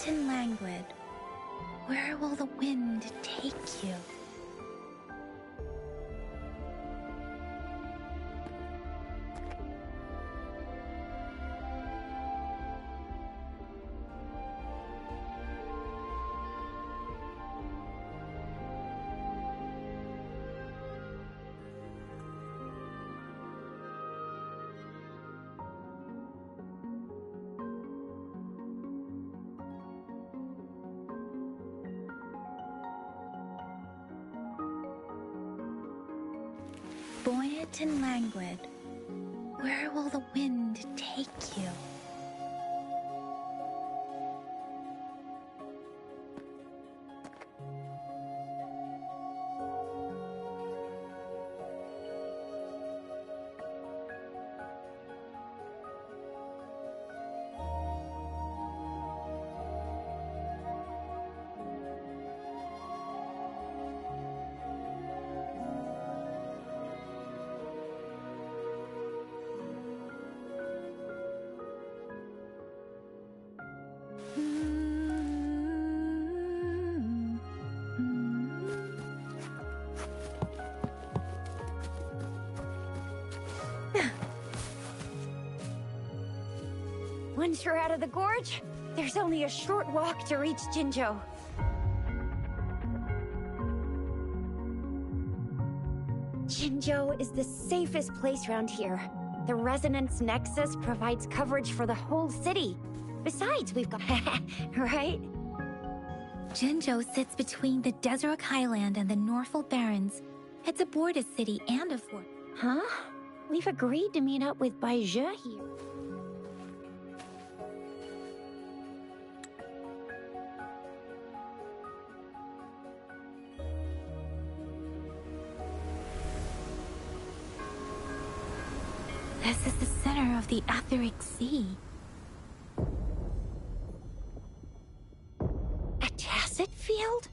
and languid, where will the wind take you? Buoyant and languid, where will the wind take you? Once you're out of the gorge, there's only a short walk to reach Jinzhou. Jinzhou is the safest place around here. The Resonance Nexus provides coverage for the whole city. Besides, we've got... right? Jinzhou sits between the Desert Highland and the Norfolk Barrens. It's a border city and a fort. Huh? We've agreed to meet up with Baizhe here. This is the center of the Etheric Sea. A tacit field?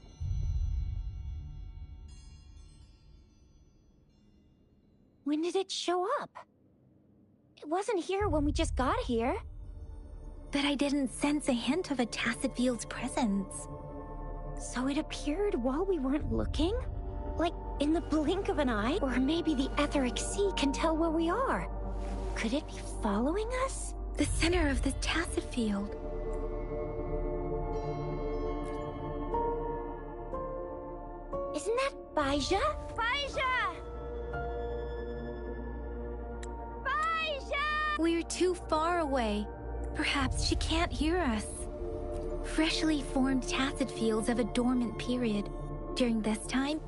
When did it show up? It wasn't here when we just got here. But I didn't sense a hint of a tacit field's presence. So it appeared while we weren't looking? Like in the blink of an eye? Or maybe the Etheric Sea can tell where we are. Could it be following us? The center of the tacit field. Isn't that Baizhe? Baizhe! Baizhe! We're too far away. Perhaps she can't hear us. Freshly formed tacit fields have a dormant period. During this time,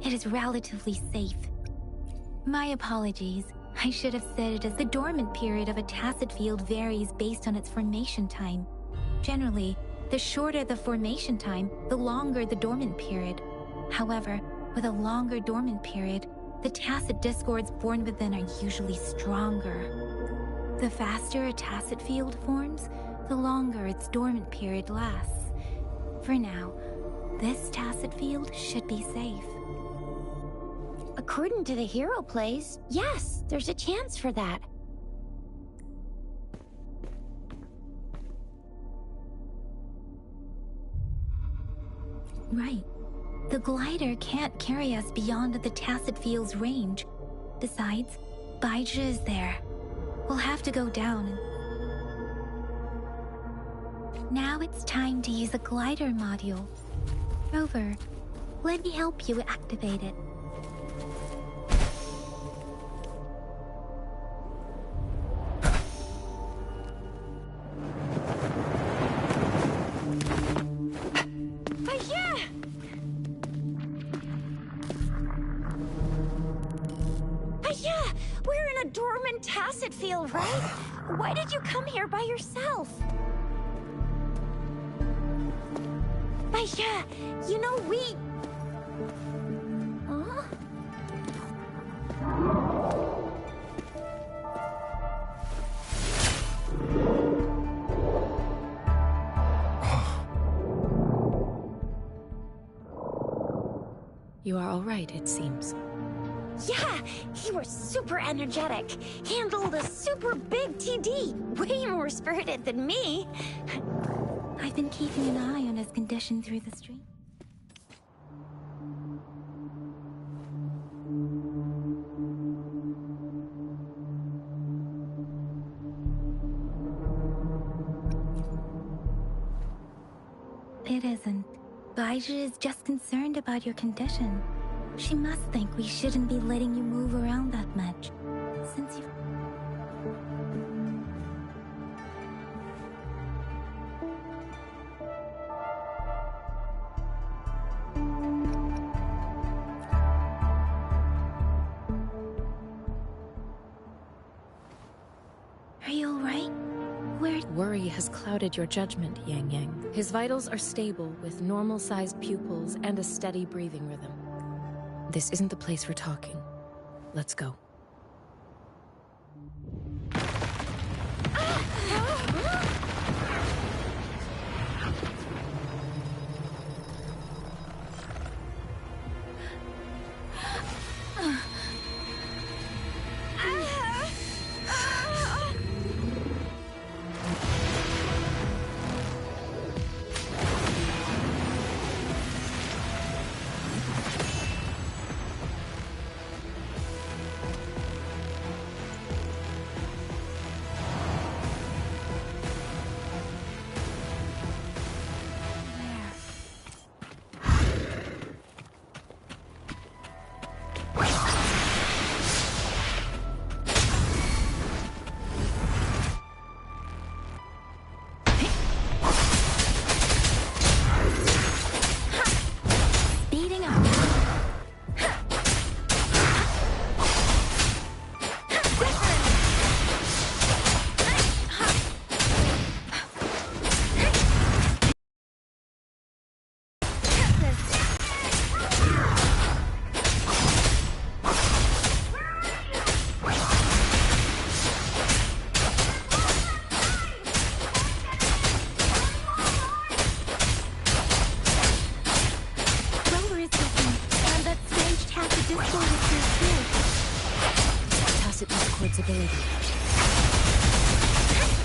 it is relatively safe. My apologies. I should have said it as the dormant period of a tacit field varies based on its formation time. Generally, the shorter the formation time, the longer the dormant period. However, with a longer dormant period, the tacit discords born within are usually stronger. The faster a tacit field forms, the longer its dormant period lasts. For now, this tacit field should be safe. According to the hero plays, yes, there's a chance for that. Right. The glider can't carry us beyond the tacit field's range. Besides, Baizhe is there. We'll have to go down and... Now it's time to use a glider module. Rover, let me help you activate it. Tacit field, right? Why did you come here by yourself? Baizhe, you know we... Huh? You are all right, it seems. Yeah, he was super energetic. Handled a super big TD. Way more spirited than me. I've been keeping an eye on his condition through the stream. It isn't. Baija is just concerned about your condition. She must think we shouldn't be letting you move around that much. Since you've... Are you alright? Worry has clouded your judgment, Yang Yang. His vitals are stable, with normal-sized pupils and a steady breathing rhythm. This isn't the place for talking. Let's go.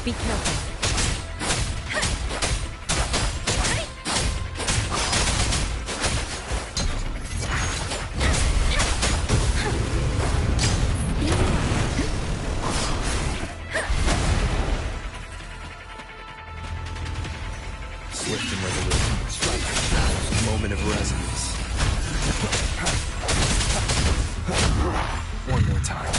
Be careful. Swift and resolute. Strike. Moment of resonance. One more time.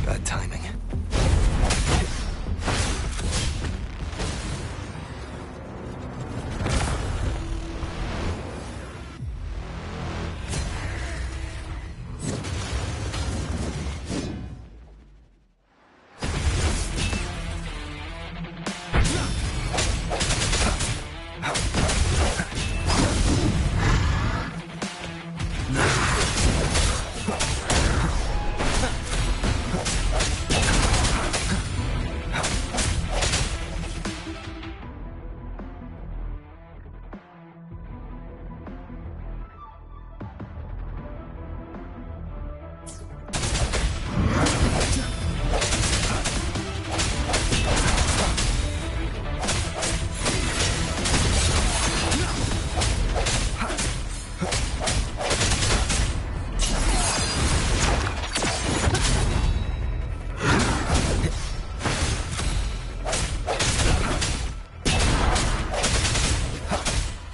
Bad timing.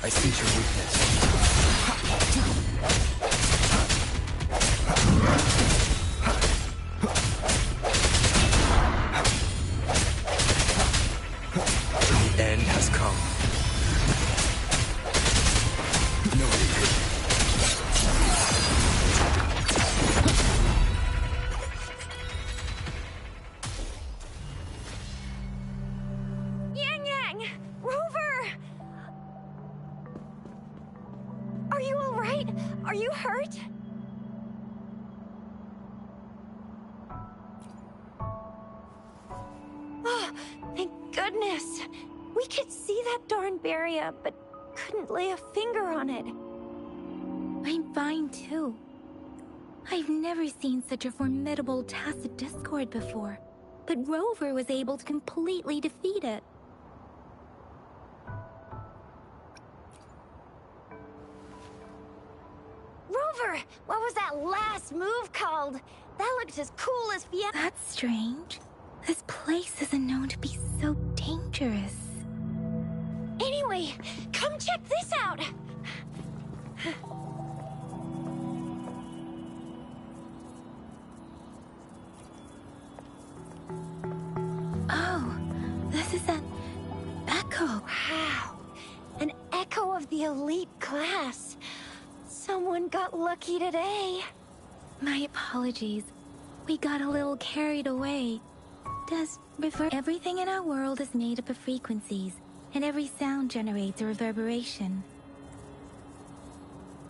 I see your weakness. The end has come. No retreat. Yang Yang! Rover! Are you alright? Are you hurt? Oh, thank goodness. We could see that darn barrier, but couldn't lay a finger on it. I'm fine too. I've never seen such a formidable tacit discord before, but Rover was able to completely defeat it. Rover, what was that last move called? That looked as cool as Fiat. That's strange. This place isn't known to be so dangerous. Anyway, come check this out! Oh, this is an echo. Wow, an echo of the elite class. Someone got lucky today. My apologies. We got a little carried away. Everything in our world is made up of frequencies, and every sound generates a reverberation.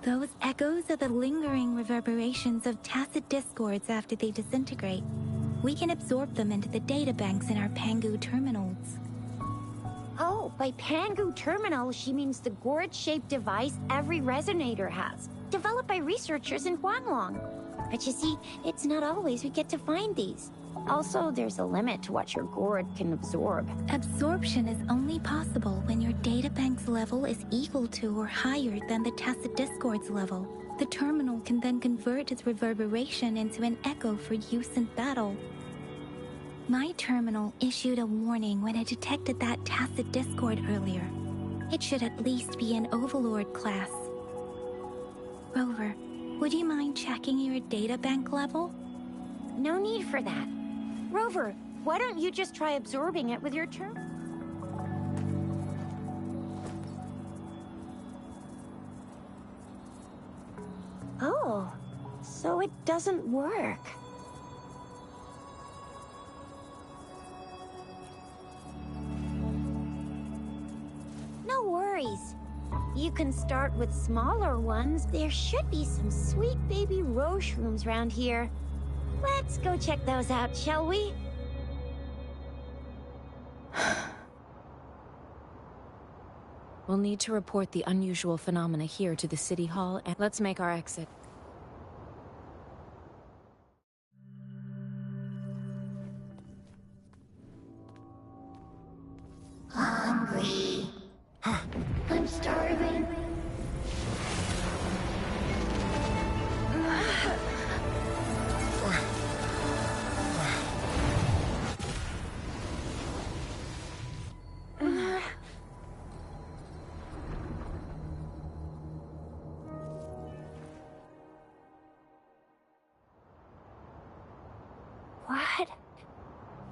Those echoes are the lingering reverberations of tacit discords after they disintegrate. We can absorb them into the databanks in our Pangu terminals. Oh, by Pangu terminal, she means the gourd-shaped device every resonator has, developed by researchers in Huanglong. But you see, it's not always we get to find these. Also, there's a limit to what your gourd can absorb. Absorption is only possible when your databank's level is equal to or higher than the tacit discord's level. The terminal can then convert its reverberation into an echo for use in battle. My terminal issued a warning when it detected that tacit discord earlier. It should at least be an Overlord class. Rover, would you mind checking your databank level? No need for that. Rover, why don't you just try absorbing it with your term? Oh, so it doesn't work. No worries. You can start with smaller ones. There should be some sweet baby rose shrooms around here. Let's go check those out, shall we? We'll need to report the unusual phenomena here to the City Hall, and let's make our exit. Hungry. I'm starving.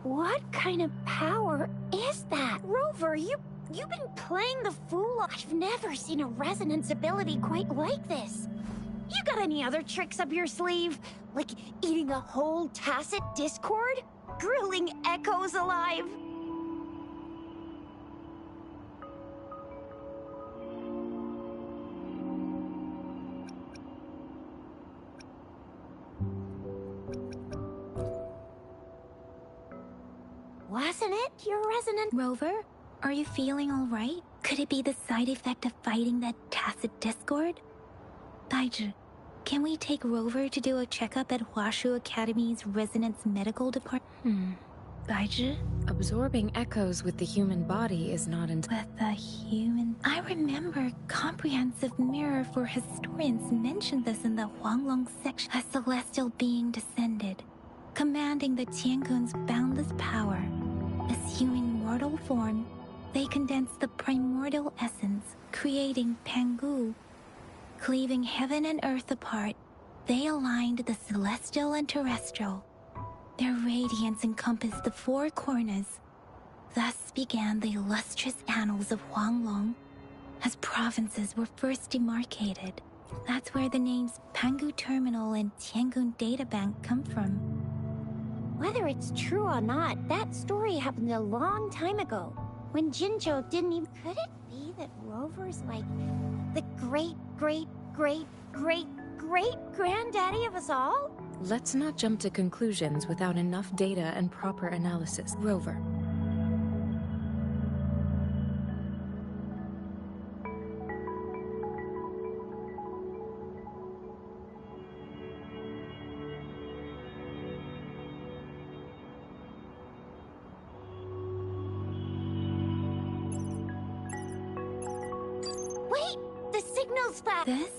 What kind of power is that? Rover, you've been playing the fool. I've never seen a resonance ability quite like this. You got any other tricks up your sleeve? Like eating a whole tacit discord? Grilling echoes alive? Wasn't it your resonant? Rover, are you feeling all right? Could it be the side effect of fighting that tacit discord? Daiju, can we take Rover to do a checkup at Huashu Academy's Resonance Medical Department? Daiju? Absorbing echoes with the human body is not With the human... I remember Comprehensive Mirror for Historians mentioned this in the Huanglong section. A celestial being descended, commanding the Tiankun's boundless power. Assuming mortal form, they condensed the primordial essence, creating Pangu. Cleaving heaven and earth apart, they aligned the celestial and terrestrial. Their radiance encompassed the four corners. Thus began the illustrious annals of Huanglong, as provinces were first demarcated. That's where the names Pangu Terminal and Tiangun Databank come from. Whether it's true or not, that story happened a long time ago, when Jinzhou didn't even... Could it be that Rover's like the great-great-great-great-great-granddaddy of us all? Let's not jump to conclusions without enough data and proper analysis. Rover. feels that. This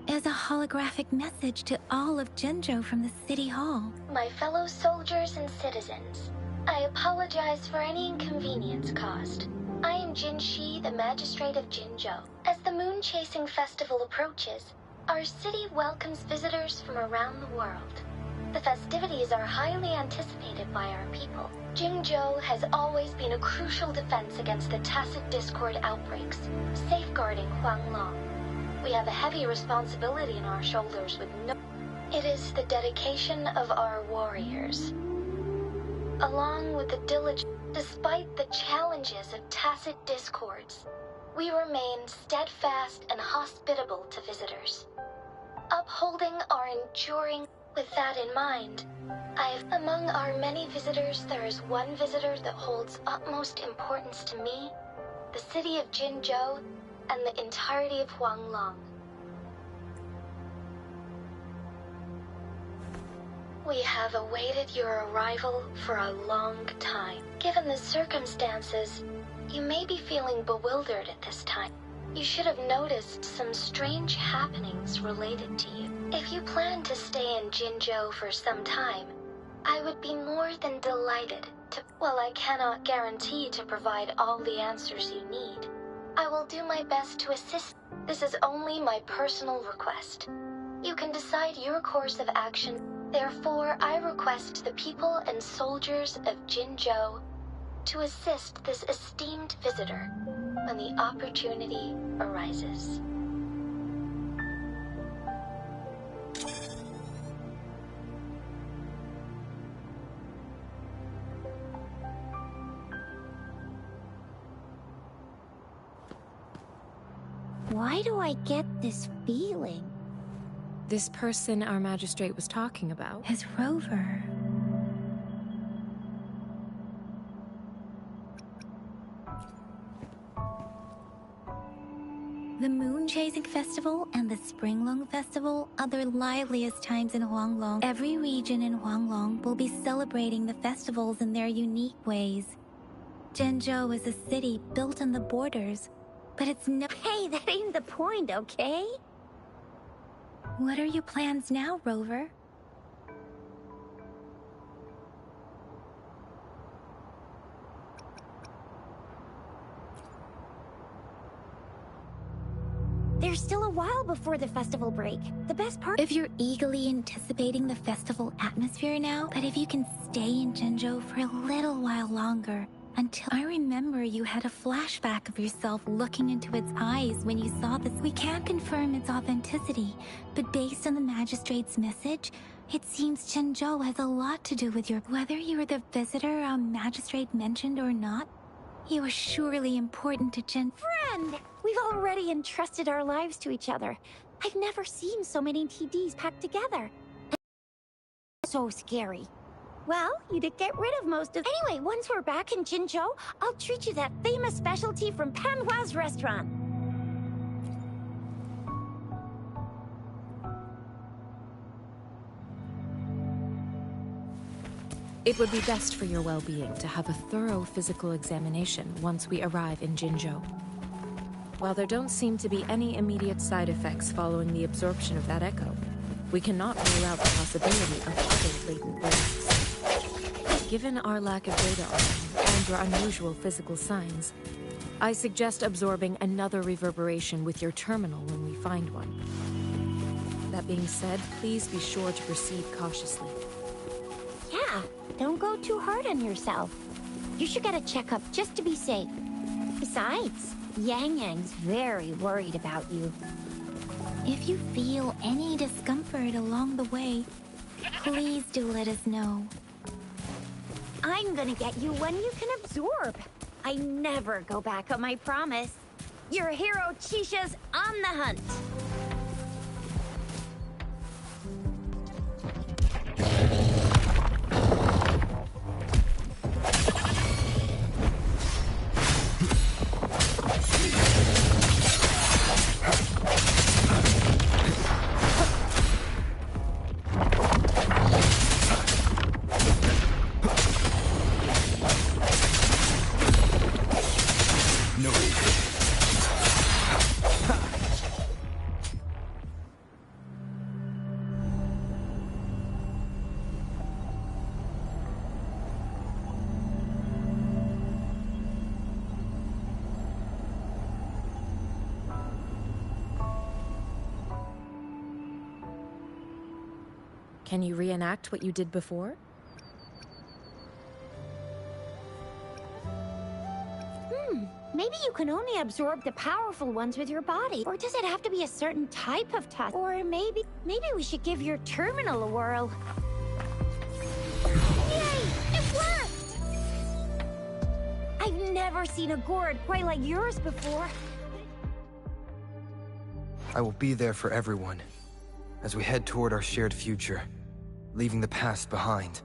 is a holographic message to all of Jinzhou from the City Hall. My fellow soldiers and citizens, I apologize for any inconvenience caused. I am Jin Shi, the Magistrate of Jinzhou. As the Moon Chasing Festival approaches, our city welcomes visitors from around the world. The festivities are highly anticipated by our people. Jinzhou has always been a crucial defense against the tacit discord outbreaks, safeguarding Huanglong. We have a heavy responsibility on our shoulders with no... It is the dedication of our warriors. Along with the diligence, despite the challenges of tacit discords, we remain steadfast and hospitable to visitors. Upholding our enduring... With that in mind, among our many visitors, there is one visitor that holds utmost importance to me, the city of Jinzhou, and the entirety of Huanglong. We have awaited your arrival for a long time. Given the circumstances, you may be feeling bewildered at this time. You should have noticed some strange happenings related to you. If you plan to stay in Jinzhou for some time, I would be more than delighted to... While I cannot guarantee to provide all the answers you need, I will do my best to assist. This is only my personal request. You can decide your course of action. Therefore, I request the people and soldiers of Jinzhou to assist this esteemed visitor when the opportunity arises. Why do I get this feeling? This person our magistrate was talking about. His rover. The Moon Chasing Festival and the Springlong Festival are the liveliest times in Huanglong. Every region in Huanglong will be celebrating the festivals in their unique ways. Jinzhou is a city built on the borders, but it's no... Hey, that ain't the point, okay? What are your plans now, Rover? There's still a while before the festival break. The best part... If you're eagerly anticipating the festival atmosphere now, but if you can stay in Jinzhou for a little while longer, until I remember you had a flashback of yourself looking into its eyes when you saw this. We can't confirm its authenticity, but based on the magistrate's message, it seems Jinzhou has a lot to do with your... Whether you were the visitor our magistrate mentioned or not, you are surely important to Friend! We've already entrusted our lives to each other. I've never seen so many TDs packed together. So scary. Well, you did get rid of most of... Anyway, once we're back in Jinzhou, I'll treat you that famous specialty from Panhua's restaurant. It would be best for your well-being to have a thorough physical examination once we arrive in Jinzhou. While there don't seem to be any immediate side effects following the absorption of that echo, we cannot rule out the possibility of other latent risks. Given our lack of data on you and your unusual physical signs, I suggest absorbing another reverberation with your terminal when we find one. That being said, please be sure to proceed cautiously. Yeah, don't go too hard on yourself. You should get a checkup just to be safe. Besides, Yang Yang's very worried about you. If you feel any discomfort along the way, please do let us know. I'm gonna get you one you can absorb. I never go back on my promise. Your hero Chisha's on the hunt. Can you reenact what you did before? Maybe you can only absorb the powerful ones with your body. Or does it have to be a certain type of tusk? Or maybe we should give your terminal a whirl. Yay! It worked! I've never seen a gourd quite like yours before. I will be there for everyone, as we head toward our shared future, leaving the past behind.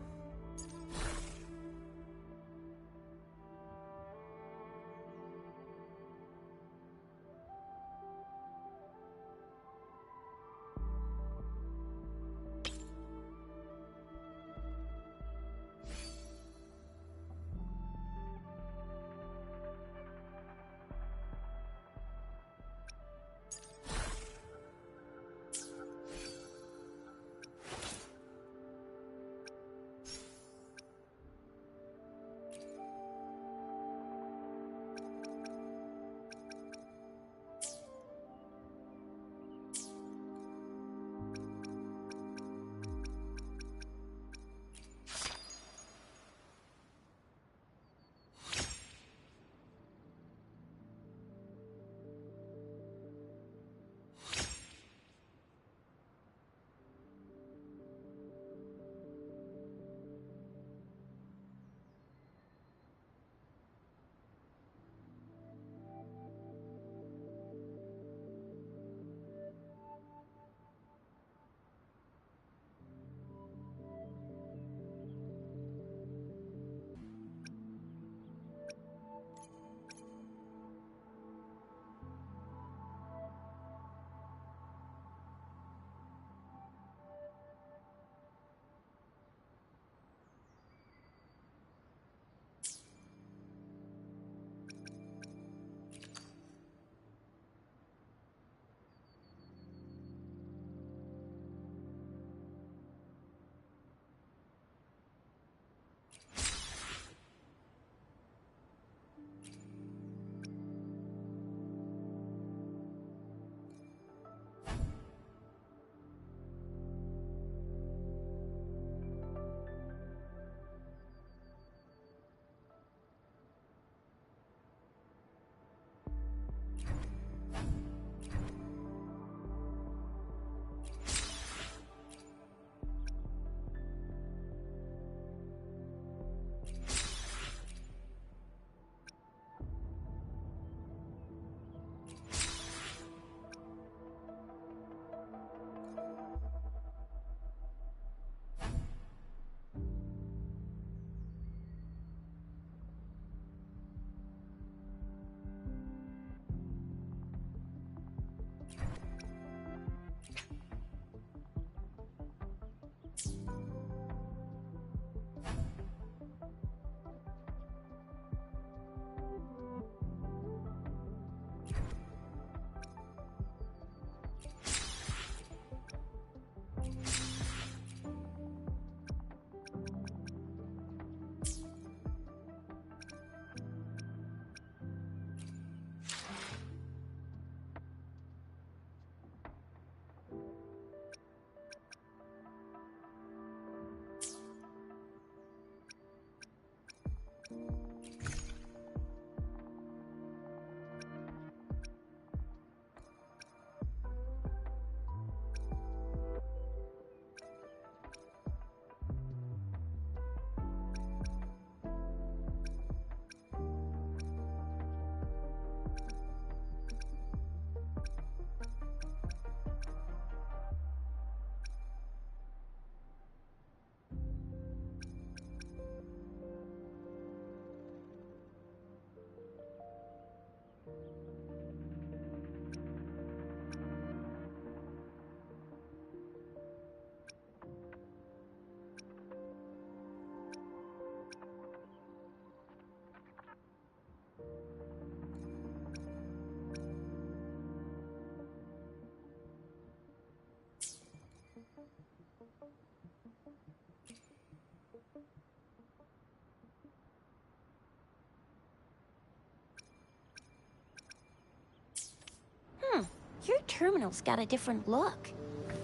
Your terminal's got a different look,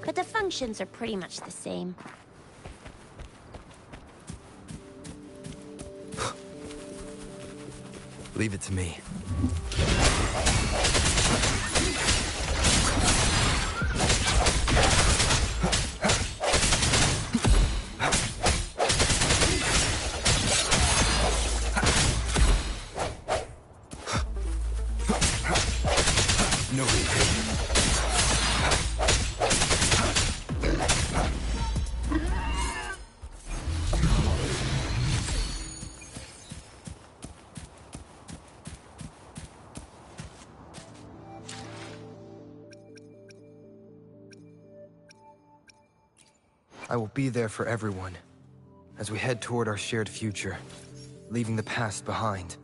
but the functions are pretty much the same. Leave it to me. No retreat. I will be there for everyone, as we head toward our shared future, leaving the past behind.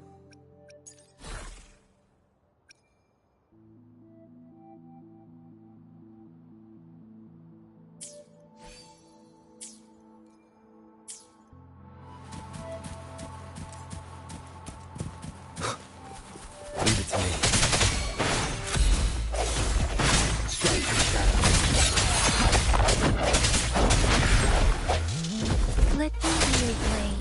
Leave it to me. Strike the shadow. Let me be your blade.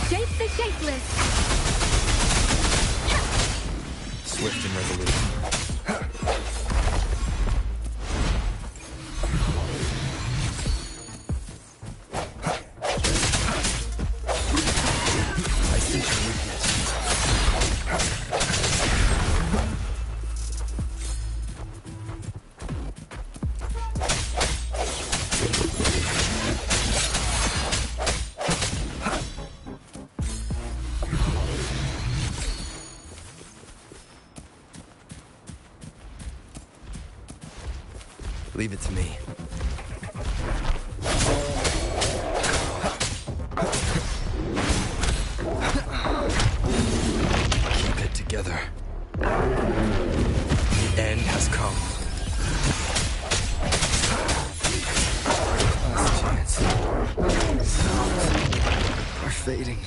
Shape the shapeless. Swift and resolute. I sense your weakness. Leave it to me. Keep it together. The end has come. Last chance. Souls are fading.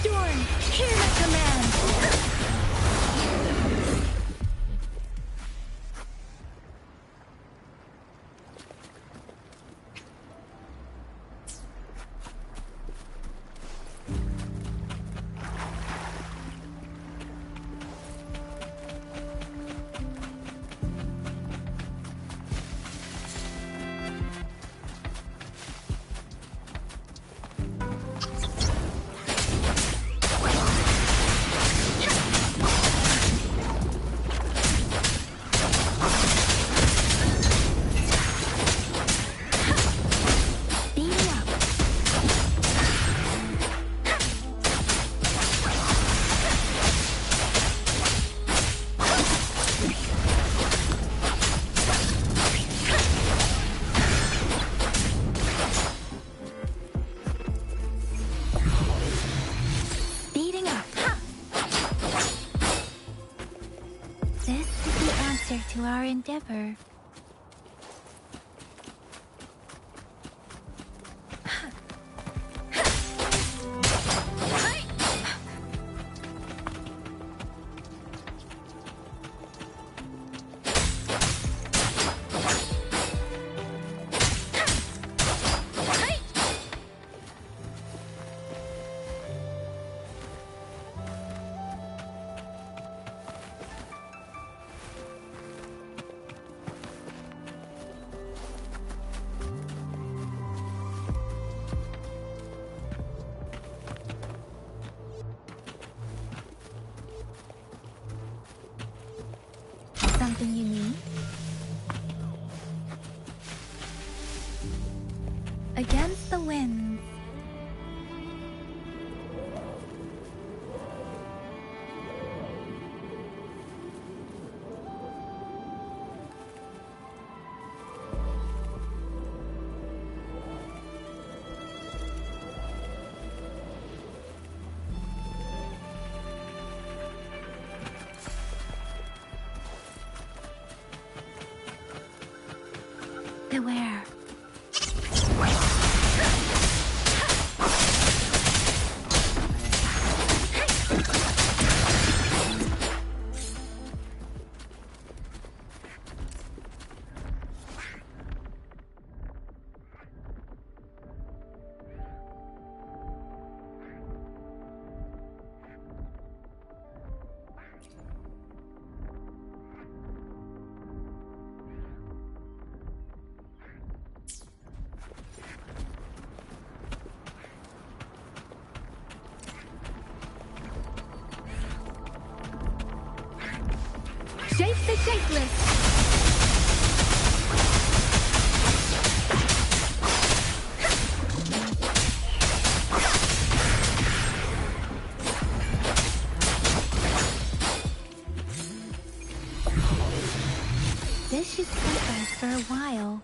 Storm, hear my command. Beam up. Speeding up. This is the answer to our endeavor. Something you need? Against the winds. Beware. Shape the shapeless! This should keep us for a while.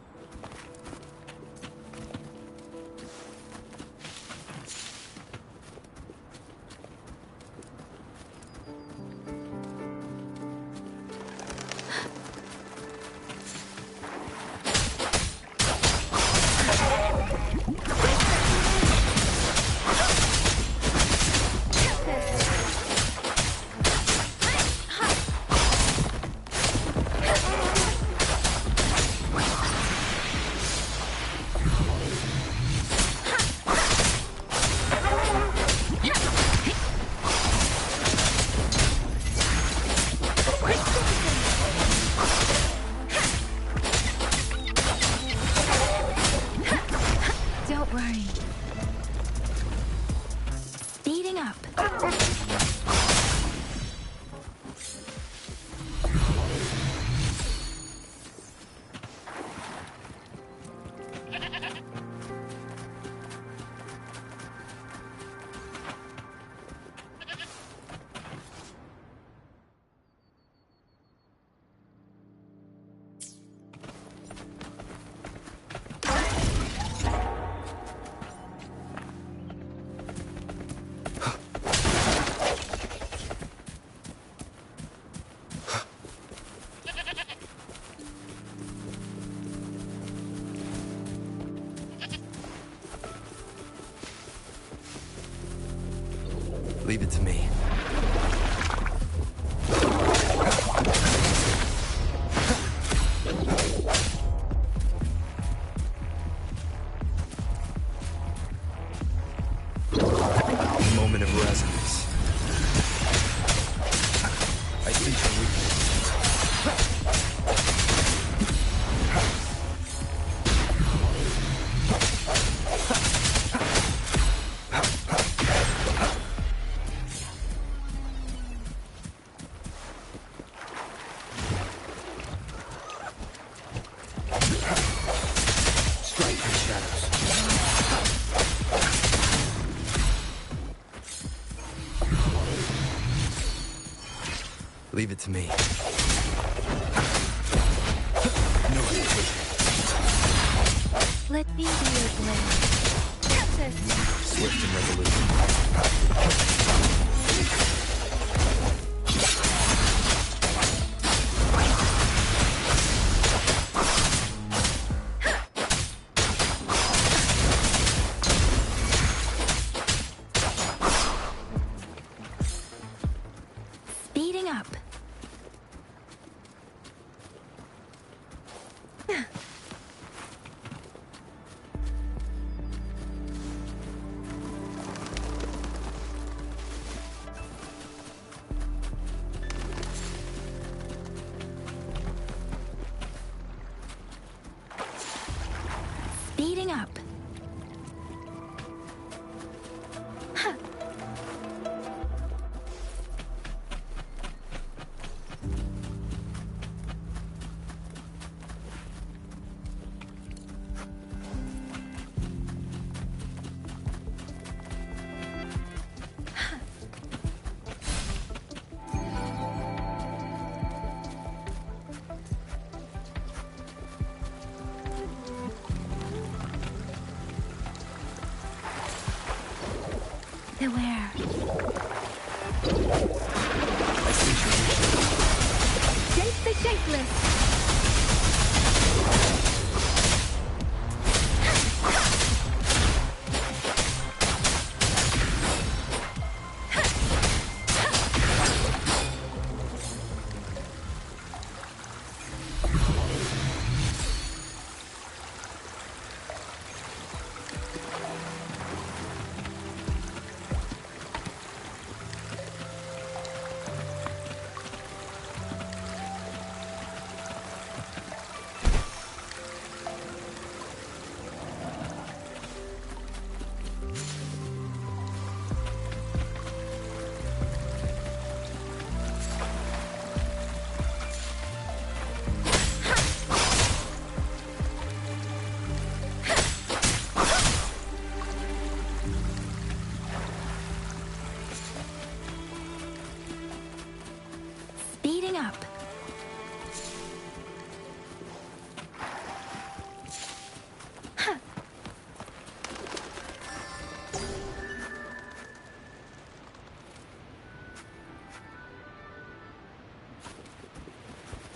Don't worry. Speeding up. Leave it to me. A moment of resonance. I see your weakness. Leave it to me. No hesitation. Let me be your blade. Swift and resolute. Speeding up. Speeding up. Huh. Beware. I see your weakness. Shape the shapeless.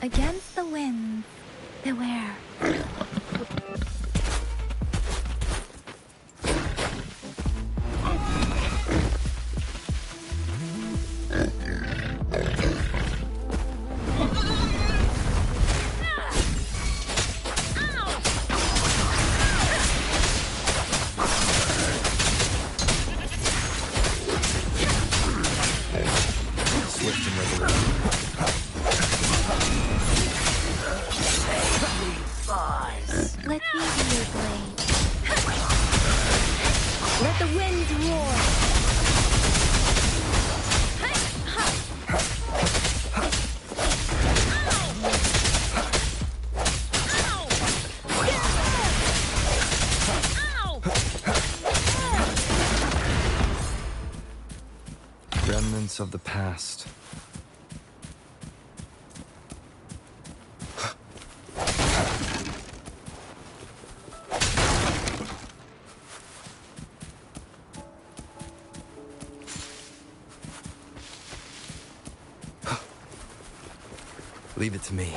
Against the wind, beware. Let me be your blade. Let the winds roar. Remnants of the past. Leave it to me.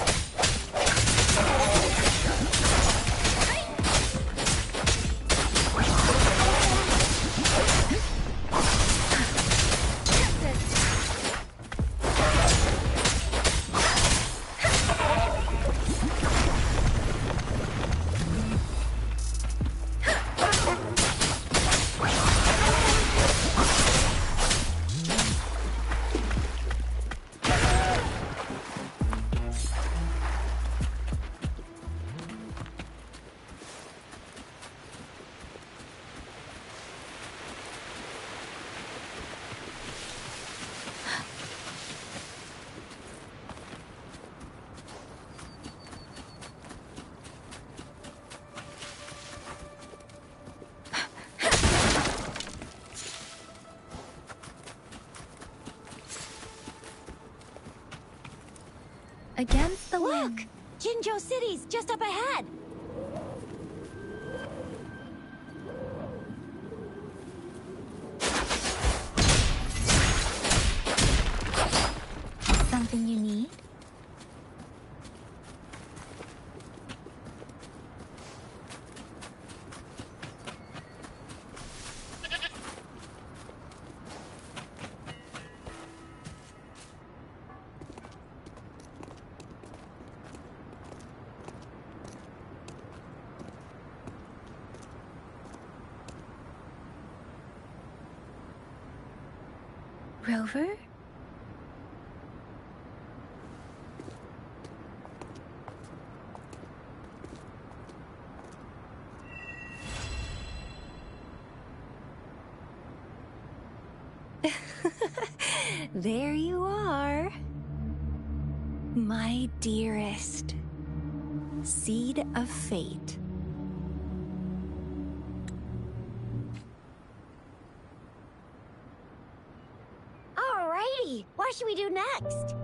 Against the Look! wind. Jinzhou City's just up ahead. Something you need? Rover? There you are. My dearest. Seed of fate. Alrighty, what should we do next?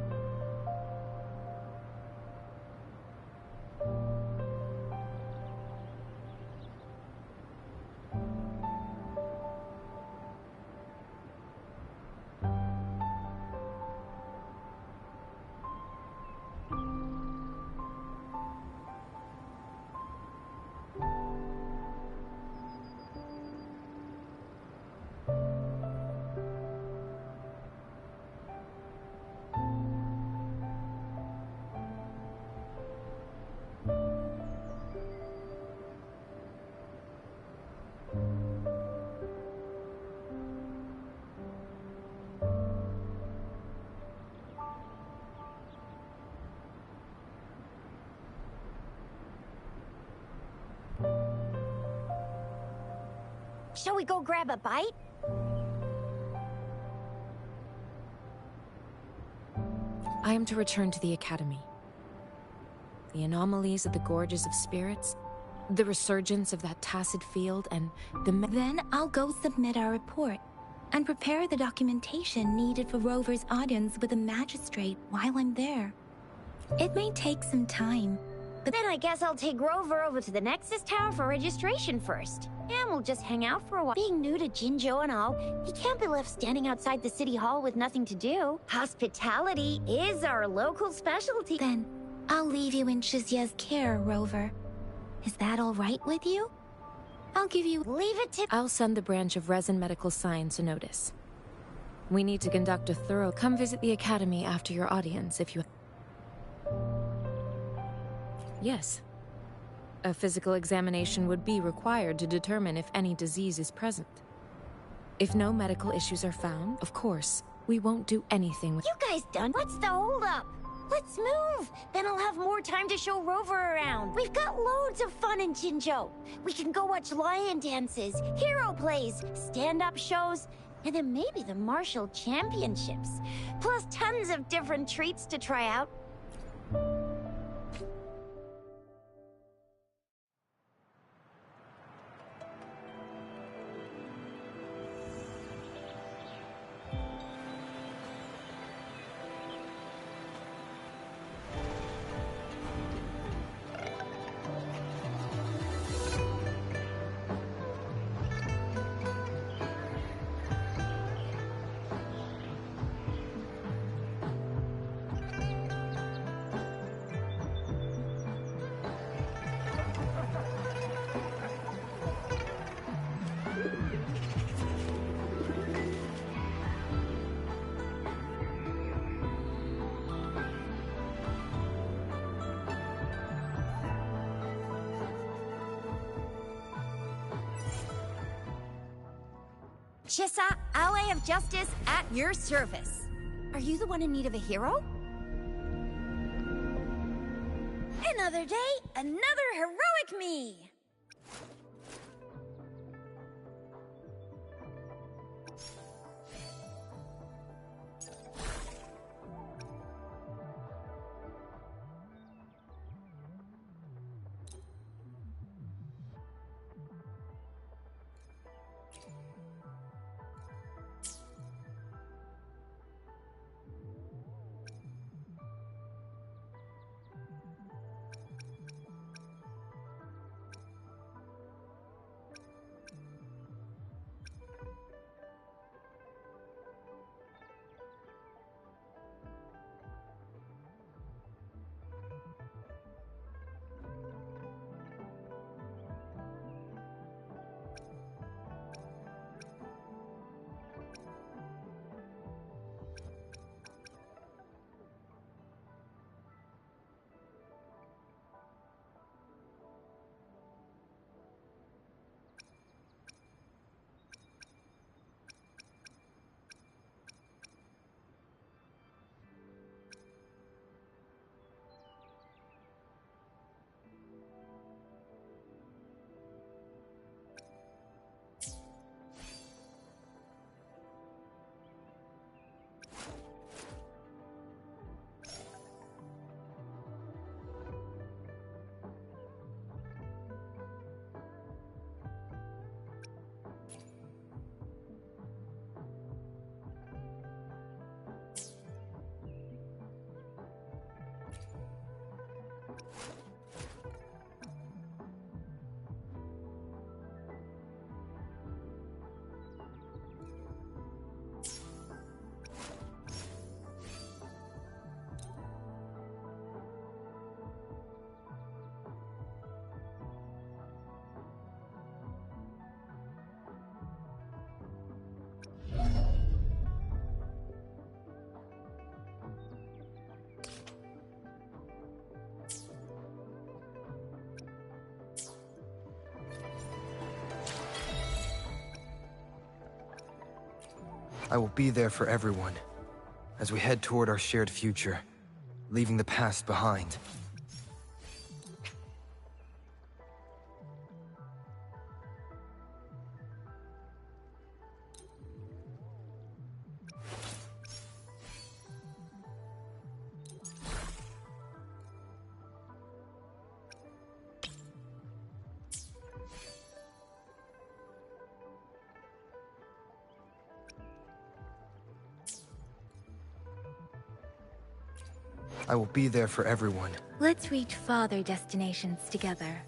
Shall we go grab a bite? I am to return to the Academy. The anomalies of the Gorges of Spirits, the resurgence of that tacit field, and Then I'll go submit our report and prepare the documentation needed for Rover's audience with the magistrate while I'm there. It may take some time, But then I guess I'll take Rover over to the Nexus Tower for registration first. And we'll just hang out for a while. Being new to Jinzhou and all, he can't be left standing outside the city hall with nothing to do. Hospitality is our local specialty. then I'll leave you in Shizia's care, Rover. Is that all right with you? I'll give you— Leave it to— I'll send the branch of Resin Medical Science a notice. We need to conduct a thorough— Come visit the Academy after your audience if you— Yes. A physical examination would be required to determine if any disease is present. If no medical issues are found, of course, we won't do anything with— You guys done? What's the holdup? Let's move! Then I'll have more time to show Rover around. We've got loads of fun in Jinzhou. We can go watch lion dances, hero plays, stand-up shows, and then maybe the martial championships. Plus tons of different treats to try out. Chissa, ally of justice, at your service. Are you the one in need of a hero? Another day, another heroic me! I will be there for everyone, as we head toward our shared future, leaving the past behind. I will be there for everyone. Let's reach farther destinations together.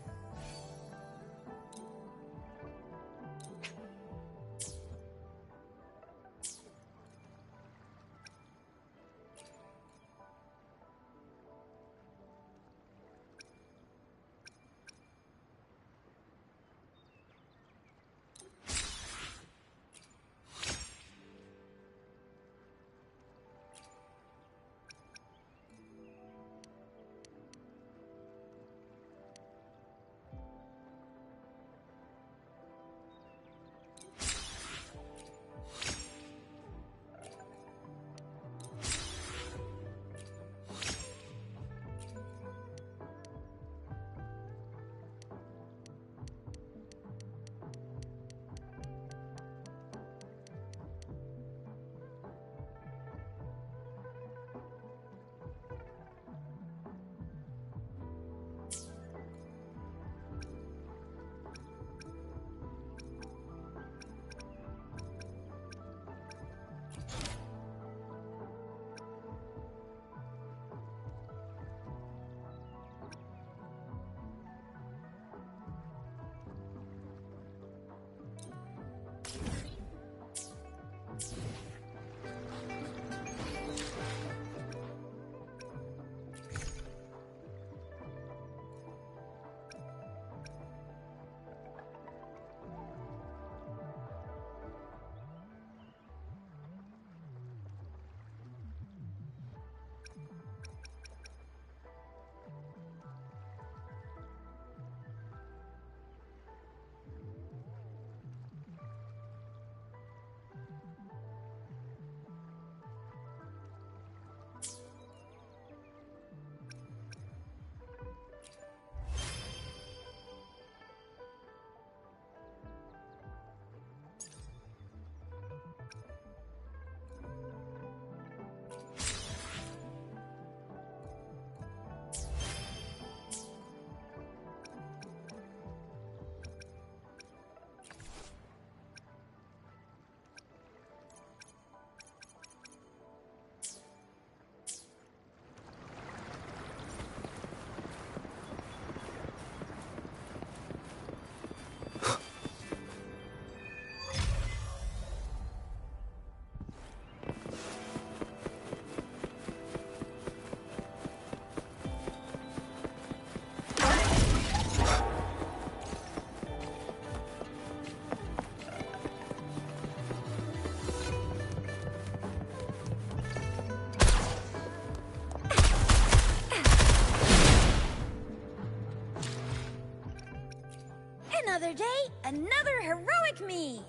day, another heroic me!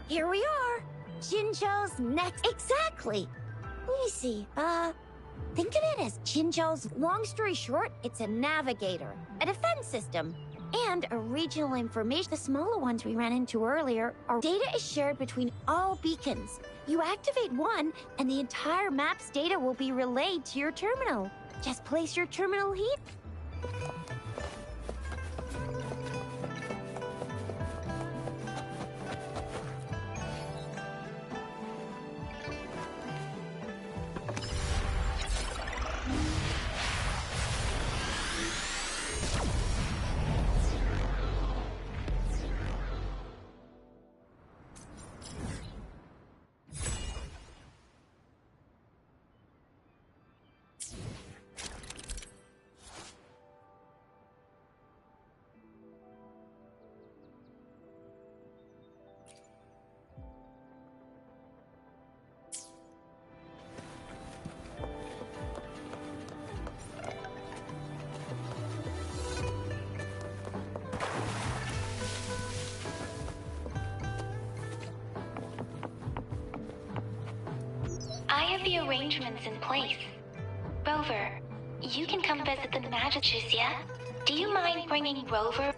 Here we are! Jinzhou's next— Exactly! Let me see, think of it as Jinzhou's— Long story short, it's a navigator, a defense system, and a regional information. The smaller ones we ran into earlier, our data is shared between all beacons. You activate one, and the entire map's data will be relayed to your terminal. Just place your terminal here. I have the arrangements in place. Rover, you can come visit the Magicians, yeah? Do you mind bringing Rover?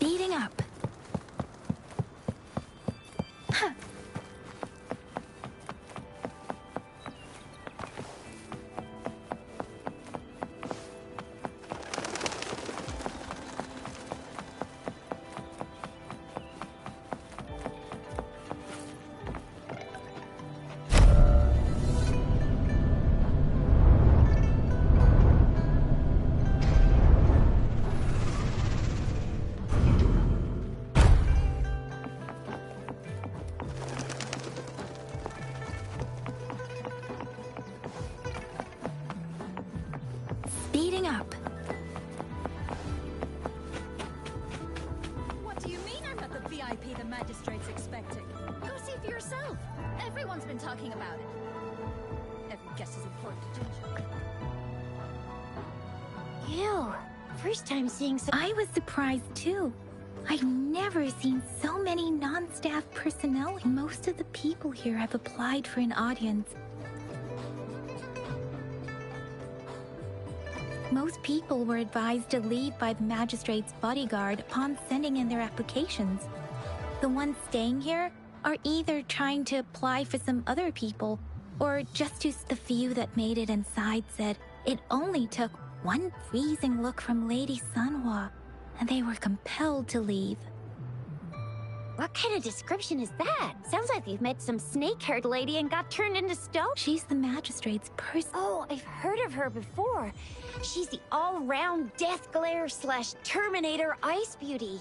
Speeding up. Huh. Speeding up. What do you mean I'm not the VIP the magistrate's expecting? Go see for yourself. Everyone's been talking about it. Every guess is important to Ginger. Ew. First time seeing some. I was surprised too. I've never seen so many non-staff personnel. Most of the people here have applied for an audience. Most people were advised to leave by the magistrate's bodyguard upon sending in their applications. The ones staying here are either trying to apply for some other people, or just the few that made it inside said it only took one freezing look from Lady Sanhua, and they were compelled to leave. What kind of description is that? Sounds like you've met some snake-haired lady and got turned into stone. She's the magistrate's person. Oh, I've heard of her before. She's the all-round death glare / Terminator ice beauty.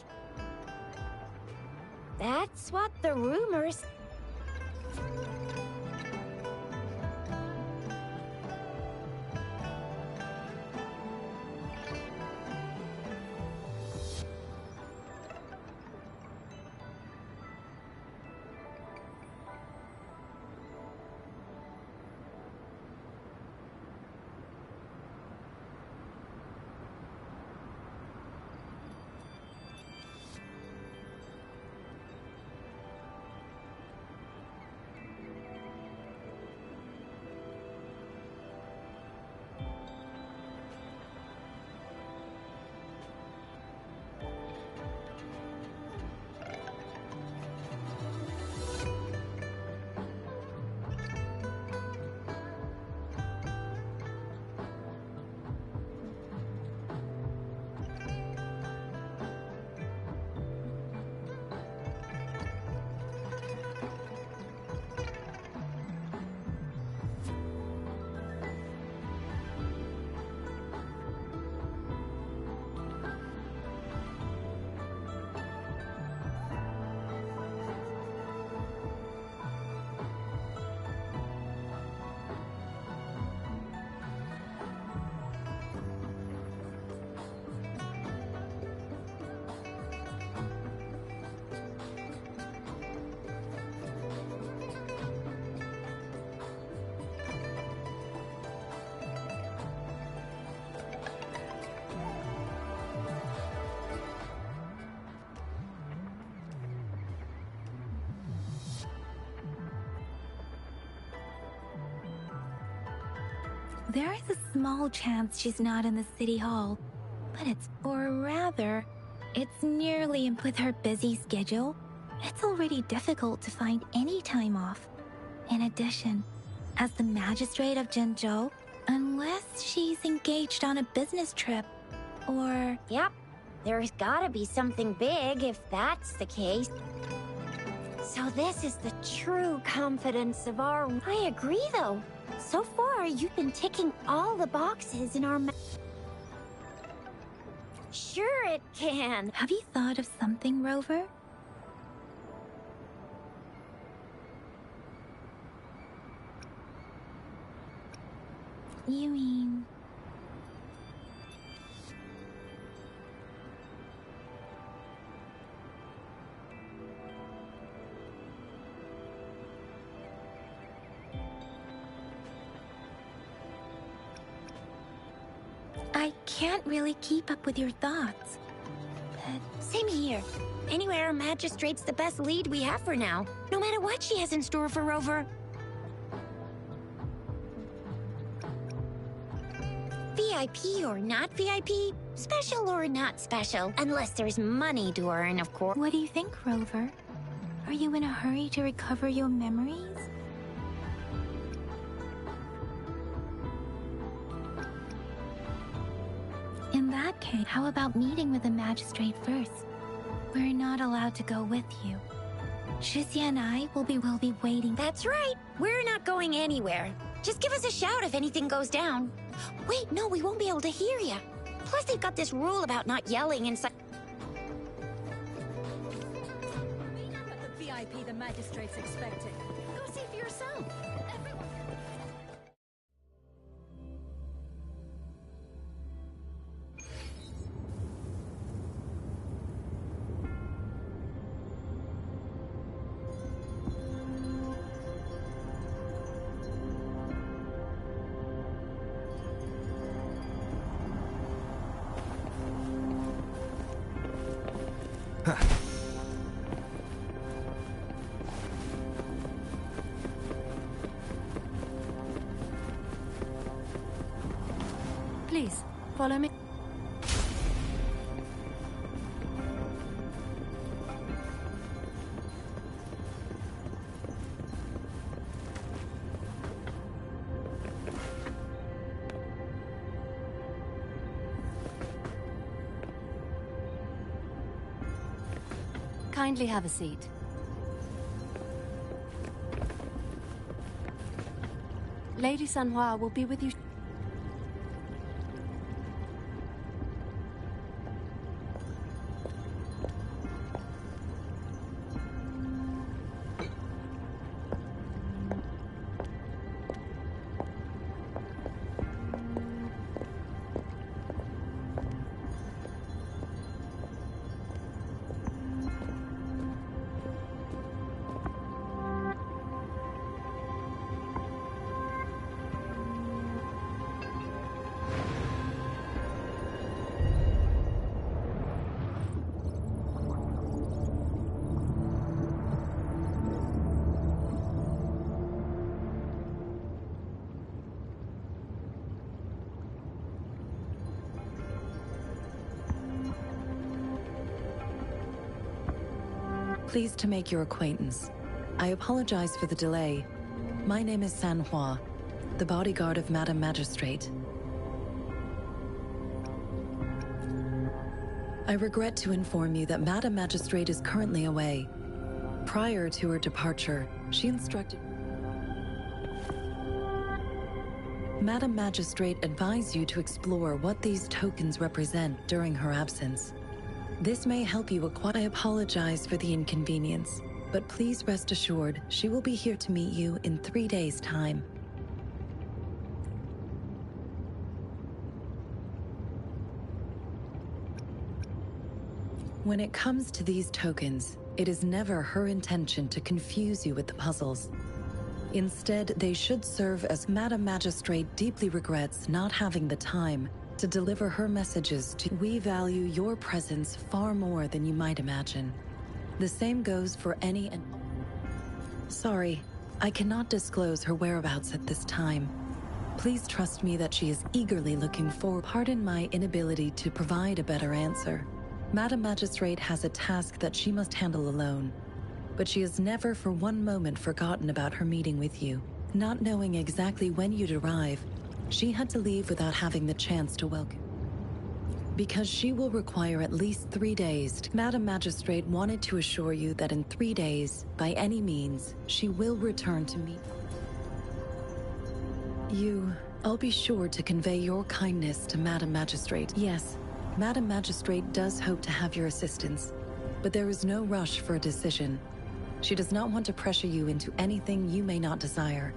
That's what the rumors... There is a small chance she's not in the city hall, but it's nearly with her busy schedule. It's already difficult to find any time off. In addition, as the magistrate of Jinzhou, unless she's engaged on a business trip, or... Yep, there's gotta be something big if that's the case. So this is the true confidence of our... I agree, though. So far, you've been ticking all the boxes in our... Sure it can. Have you thought of something, Rover? You mean... I can't really keep up with your thoughts. But... Same here. Anyway, our magistrate's the best lead we have for now. No matter what she has in store for Rover. VIP or not VIP, special or not special, unless there's money to earn, of course. What do you think, Rover? Are you in a hurry to recover your memories? In that case, how about meeting with the magistrate first? We're not allowed to go with you. Shizia and I will be waiting. That's right. We're not going anywhere. Just give us a shout if anything goes down. Wait, no, we won't be able to hear you. Plus, they've got this rule about not yelling and such. Meet up at the VIP the magistrate's expecting. Go see for yourself. Everyone. Please, follow me. Kindly have a seat. Lady Sanhua will be with you. Pleased to make your acquaintance. I apologize for the delay. My name is Sanhua, the bodyguard of Madam Magistrate. I regret to inform you that Madam Magistrate is currently away. Prior to her departure, she instructed... Madam Magistrate advised you to explore what these tokens represent during her absence. This may help you acquire... I apologize for the inconvenience, but please rest assured she will be here to meet you in 3 days' time. When it comes to these tokens, it is never her intention to confuse you with the puzzles. Instead, they should serve as Madam Magistrate deeply regrets not having the time to deliver her messages to... We value your presence far more than you might imagine. The same goes for any and... Sorry, I cannot disclose her whereabouts at this time. Please trust me that she is eagerly looking forward. Pardon my inability to provide a better answer. Madam Magistrate has a task that she must handle alone, but she has never for one moment forgotten about her meeting with you. Not knowing exactly when you'd arrive, she had to leave without having the chance to welcome. Because she will require at least 3 days, Madam Magistrate wanted to assure you that in 3 days, by any means, she will return to meet you. I'll be sure to convey your kindness to Madam Magistrate. Yes, Madam Magistrate does hope to have your assistance, but there is no rush for a decision. She does not want to pressure you into anything you may not desire.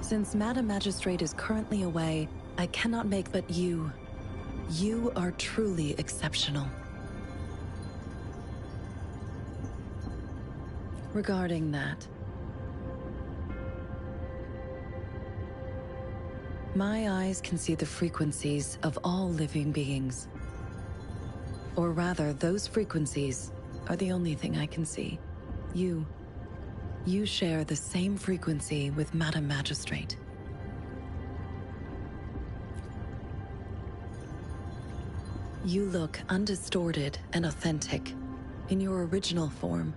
Since Madam Magistrate is currently away, I cannot make but you. You are truly exceptional. Regarding that, my eyes can see the frequencies of all living beings. Or rather, those frequencies are the only thing I can see. You share the same frequency with Madam Magistrate. You look undistorted and authentic, in your original form.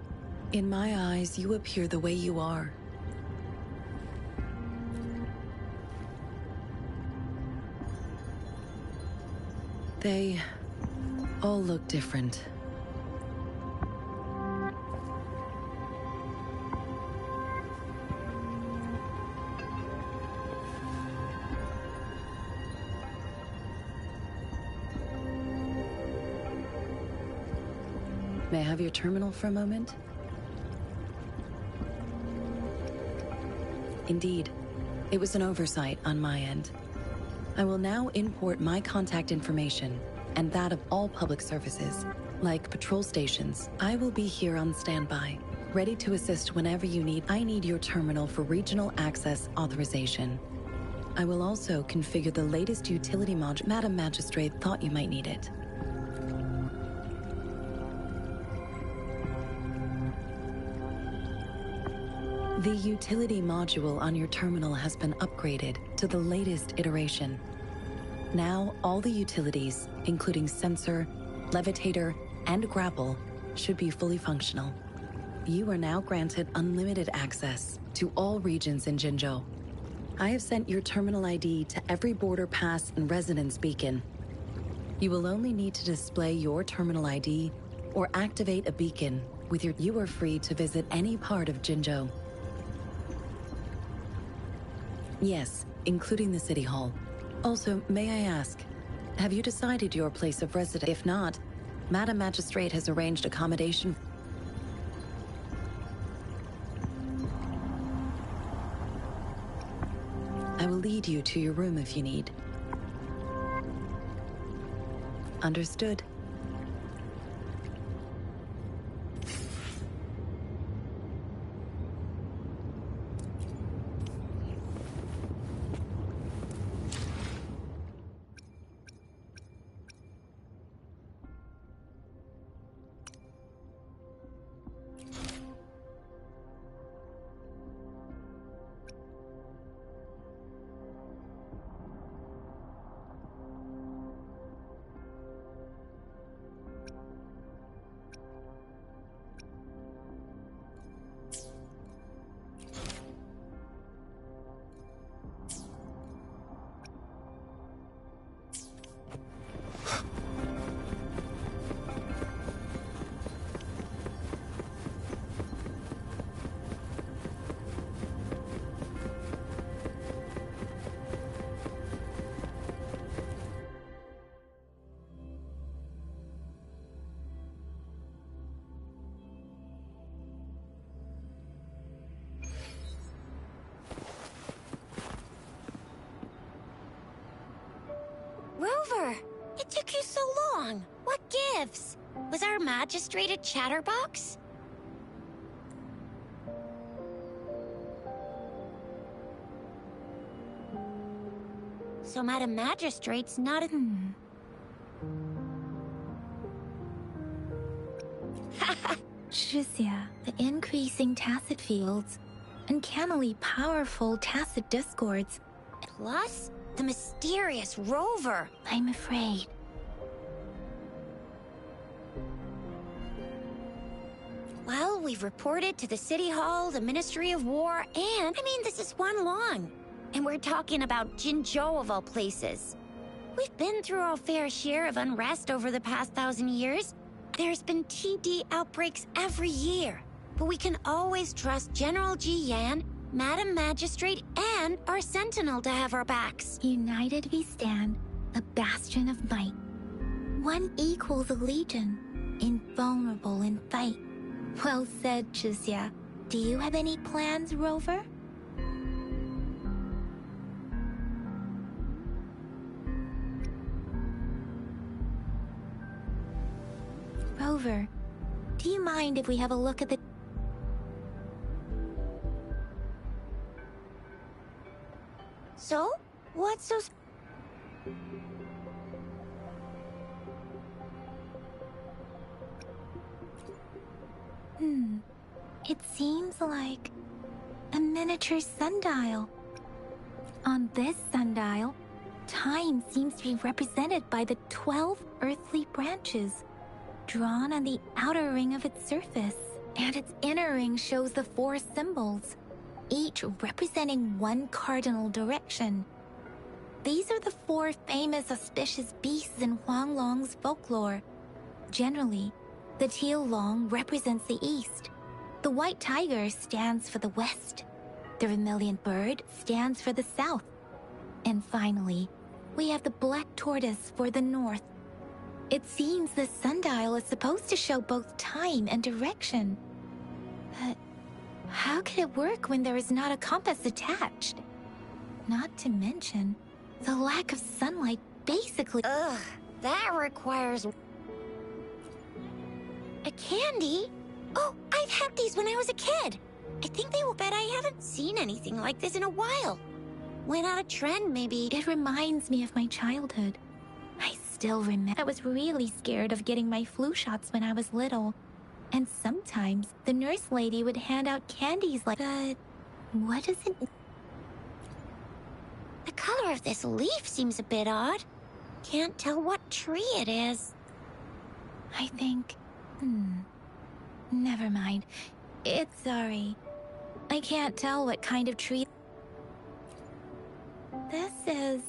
In my eyes, you appear the way you are. They all look different. May I have your terminal for a moment? Indeed, it was an oversight on my end. I will now import my contact information and that of all public services, like patrol stations. I will be here on standby, ready to assist whenever you need. I need your terminal for regional access authorization. I will also configure the latest utility module. Madam Magistrate thought you might need it. The utility module on your terminal has been upgraded to the latest iteration. Now, all the utilities, including sensor, levitator, and grapple, should be fully functional. You are now granted unlimited access to all regions in Jinzhou. I have sent your terminal ID to every border pass and residence beacon. You will only need to display your terminal ID or activate a beacon with your... You are free to visit any part of Jinzhou. Yes, including the City Hall. Also, may I ask, have you decided your place of residence? If not, Madam Magistrate has arranged accommodation. I will lead you to your room if you need. Understood. Rover! It took you so long! What gives? Was our magistrate a chatterbox? So Madam Magistrate's not a... Shizia, the increasing tacit fields, uncannily powerful tacit discords. Plus, the mysterious Rover. I'm afraid. Well, we've reported to the City Hall, the Ministry of War, and... I mean, this is one long. And we're talking about Jinzhou of all places. We've been through our fair share of unrest over the past 1,000 years. There's been TD outbreaks every year. But we can always trust General Ji Yan, Madam Magistrate, and our Sentinel to have our backs. United we stand, a bastion of might. One equals a legion, invulnerable in fight. Well said, Shizia. Do you have any plans, Rover? Rover, do you mind if we have a look at the... So? What's so... It seems like a miniature sundial. On this sundial, time seems to be represented by the 12 earthly branches drawn on the outer ring of its surface, and its inner ring shows the 4 symbols, each representing one cardinal direction. These are the 4 famous auspicious beasts in Huanglong's folklore. Generally, the teal long represents the east, the white tiger stands for the west, the vermilion bird stands for the south, and finally, we have the black tortoise for the north. It seems the sundial is supposed to show both time and direction. But how can it work when there is not a compass attached? Not to mention, the lack of sunlight basically... Ugh, that requires... a candy? Oh, I've had these when I was a kid. I think they will bet I haven't seen anything like this in a while. Went out of trend, maybe. It reminds me of my childhood. I still remember I was really scared of getting my flu shots when I was little. And sometimes the nurse lady would hand out candies like... But what is it? The color of this leaf seems a bit odd. Can't tell what tree it is. I think... Never mind. It's sorry. I can't tell what kind of tree... This is...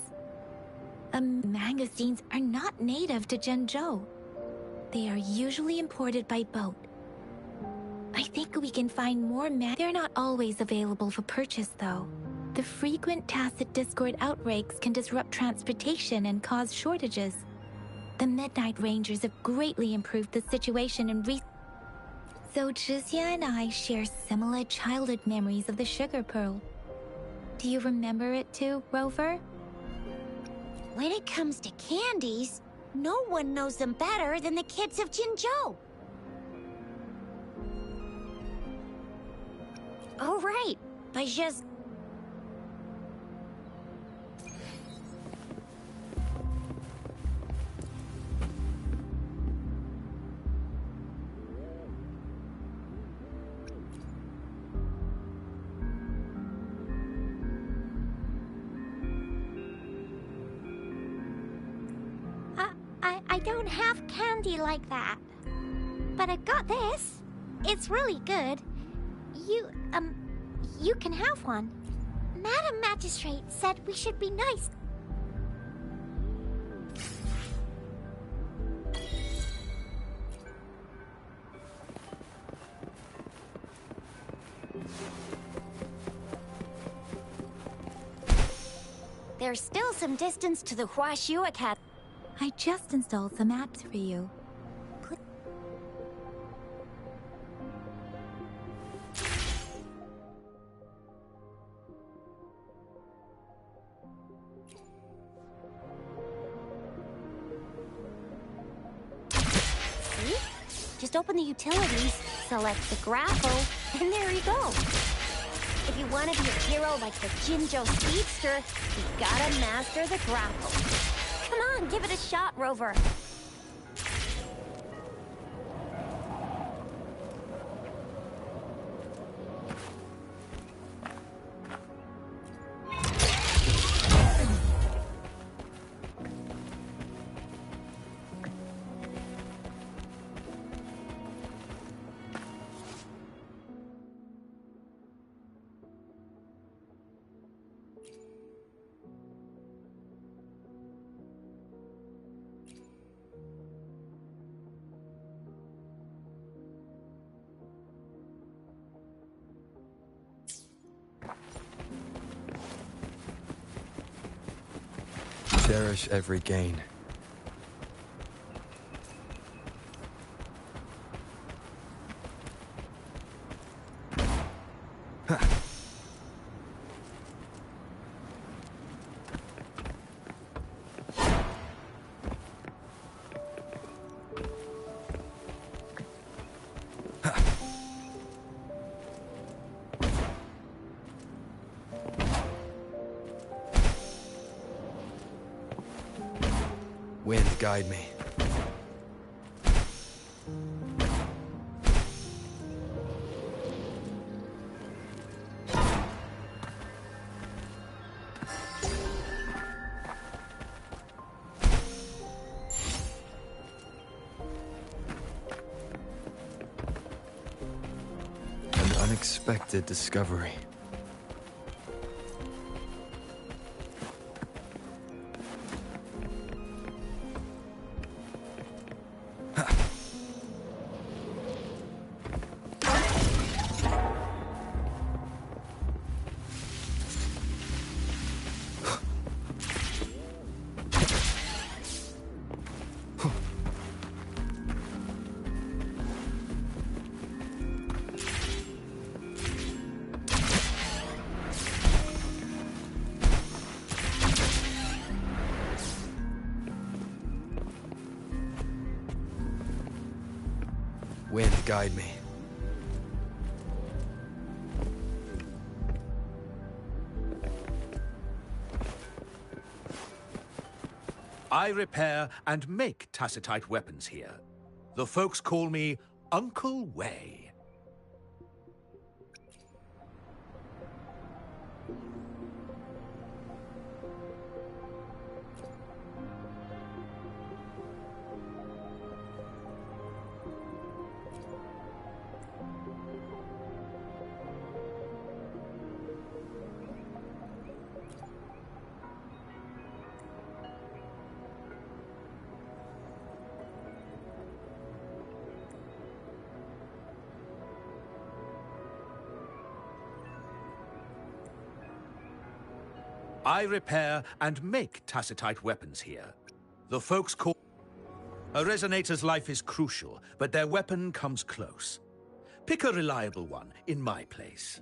Mangosteens are not native to Zhengzhou. They are usually imported by boat. I think we can find more They're not always available for purchase, though. The frequent tacit discord outbreaks can disrupt transportation and cause shortages. The Midnight Rangers have greatly improved the situation in So Zhixia and I share similar childhood memories of the Sugar Pearl. Do you remember it too, Rover? When it comes to candies, no one knows them better than the kids of Jinzhou. Oh, right. By just... I don't have candy like that. But I've got this. It's really good. You can have one. Madam Magistrate said we should be nice. There's still some distance to the Huaxiu Academy. I just installed some apps for you. See? Just open the utilities, select the grapple, and there you go. If you want to be a hero like the Jinzhou Speedster, you gotta master the grapple. Come on, give it a shot, Rover. Cherish every gain. Wind, guide me. unexpected discovery. Wind, guide me. I repair and make tacitite weapons here. The folks call me Uncle Way. I repair and make tacitite weapons here. The folks call... A resonator's life is crucial, but their weapon comes close. Pick a reliable one in my place.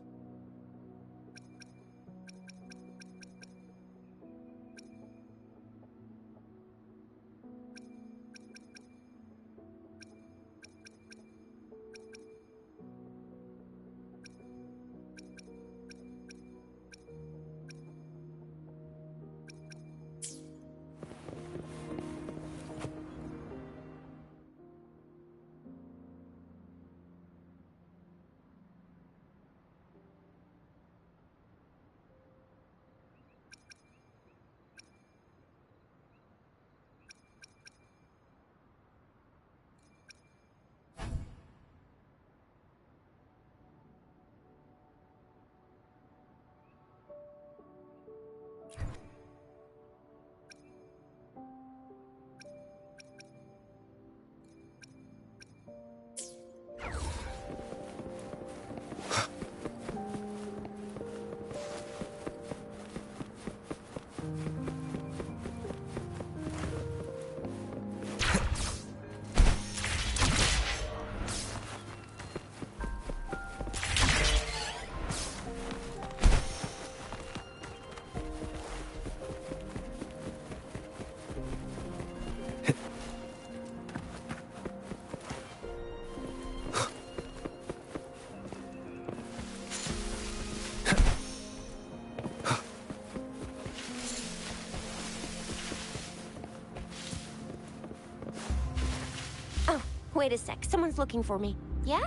Wait a sec, someone's looking for me. Yeah?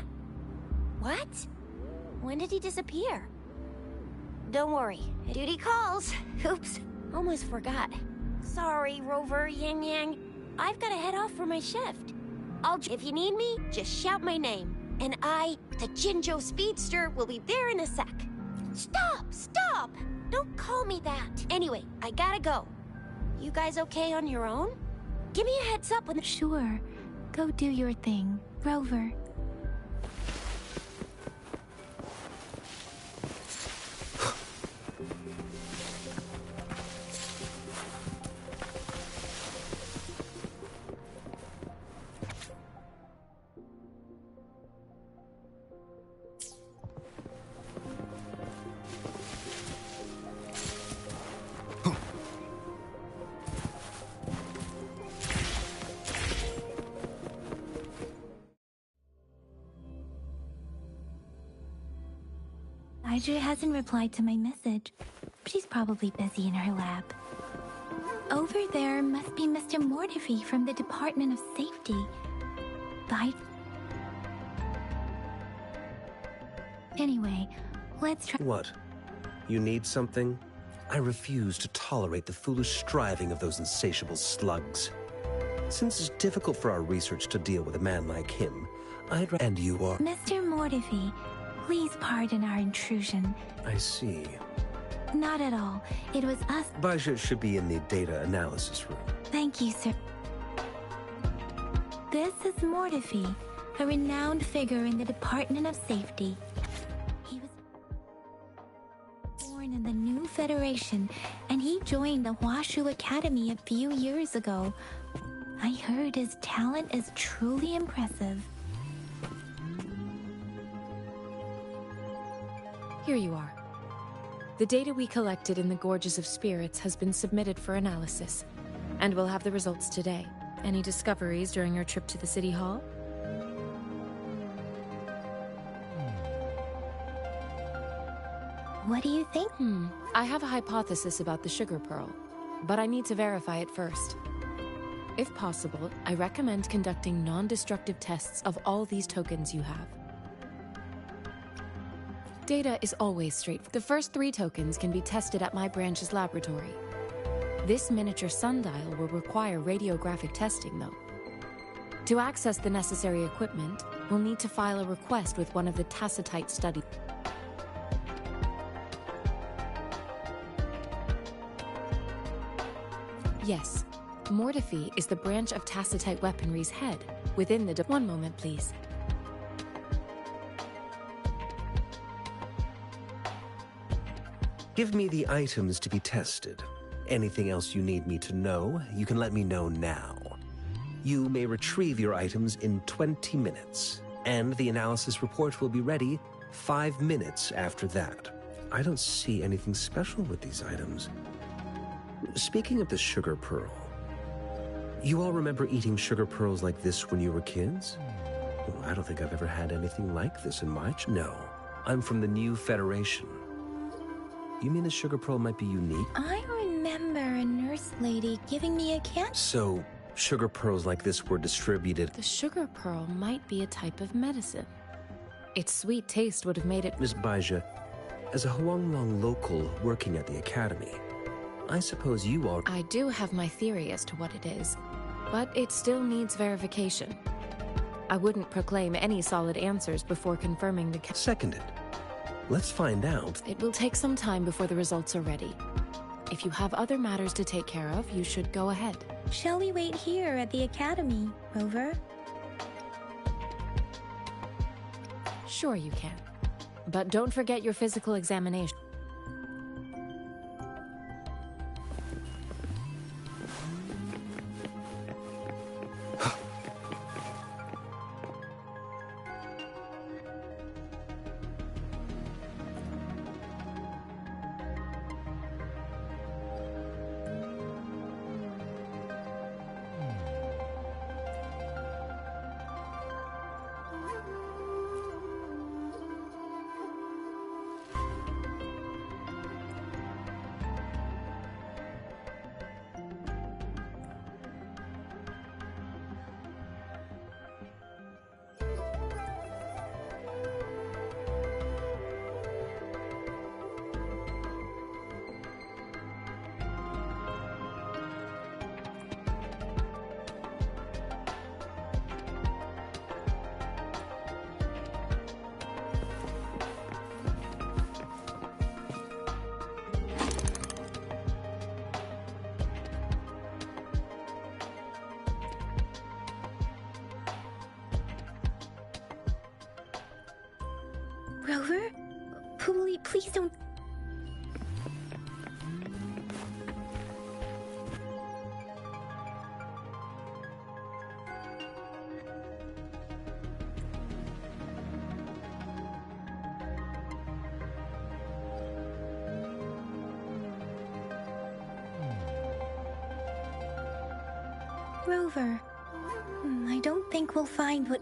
What? When did he disappear? Don't worry, duty calls. Oops, almost forgot. Sorry, Rover, Yang Yang. I've gotta head off for my shift. If you need me, just shout my name. And I, the Jinjo Speedster, will be there in a sec. Stop! Don't call me that. Anyway, I gotta go. You guys okay on your own? Give me a heads up when... Sure. Go do your thing, Rover. Audrey hasn't replied to my message. She's probably busy in her lab. Over there must be Mr. Mortifi from the Department of Safety. Anyway, let's try— What? You need something? I refuse to tolerate the foolish striving of those insatiable slugs. Since it's difficult for our research to deal with a man like him, And you are— Mr. Mortifi, Please pardon our intrusion. I see. Not at all. It was us. Baja should be in the data analysis room. Thank you, sir. This is Mortifi, a renowned figure in the Department of Safety. He was born in the new Federation, and he joined the Washu Academy a few years ago. I heard his talent is truly impressive. Here you are. The data we collected in the Gorges of Spirits has been submitted for analysis, and we'll have the results today. Any discoveries during your trip to the City Hall? What do you think? I have a hypothesis about the sugar pearl, but I need to verify it first. If possible, I recommend conducting non-destructive tests of all these tokens you have. Data is always straightforward. The first 3 tokens can be tested at my branch's laboratory. This miniature sundial will require radiographic testing, though. To access the necessary equipment, we'll need to file a request with one of the Tacitite studies. Yes, Mortifi is the branch of Tacitite weaponry's head within the One moment, please. Give me the items to be tested. Anything else you need me to know, you can let me know now. You may retrieve your items in 20 minutes, and the analysis report will be ready 5 minutes after that. I don't see anything special with these items. Speaking of the sugar pearl, you all remember eating sugar pearls like this when you were kids? Well, I don't think I've ever had anything like this in my No, I'm from the new Federation. You mean the sugar pearl might be unique? I remember a nurse lady giving me a can. So, sugar pearls like this were distributed. The sugar pearl might be a type of medicine. Its sweet taste would have made it. Miss Baija, as a Huanglong local working at the academy, I suppose you are. I do have my theory as to what it is, but it still needs verification. I wouldn't proclaim any solid answers before confirming the. Seconded. Let's find out. It will take some time before the results are ready. If you have other matters to take care of, you should go ahead. Shall we wait here at the academy, Rover? Sure you can. But don't forget your physical examination. Rover? Please don't... Rover, I don't think we'll find what...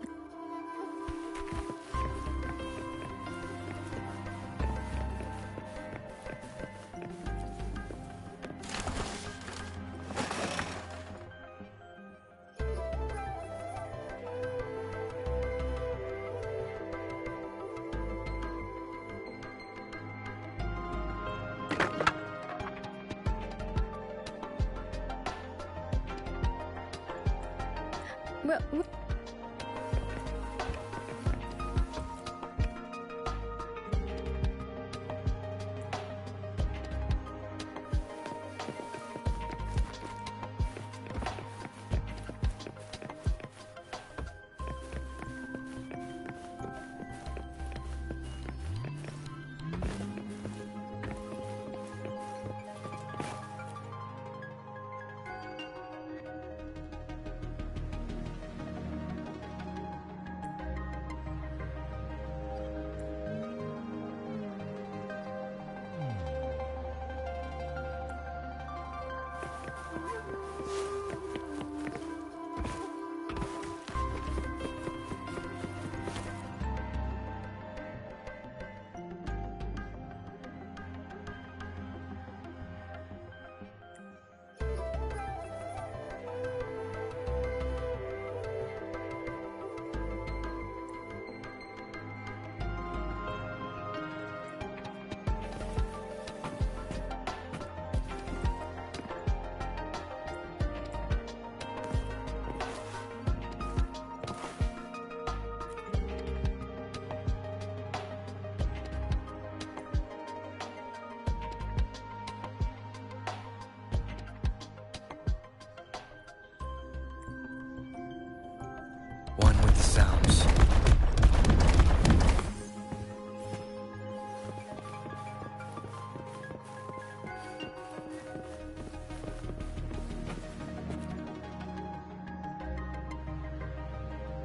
one with the sounds.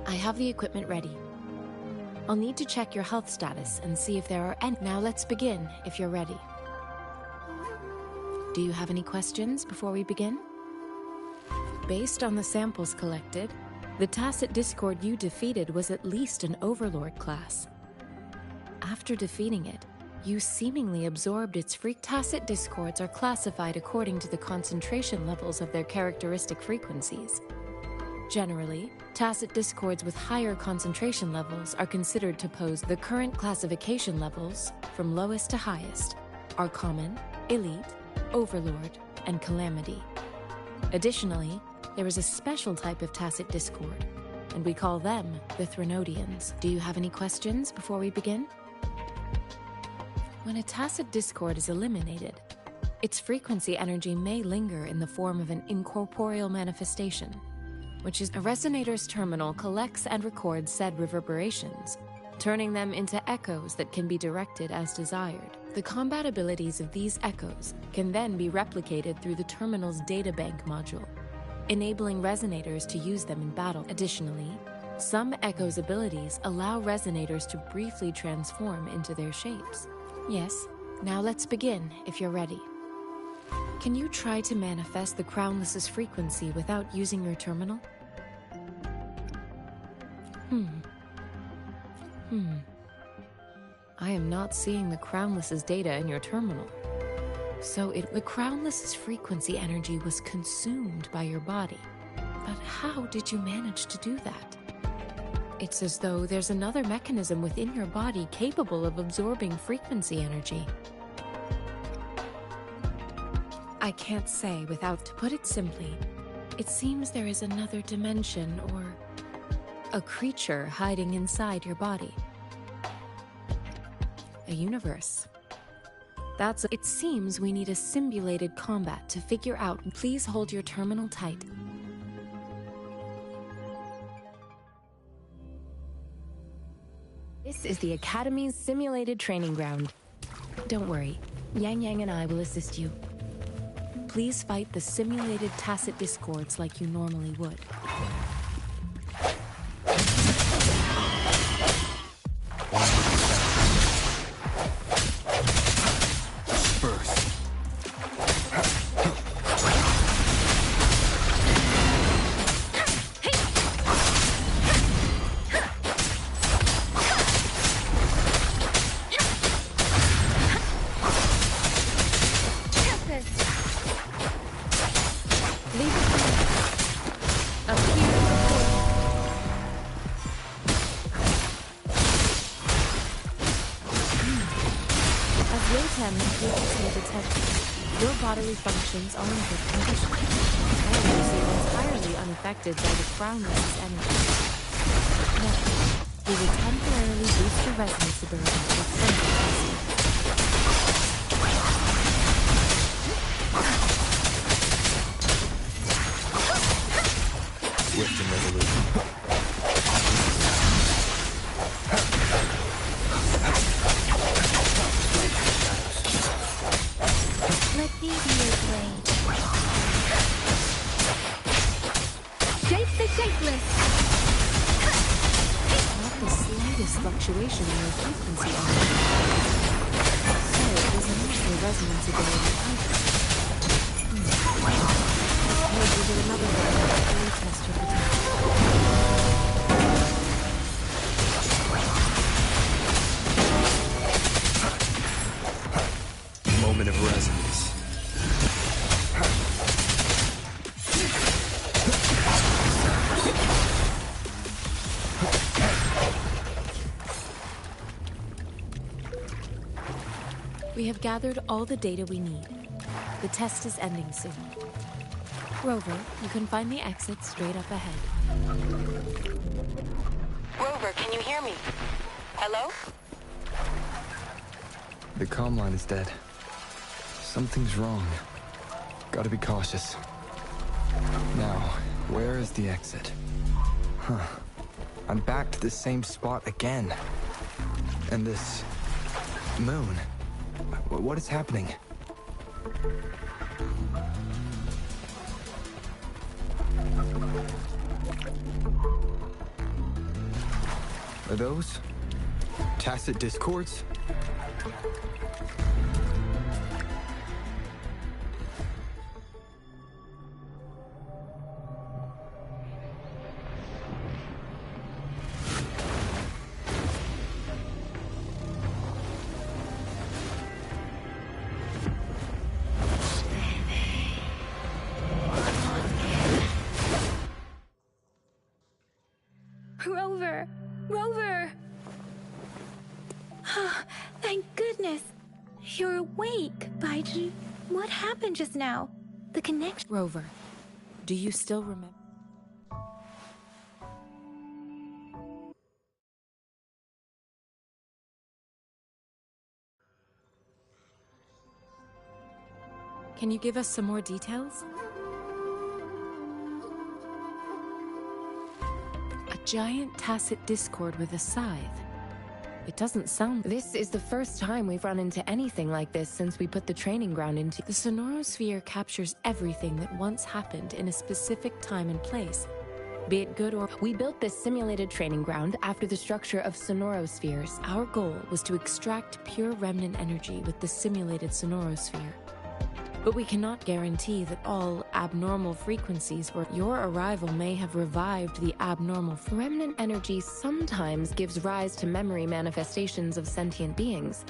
I have the equipment ready. I'll need to check your health status and see if there are any. Now let's begin, if you're ready. Do you have any questions before we begin? Based on the samples collected, the Tacit Discord you defeated was at least an Overlord class. After defeating it, you seemingly absorbed its freak. Tacit Discords are classified according to the concentration levels of their characteristic frequencies. Generally, Tacit Discords with higher concentration levels are considered to pose. The current classification levels, from lowest to highest, are Common, Elite, Overlord, and Calamity. Additionally, there is a special type of Tacit Discord, and we call them the Threnodians. Do you have any questions before we begin? When a Tacit Discord is eliminated, its frequency energy may linger in the form of an incorporeal manifestation, which is a resonator's terminal collects and records said reverberations, turning them into echoes that can be directed as desired. The combat abilities of these echoes can then be replicated through the terminal's databank module, enabling resonators to use them in battle. Additionally, some echoes' abilities allow resonators to briefly transform into their shapes. Yes, now let's begin if you're ready. Can you try to manifest the Crownless's frequency without using your terminal? I am not seeing the Crownless's data in your terminal. So the Crownless's frequency energy was consumed by your body. But how did you manage to do that? It's as though there's another mechanism within your body capable of absorbing frequency energy. I can't say without. To put it simply, it seems there is another dimension or a creature hiding inside your body. A universe. It seems we need a simulated combat to figure out. Please hold your terminal tight. This is the Academy's simulated training ground. Don't worry, Yang Yang and I will assist you. Please fight the simulated Tacit Discords like you normally would. Your bodily functions are in good condition, and you seem entirely unaffected by the Crownless's energy. Now, we will temporarily boost your resonance ability with further testing. Swift and resolute. Let me be your blade. Shape the shapeless! Not the slightest fluctuation in your frequency energy. So it doesn't have your resonance ability either. Let's give it another way to retest your potential. Moment of resonance. We have gathered all the data we need. The test is ending soon. Rover, you can find the exit straight up ahead. Rover, can you hear me? Hello? The comm line is dead. Something's wrong. Gotta be cautious. Now, where is the exit? Huh. I'm back to the same spot again. And this moon. What is happening? Are those tacit discords? Rover! Rover! Thank goodness! You're awake, Baiju. What happened just now? The connection... Rover, do you still remember? Can you give us some more details? A giant tacit discord with a scythe. It doesn't sound... This is the first time we've run into anything like this since we put the training ground into... The sonorosphere captures everything that once happened in a specific time and place. Be it good or... We built this simulated training ground after the structure of sonorospheres. Our goal was to extract pure remnant energy with the simulated sonorosphere. But we cannot guarantee that all abnormal frequencies were... Your arrival may have revived the abnormal... Remnant energy sometimes gives rise to memory manifestations of sentient beings.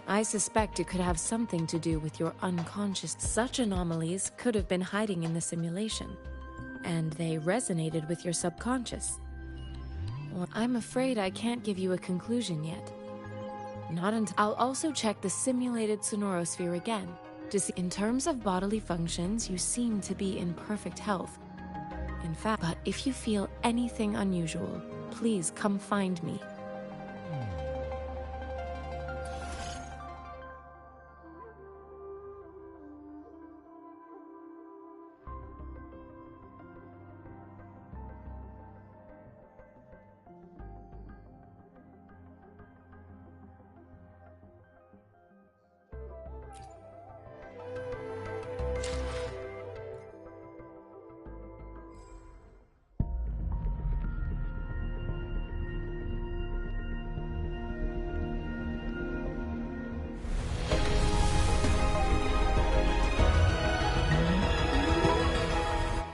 I suspect it could have something to do with your unconscious... Such anomalies could have been hiding in the simulation, and they resonated with your subconscious. Or I'm afraid I can't give you a conclusion yet. Not until... I'll also check the simulated sonorosphere again. In terms of bodily functions, you seem to be in perfect health. In fact, but if you feel anything unusual, please come find me.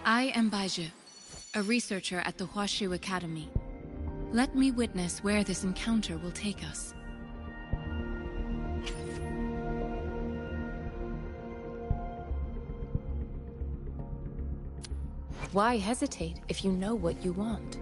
I am Baiju, a researcher at the Huashu Academy. Let me witness where this encounter will take us. Why hesitate if you know what you want?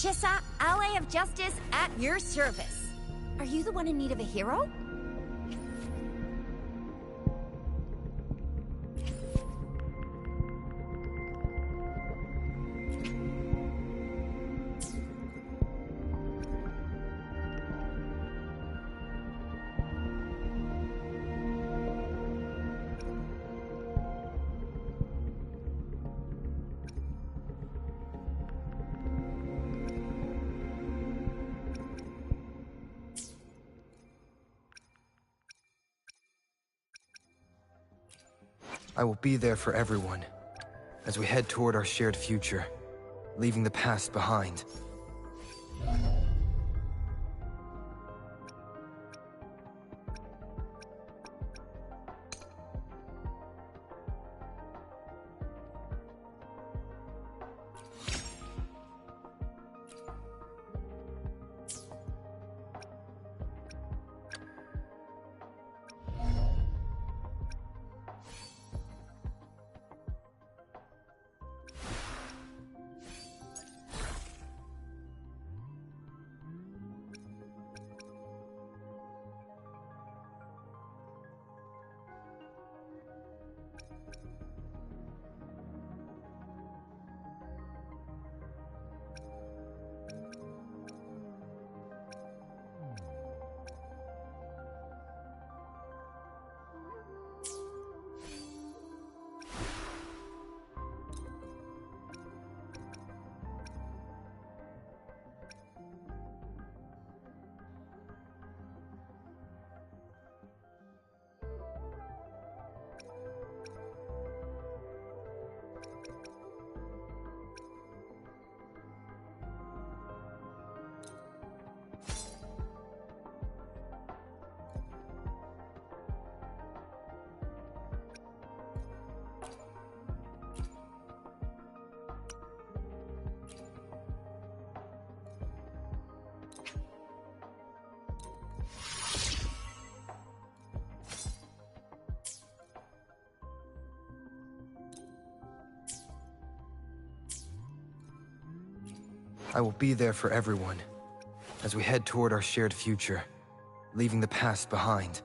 Chissa, ally of justice at your service. Are you the one in need of a hero? I will be there for everyone, as we head toward our shared future, leaving the past behind. I will be there for everyone, as we head toward our shared future, leaving the past behind.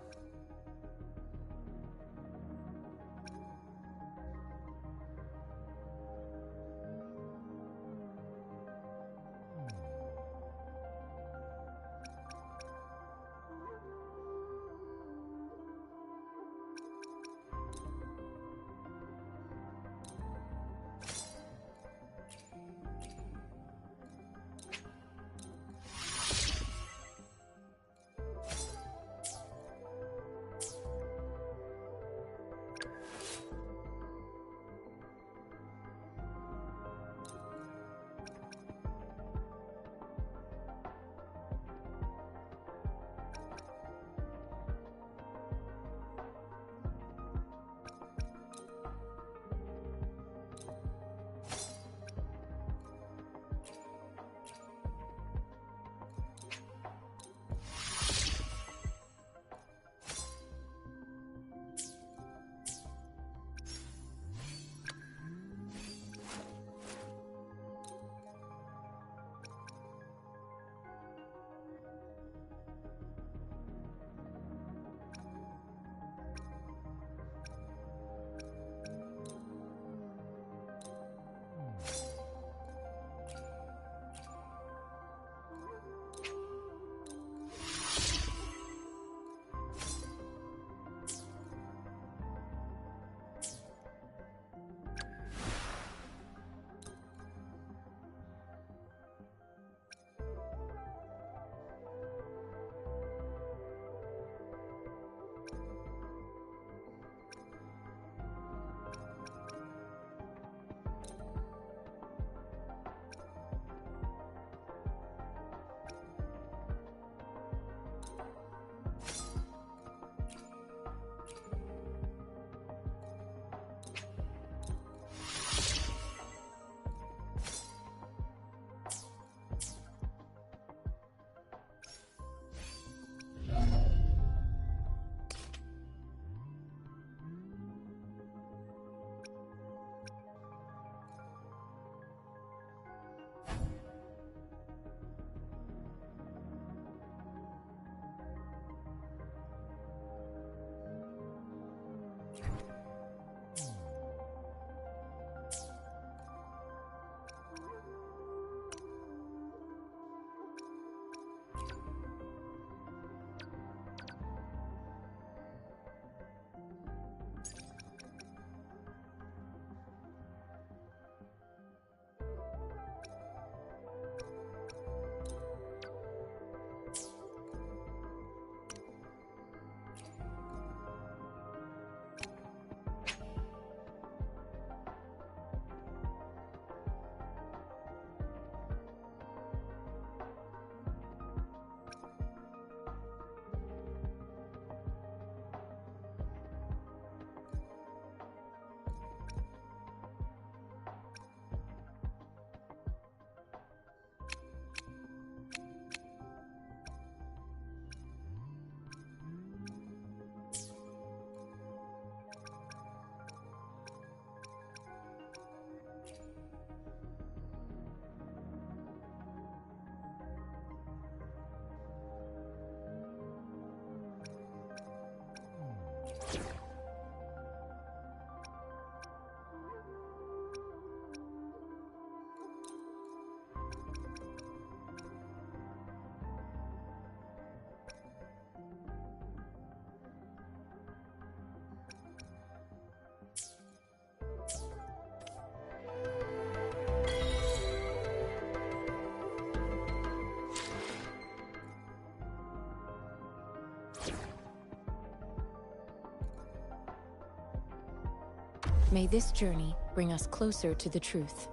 May this journey bring us closer to the truth.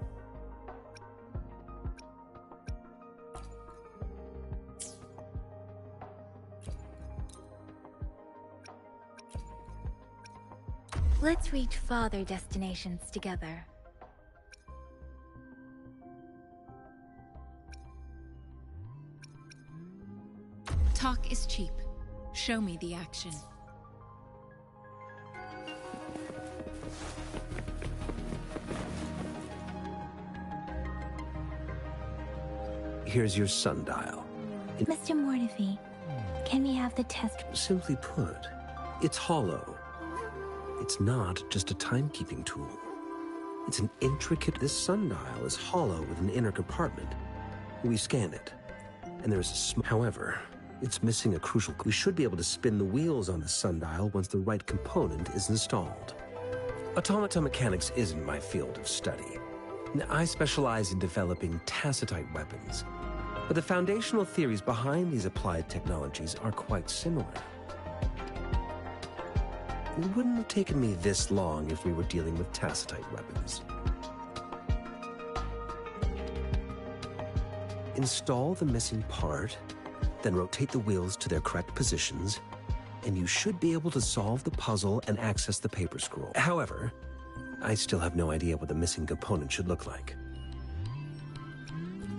Let's reach farther destinations together. Talk is cheap. Show me the action. Here's your sundial. Mr. Mortefi, can we have the test? Simply put, it's hollow. It's not just a timekeeping tool. It's an intricate... This sundial is hollow with an inner compartment. We scan it, and there's a However, it's missing a crucial... We should be able to spin the wheels on the sundial once the right component is installed. Automata mechanics isn't my field of study. I specialize in developing tacitite weapons, but the foundational theories behind these applied technologies are quite similar. It wouldn't have taken me this long if we were dealing with tacitite weapons. Install the missing part, then rotate the wheels to their correct positions, and you should be able to solve the puzzle and access the paper scroll. However, I still have no idea what the missing component should look like.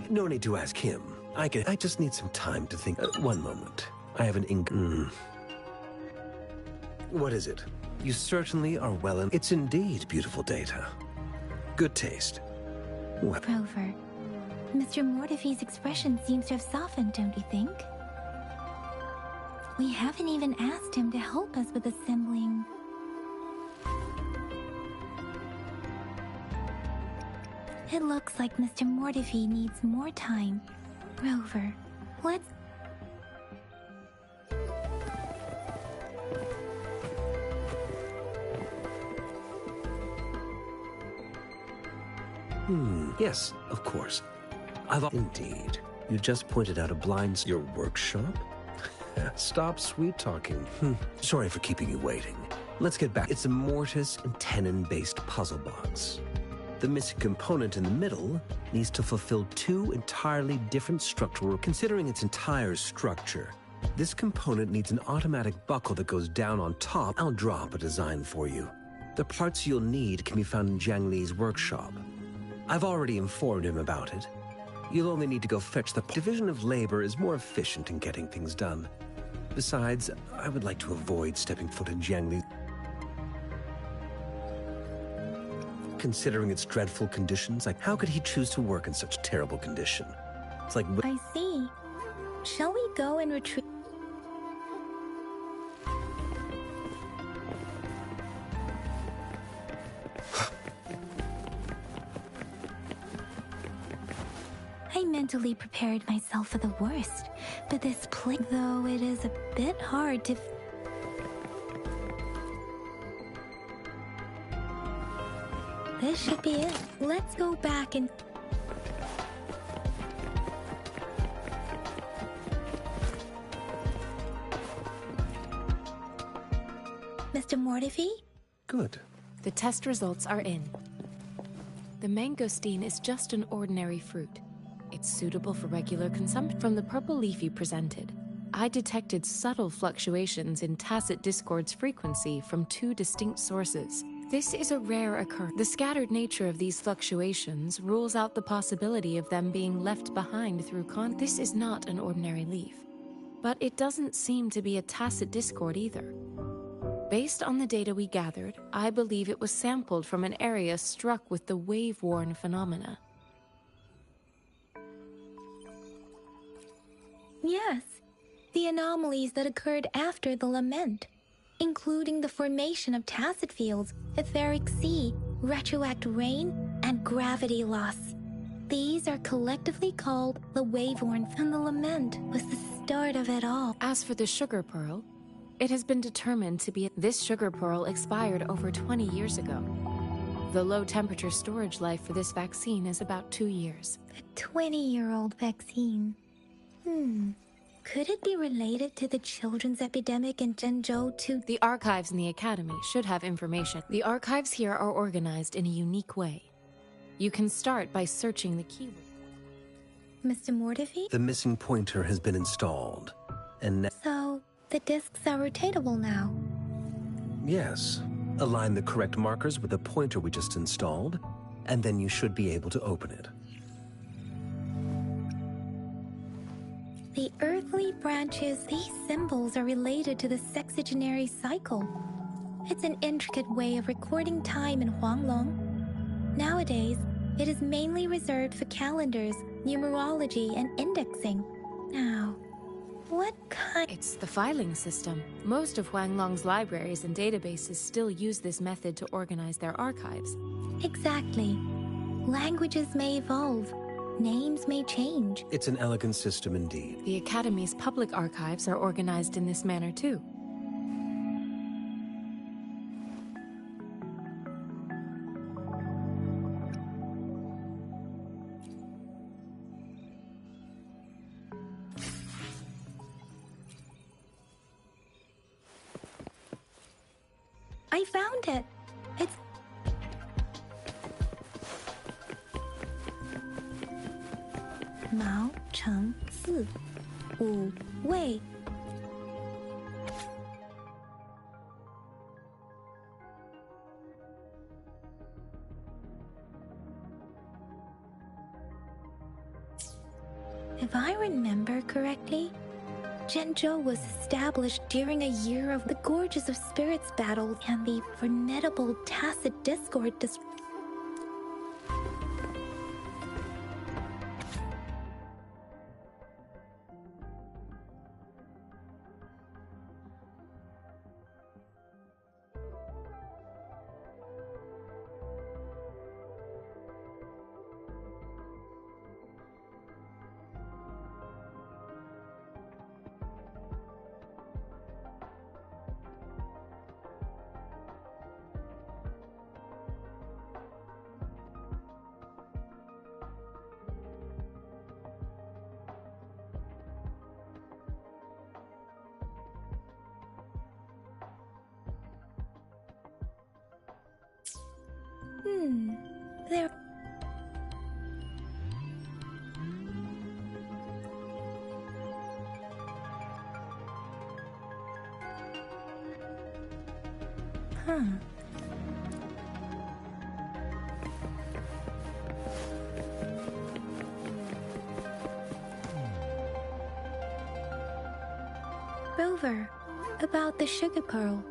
No need to ask him. I just need some time to think. One moment. I have an ink... What is it? You certainly are well in... It's indeed beautiful data. Good taste. What? Rover, Mr. Mortefi's expression seems to have softened, don't you think? We haven't even asked him to help us with assembling... It looks like Mr. Mortefi needs more time. Rover, let's... Yes, of course. Indeed. You just pointed out a blind... Your workshop? Stop sweet-talking. Sorry for keeping you waiting. Let's get back. It's a mortise and tenon-based puzzle box. The missing component in the middle needs to fulfill two entirely different structural... Considering its entire structure, this component needs an automatic buckle that goes down on top. I'll drop a design for you. The parts you'll need can be found in Jiang Li's workshop. I've already informed him about it. You'll only need to go fetch the... Division of labor is more efficient in getting things done. Besides, I would like to avoid stepping foot in Jiang Li. Considering its dreadful conditions, how could he choose to work in such terrible condition? It's like... I see. Shall we go and retrieve... I mentally prepared myself for the worst, but this plague, though it is a bit hard to... This should be it. Let's go back and... Mr. Mortefi? Good. The test results are in. The mangosteen is just an ordinary fruit. It's suitable for regular consumption. From the purple leaf you presented, I detected subtle fluctuations in tacit discord's frequency from two distinct sources. This is a rare occurrence. The scattered nature of these fluctuations rules out the possibility of them being left behind through This is not an ordinary leaf, but it doesn't seem to be a tacit discord either. Based on the data we gathered, I believe it was sampled from an area struck with the wave-worn phenomena. Yes, the anomalies that occurred after the lament, including the formation of tacit fields, etheric sea, retroact rain, and gravity loss. These are collectively called the wave-worn, and the lament was the start of it all. As for the sugar pearl, it has been determined to be... This sugar pearl expired over 20 years ago. The low-temperature storage life for this vaccine is about 2 years. A 20-year-old vaccine. Could it be related to the children's epidemic in Zhenzhou too? The archives in the Academy should have information. The archives here are organized in a unique way. You can start by searching the keyword. Mr. Mortefi? The missing pointer has been installed, and So, the discs are rotatable now. yes. Align the correct markers with the pointer we just installed, and then you should be able to open it. The earthly branches, these symbols are related to the sexagenary cycle. It's an intricate way of recording time in Huanglong. Nowadays, it is mainly reserved for calendars, numerology, and indexing. Now, what kind? It's the filing system. Most of Huanglong's libraries and databases still use this method to organize their archives. Exactly. Languages may evolve. Names may change. It's an elegant system indeed. The Academy's public archives are organized in this manner too. I found it. It's... Mao Cheng Si Wu Wei. If I remember correctly, Zhenzhou was established during a year of the Gorges of Spirits battle and the formidable Tacit Discord there. Rover, about the sugar pearl.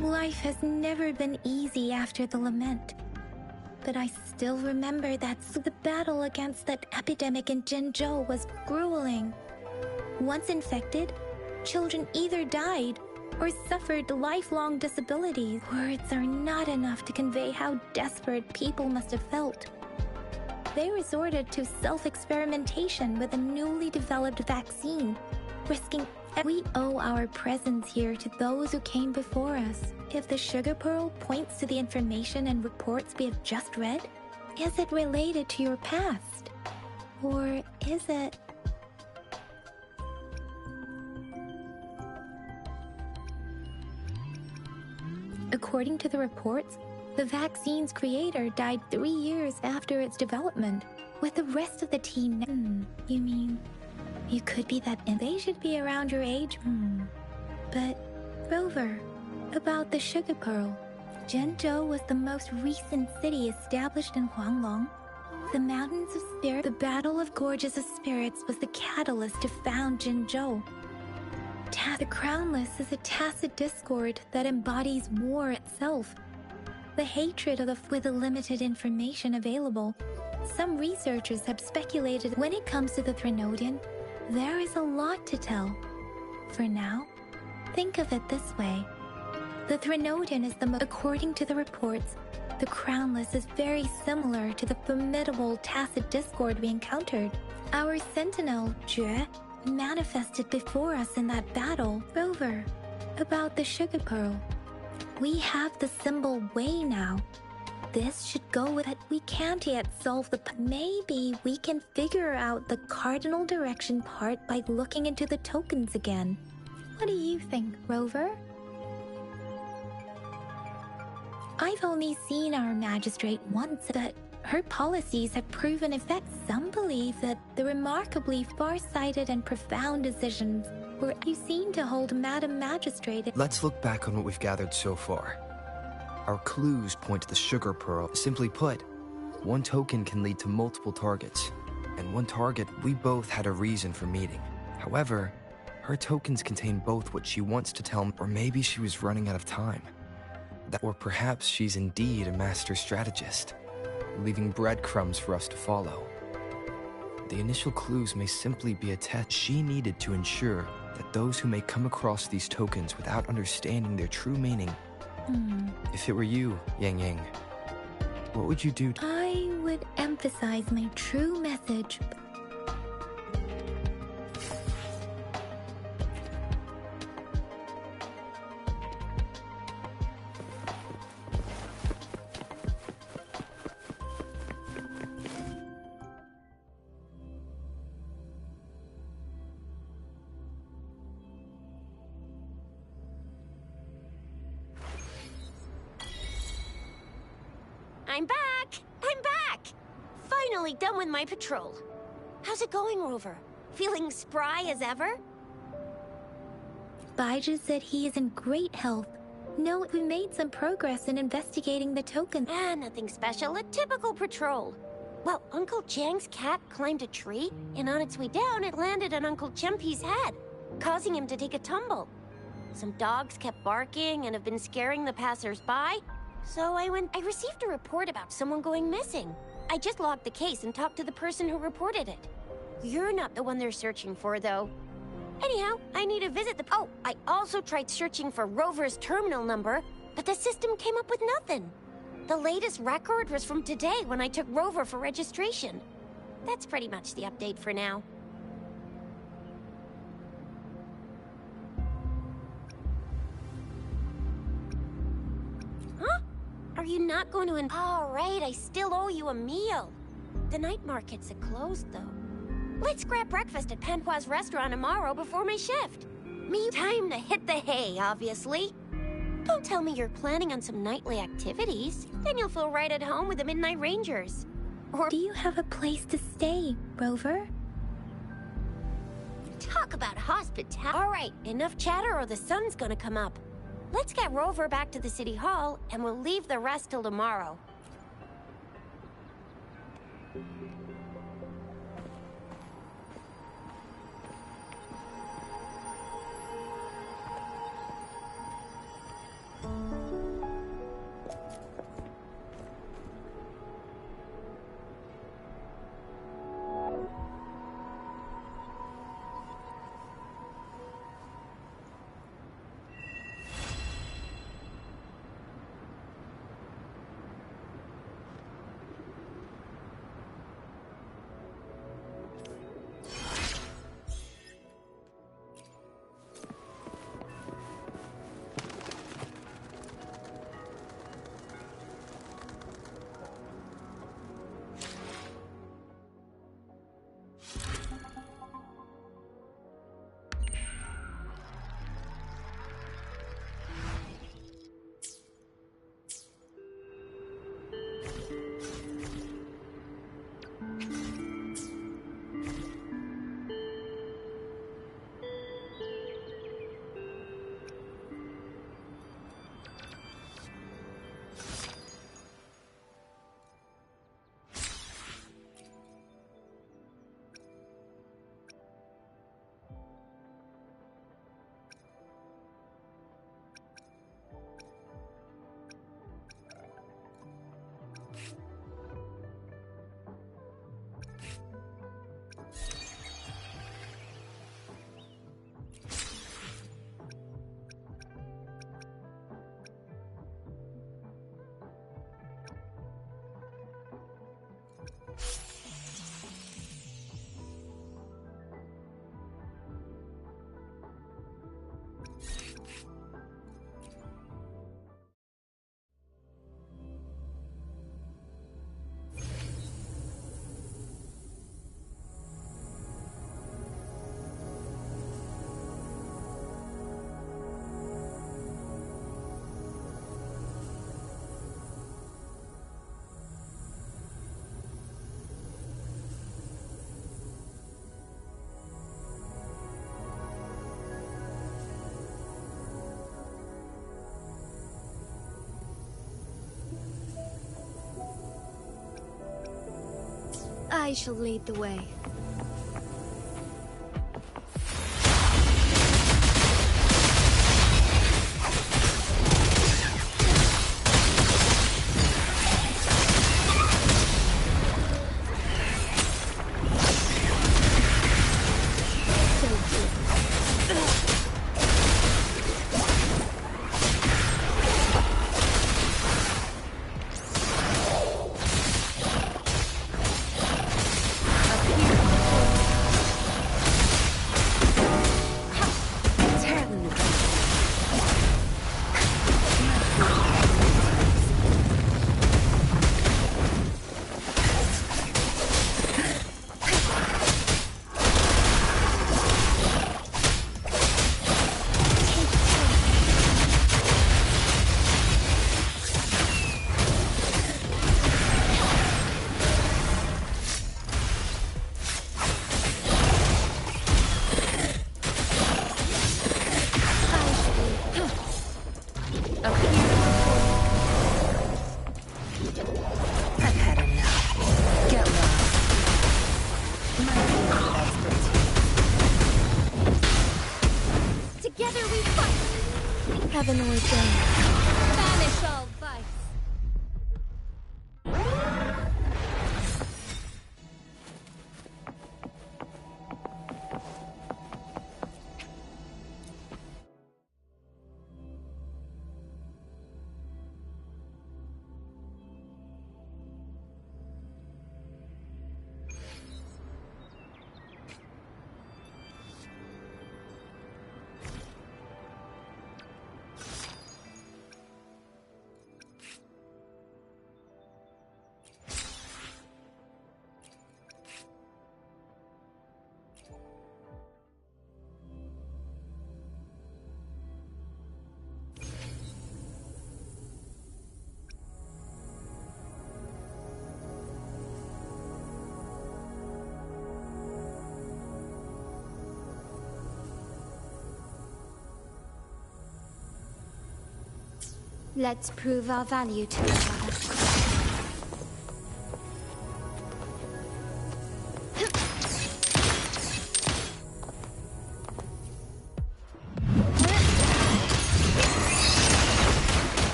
Life has never been easy after the lament. But I still remember that the battle against that epidemic in Zhenzhou was grueling. Once infected, children either died or suffered lifelong disabilities. Words are not enough to convey how desperate people must have felt. They resorted to self-experimentation with a newly developed vaccine, risking. We owe our presence here to those who came before us. If the sugar pearl points to the information and reports we have just read, is it related to your past? Or is it... According to the reports, the vaccine's creator died 3 years after its development, with the rest of the team. You mean... You could be that, and they should be around your age. But, Rover, about the sugar pearl. Zhenzhou was the most recent city established in Huanglong. The Mountains of Spirit, the Battle of Gorges of Spirits was the catalyst to found Zhenzhou. The Crownless is a tacit discord that embodies war itself. The hatred of with the limited information available. Some researchers have speculated when it comes to the Threnodian, there is a lot to tell. For now, think of it this way. The Threnodian is according to the reports, the Crownless is very similar to the formidable Tacit Discord we encountered. Our sentinel, Jue, manifested before us in that battle. Rover, about the sugar pearl. We have the symbol Wei now. this should go with it. We can't yet solve the... Maybe we can figure out the cardinal direction part by looking into the tokens again. What do you think, Rover? I've only seen our magistrate once, but her policies have proven effective. Some believe that the remarkably far-sighted and profound decisions were... You seem to hold Madam Magistrate... Let's look back on what we've gathered so far. Our clues point to the sugar pearl. Simply put, one token can lead to multiple targets, and one target we both had a reason for meeting. However, her tokens contain both what she wants to tell me, or maybe she was running out of time. Or perhaps she's indeed a master strategist, leaving breadcrumbs for us to follow. The initial clues may simply be a test she needed to ensure that those who may come across these tokens without understanding their true meaning. If it were you, Yang Yang, what would you do? I would emphasize my true message. I'm back! I'm back! Finally done with my patrol. How's it going, Rover? Feeling spry as ever? Baiju said he is in great health. No, we made some progress in investigating the token. Nothing special. A typical patrol. Well, Uncle Chang's cat climbed a tree, and on its way down, it landed on Uncle Chempi's head, causing him to take a tumble. Some dogs kept barking and have been scaring the passers-by. So I received a report about someone going missing. I just logged the case and talked to the person who reported it. You're not the one they're searching for, though. Anyhow, I need to visit the... Oh, I also tried searching for Rover's terminal number, but the system came up with nothing. The latest record was from today when I took Rover for registration. That's pretty much the update for now. Huh? Are you not going to... All right, I still owe you a meal. The night markets are closed, though. Let's grab breakfast at Panhua's restaurant tomorrow before my shift. Me time to hit the hay, obviously. Don't tell me you're planning on some nightly activities. Then you'll feel right at home with the Midnight Rangers. Or... Do you have a place to stay, Rover? Talk about hospitality. All right, enough chatter or the sun's gonna come up. Let's get Rover back to the City Hall, and we'll leave the rest till tomorrow. I shall lead the way. Heaven ordained. Banish all vice. Let's prove our value to each other.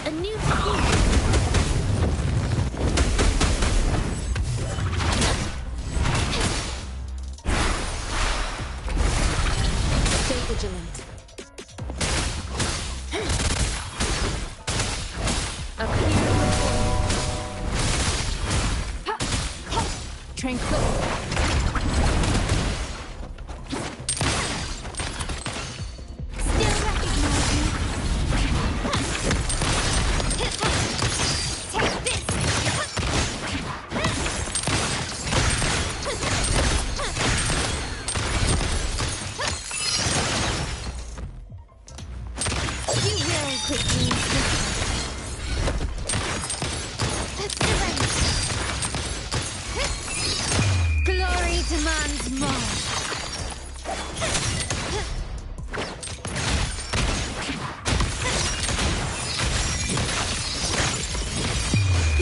A new Stay vigilant. Tranquil. Still recognize me. Take this. You will quickly. Glory demands more.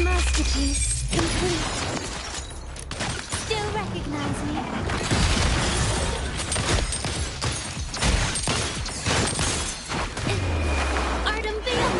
Masterpiece complete. Still recognize me. Artem Veil.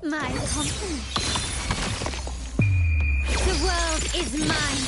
My compliment. The world is mine.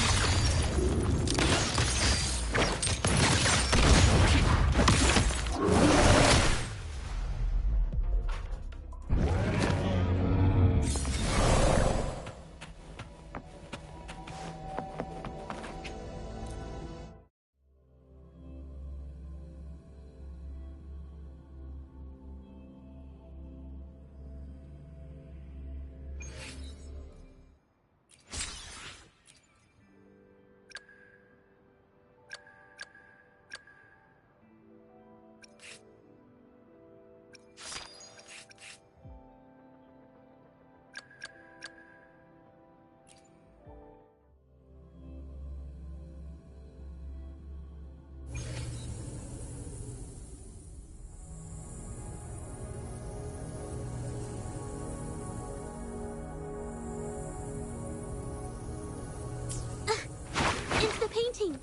pointing?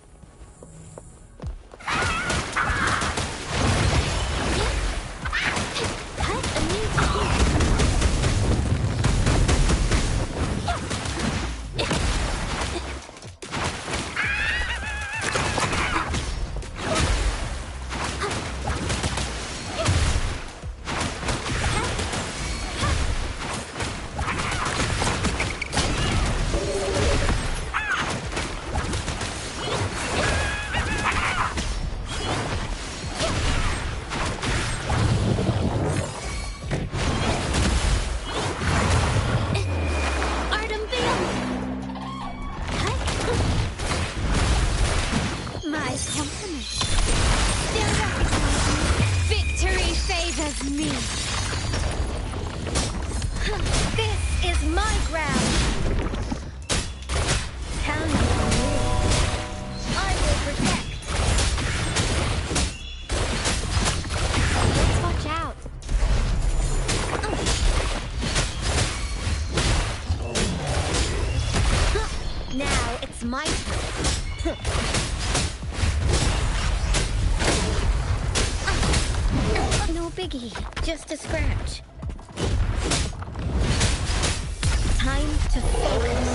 My turn. No biggie, just a scratch. Time to focus.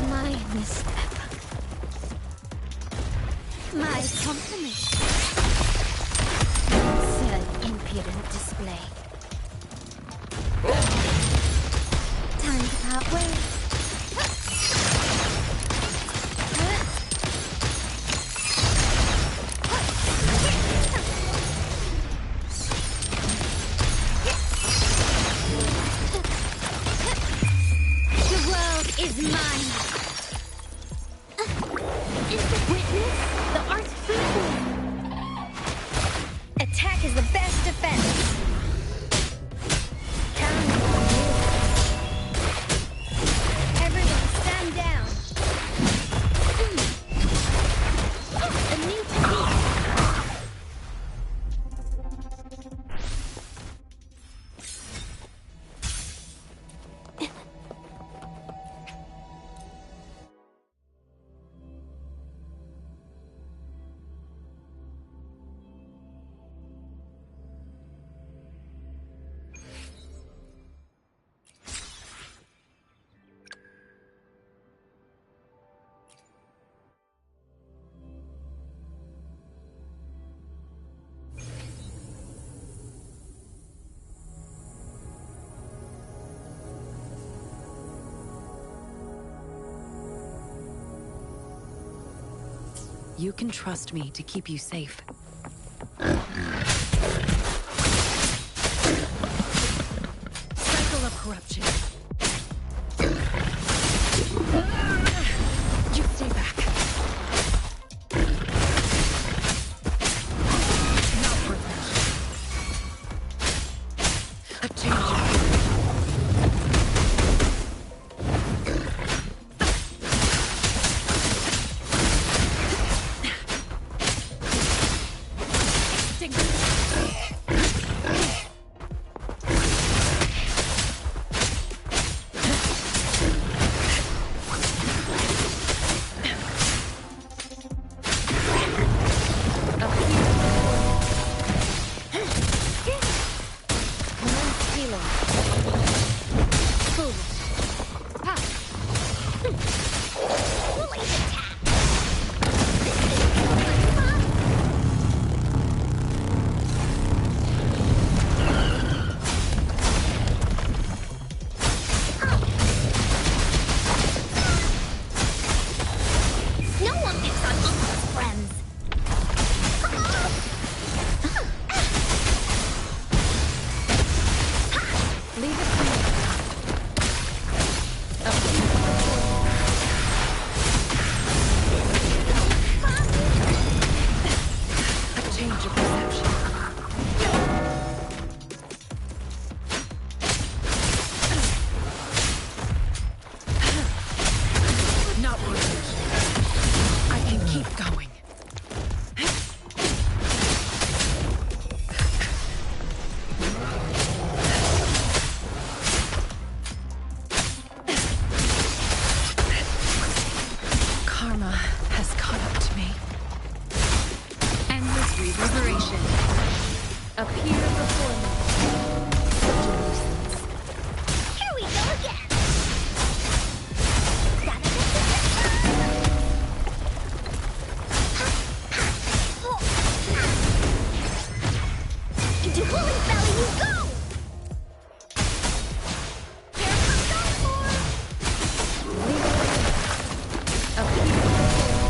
My misstep. My compliment. Said impudent display. Time to part ways. The world is mine. Witness the art's freeform. Attack is the best defense. You can trust me to keep you safe. Cycle of corruption. You stay back. Not worth it. A change. Reverberation. Appear before me. Such a nuisance. Here we go again! Into Holy Valley you go! Here comes our form! Appear before me.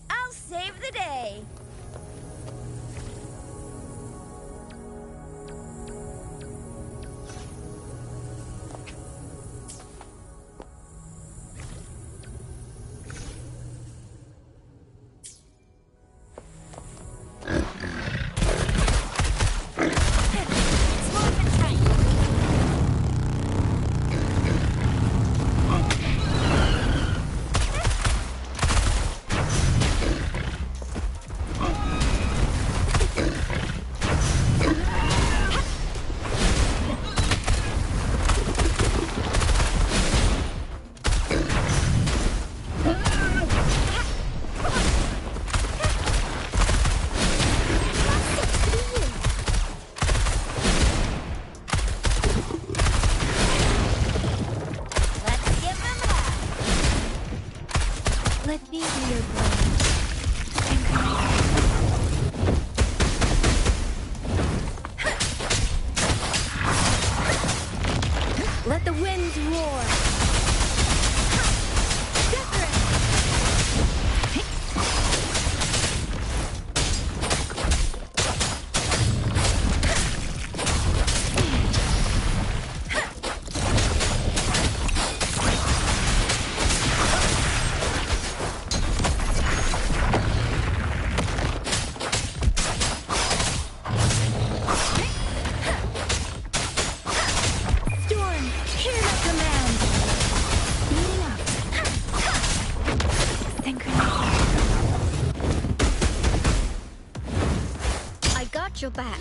I'll save the day! It's morphin' time! Let's give him hell! Let me be your blade. Let the winds roar! Storm, hear my command. Speeding up. Synchronize. I got your back.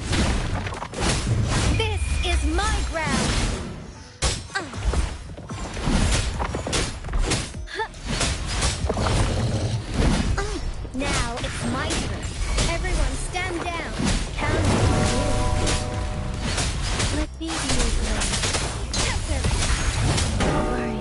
This is my ground! Now it's my turn. Everyone stand down. Count on Let me be your blade. Don't worry.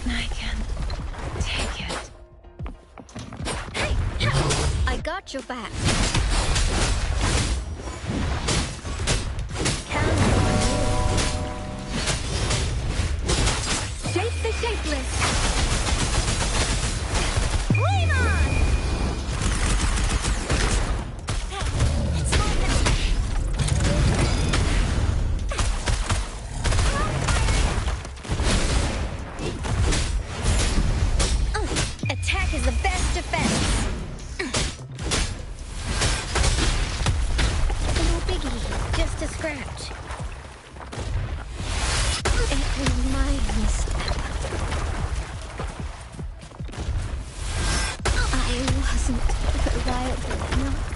I can take it. I got your back. Count on Shape the shapeless. Lean on! It's attack is the best defense. No biggie, just a scratch. It was my mistake. I wasn't reliable enough.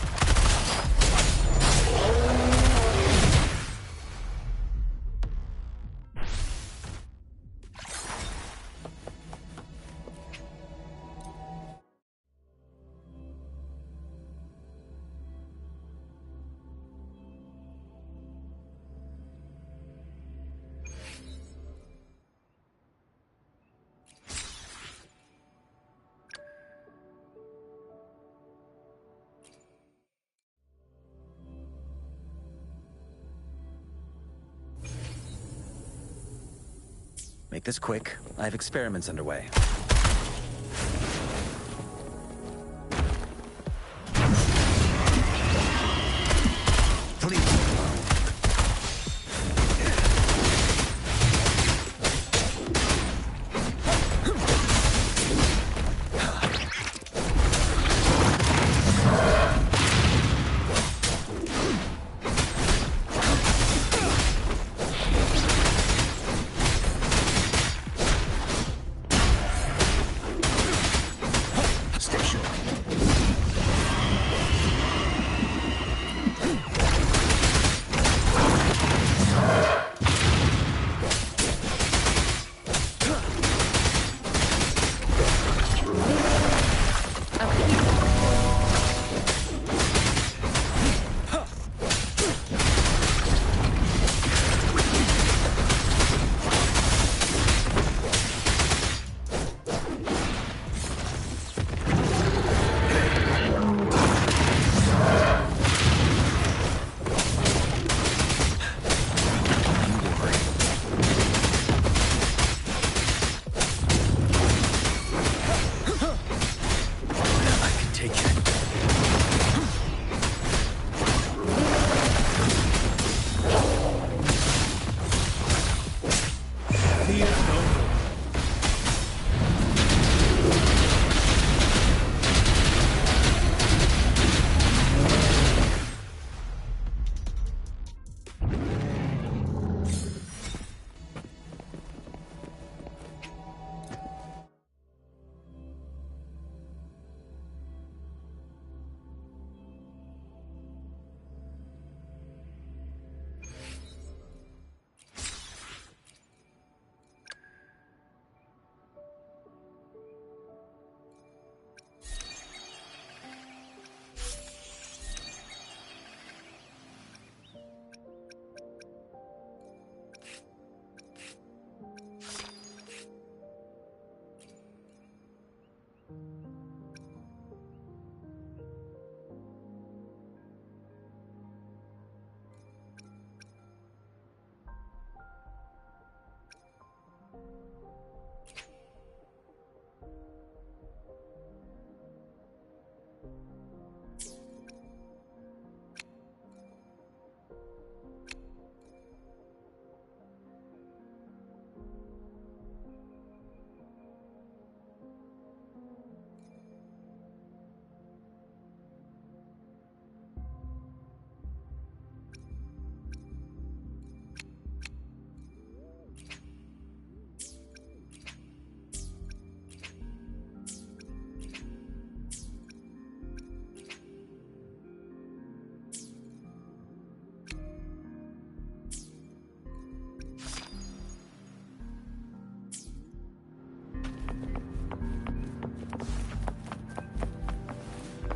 Make this quick. I have experiments underway.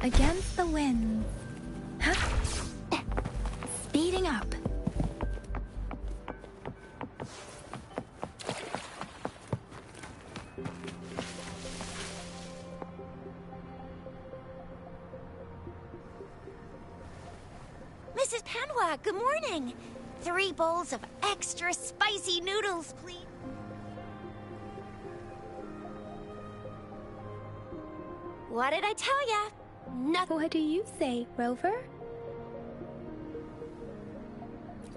Against the wind. Huh? Speeding up. Mrs. Panwa, good morning. 3 bowls of extra spicy noodles, please. What did I tell ya? Nothing. What do you say, Rover?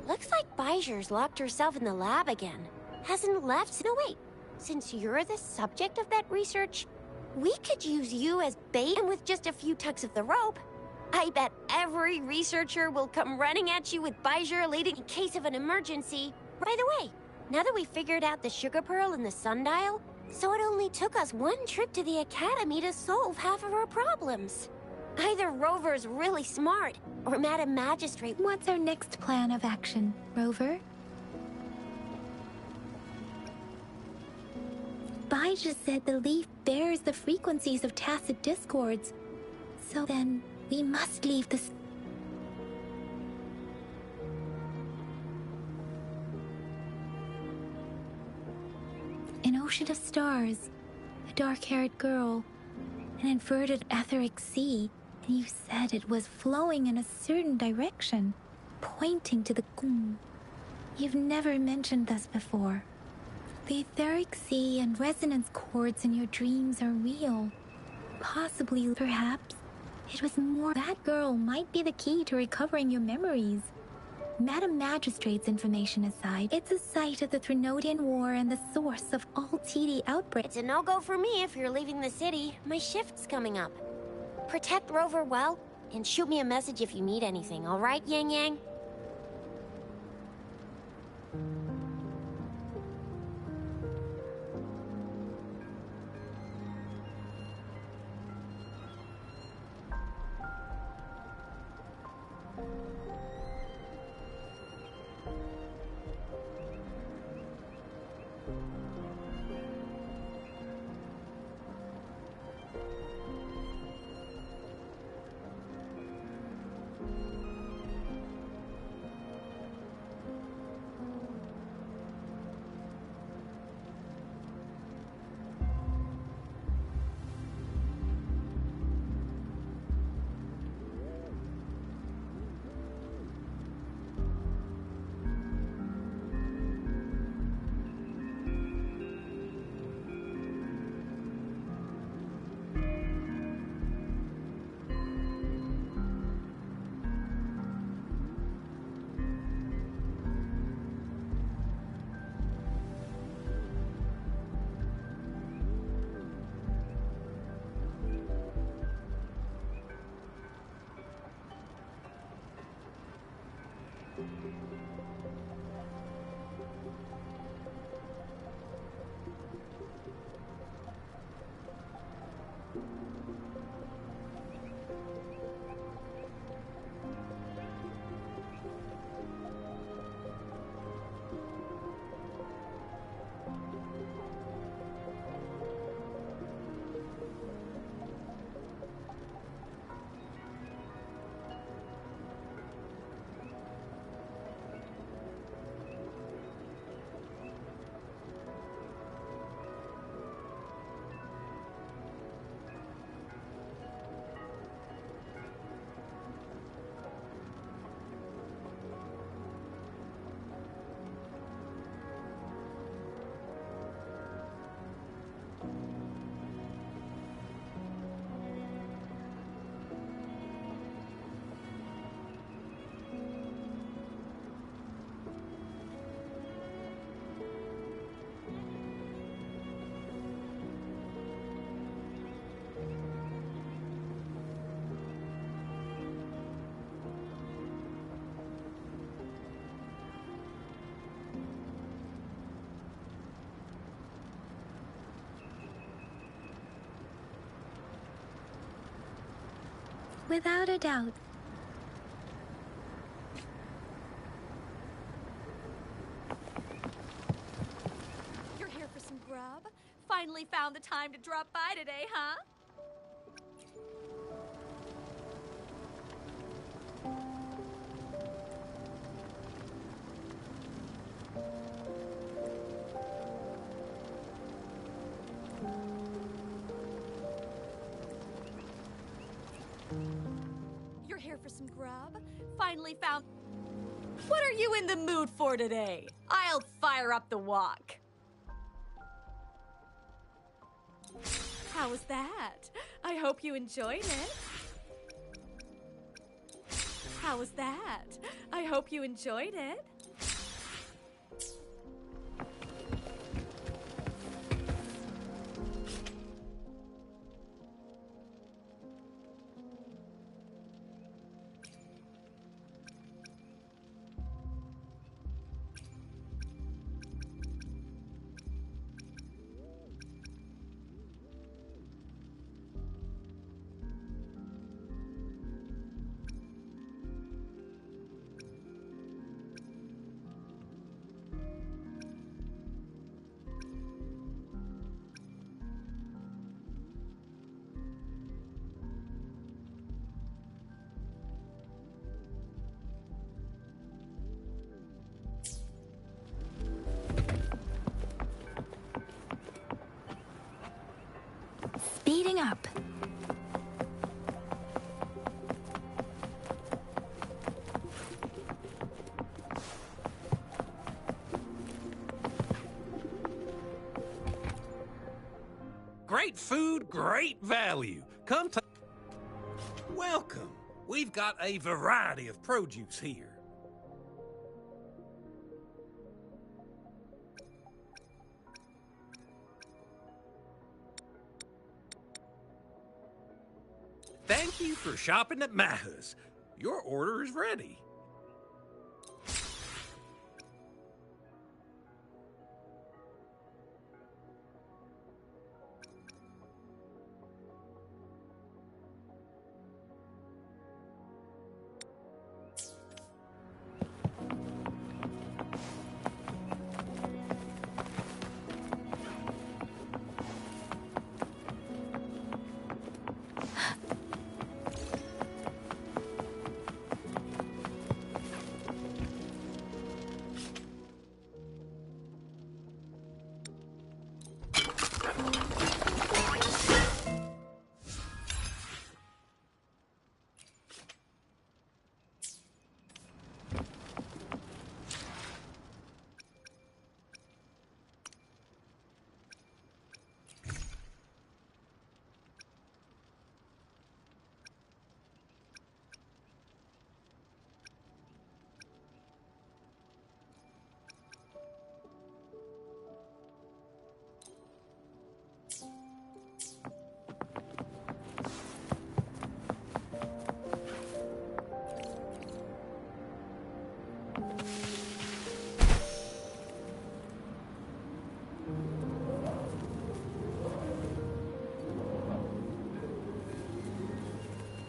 Looks like Bijur's locked herself in the lab again. Hasn't left. No, wait. Since you're the subject of that research, we could use you as bait, and with just a few tugs of the rope, I bet every researcher will come running at you with Bijur leading in case of an emergency. By the way, now that we figured out the sugar pearl and the sundial, so it only took us 1 trip to the academy to solve half of our problems. Either Rover's really smart, or Madam Magistrate. What's our next plan of action, Rover? Bijur said the leaf bears the frequencies of tacit discords. So then, we must leave this. An ocean of stars, a dark-haired girl, an inverted etheric sea, and you said it was flowing in a certain direction, pointing to the Gung. You've never mentioned this before. The etheric sea and resonance cords in your dreams are real. Possibly, perhaps, it was more that girl might be the key to recovering your memories. Madam Magistrate's information aside, it's a site of the Threnodian War and the source of all TD outbreaks. It's a no-go for me if you're leaving the city. My shift's coming up. Protect Rover well, and shoot me a message if you need anything, all right, Yang Yang? Without a doubt. You're here for some grub? Finally found the time to drop by today, huh? You're here for some grub? Finally found... What are you in the mood for today? I'll fire up the wok. How was that? I hope you enjoyed it. How was that? I hope you enjoyed it. Speeding up. Great food, great value. Come to... Welcome. We've got a variety of produce here. Thank you for shopping at Maha's. Your order is ready.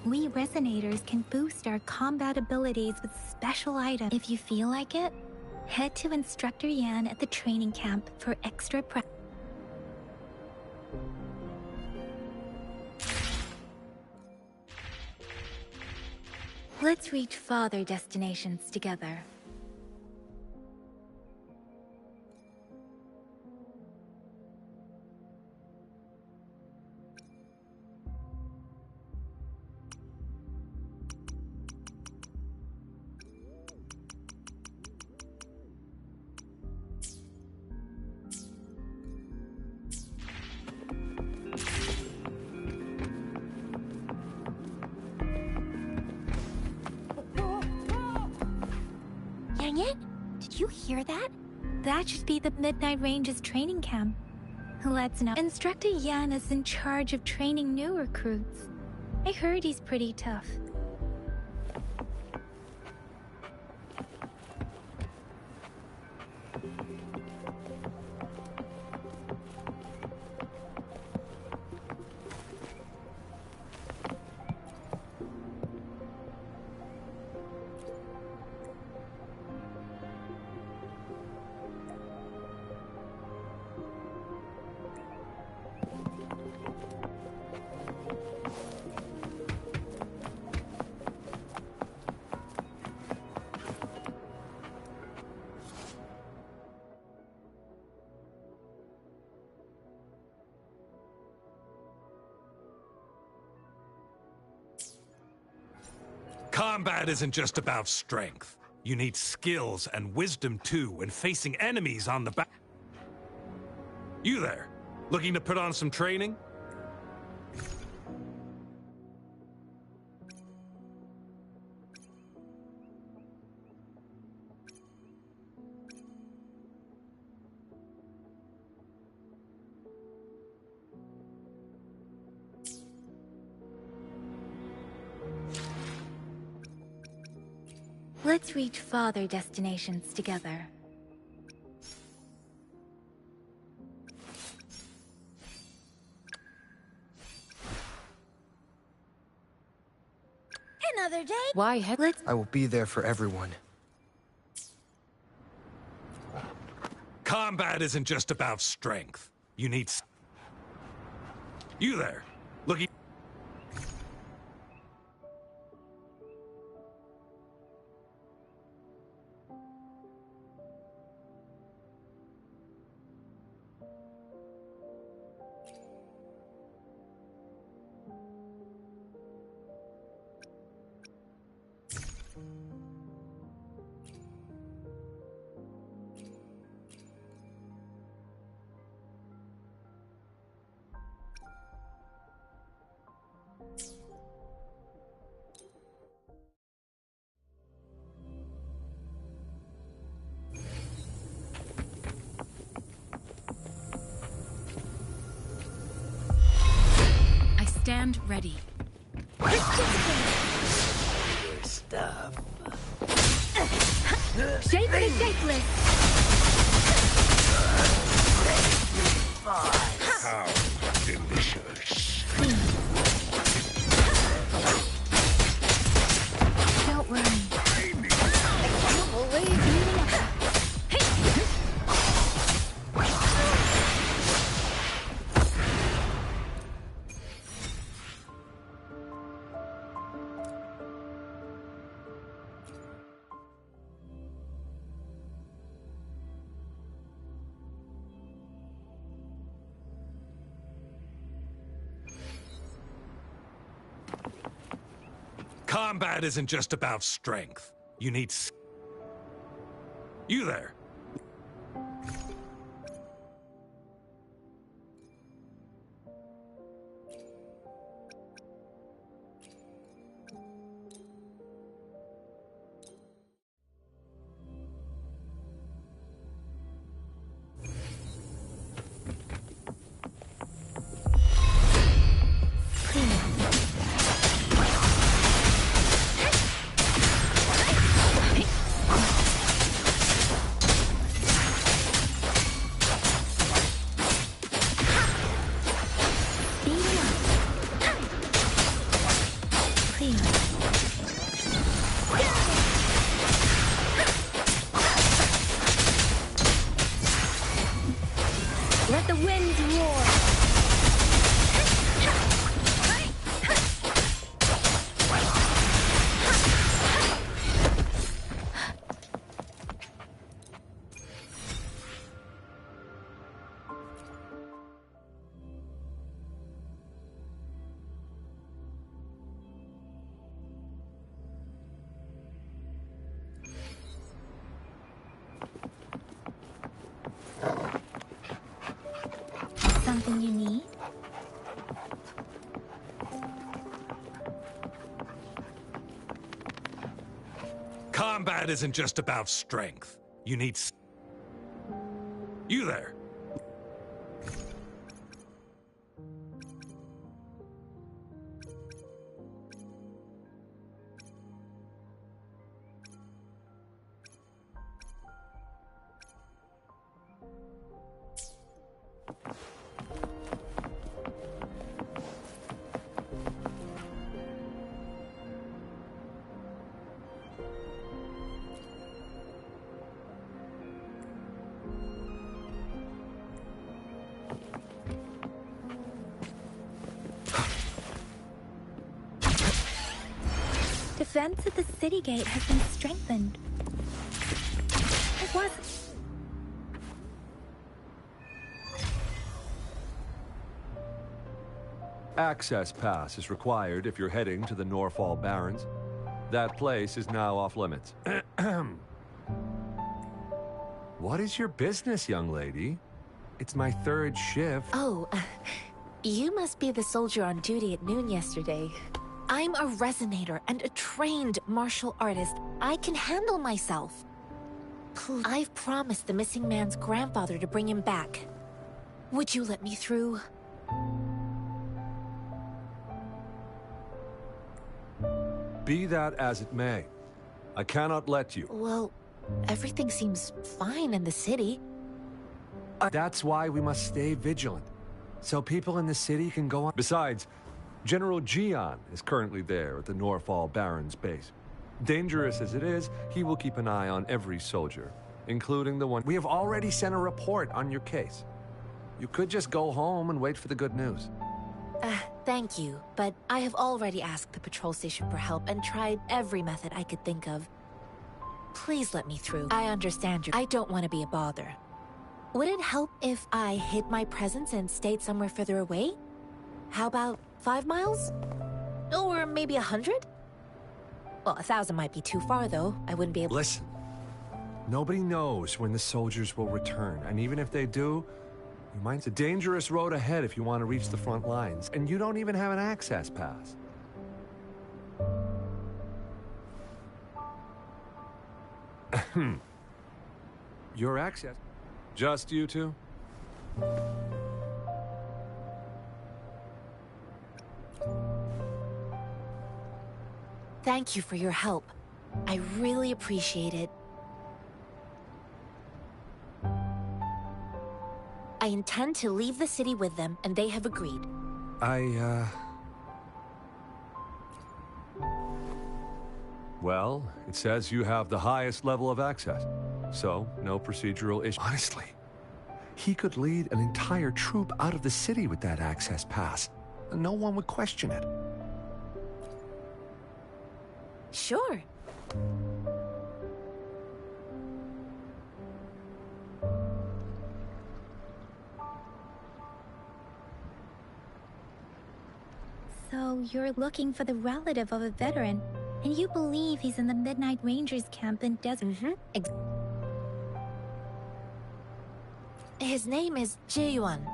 We Resonators can boost our combat abilities with special items. If you feel like it, head to Instructor Yan at the training camp for extra practice. Let's reach farther destinations together. Did you hear that? That should be the Midnight Range's training camp. Let's know. Instructor Yan is in charge of training new recruits. I heard he's pretty tough. Combat isn't just about strength. You need skills and wisdom too when facing enemies on the back. You there, looking to put on some training? Let's reach farther destinations together. Another day? Why head? I will be there for everyone. Combat isn't just about strength. You need... You there, looking... Stand ready. Your stuff. Shapeless, shapeless. How delicious. Don't worry. I can't believe you. Combat isn't just about strength. You need... You there. Let the winds roar. Something you need? Combat isn't just about strength. You need... You there. Defense at the city gate has been strengthened. It was... Access pass is required if you're heading to the Norfall Barrens. That place is now off limits. What is your business, young lady? It's my third shift. Oh, you must be the soldier on duty at noon yesterday. I'm a resonator and a trained martial artist. I can handle myself. I've promised the missing man's grandfather to bring him back. Would you let me through? Be that as it may, I cannot let you. Well, everything seems fine in the city. That's why we must stay vigilant, so people in the city can go on. Besides, General Gian is currently there at the Norfall Barrens base. Dangerous as it is, he will keep an eye on every soldier, including the one. We have already sent a report on your case. You could just go home and wait for the good news. Thank you, but I have already asked the patrol station for help and tried every method I could think of. Please let me through. I understand you. I don't want to be a bother. Would it help if I hid my presence and stayed somewhere further away? How about 5 miles? Or maybe 100? Well, 1,000 might be too far, though. I wouldn't be able— Listen, nobody knows when the soldiers will return, and even if they do, you might— It's a dangerous road ahead if you want to reach the front lines, and you don't even have an access pass. Your access? Just you two? Thank you for your help. I really appreciate it. I intend to leave the city with them, and they have agreed. Well, it says you have the highest level of access, so no procedural issue. Honestly, he could lead an entire troop out of the city with that access pass, and no one would question it. Sure. So you're looking for the relative of a veteran, and you believe he's in the Midnight Rangers camp in Desert. His name is Ji-yuan.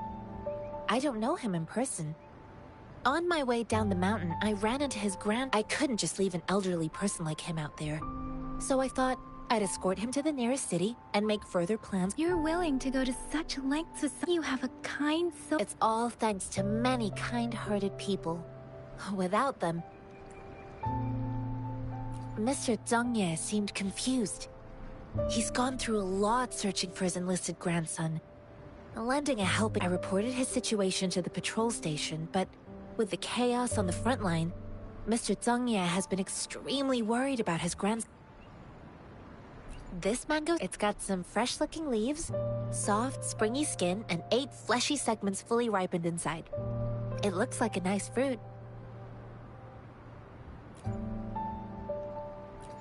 I don't know him in person. On my way down the mountain, I ran into his I couldn't just leave an elderly person like him out there. So I thought I'd escort him to the nearest city and make further plans. You're willing to go to such lengths with you have a kind soul. It's all thanks to many kind-hearted people. Without them, Mr. Zhangye seemed confused. He's gone through a lot searching for his enlisted grandson. Lending a helping, I reported his situation to the patrol station, but with the chaos on the front line, Mr. Zhangye has been extremely worried about his grandson. This mango, it's got some fresh-looking leaves, soft, springy skin, and 8 fleshy segments fully ripened inside. It looks like a nice fruit.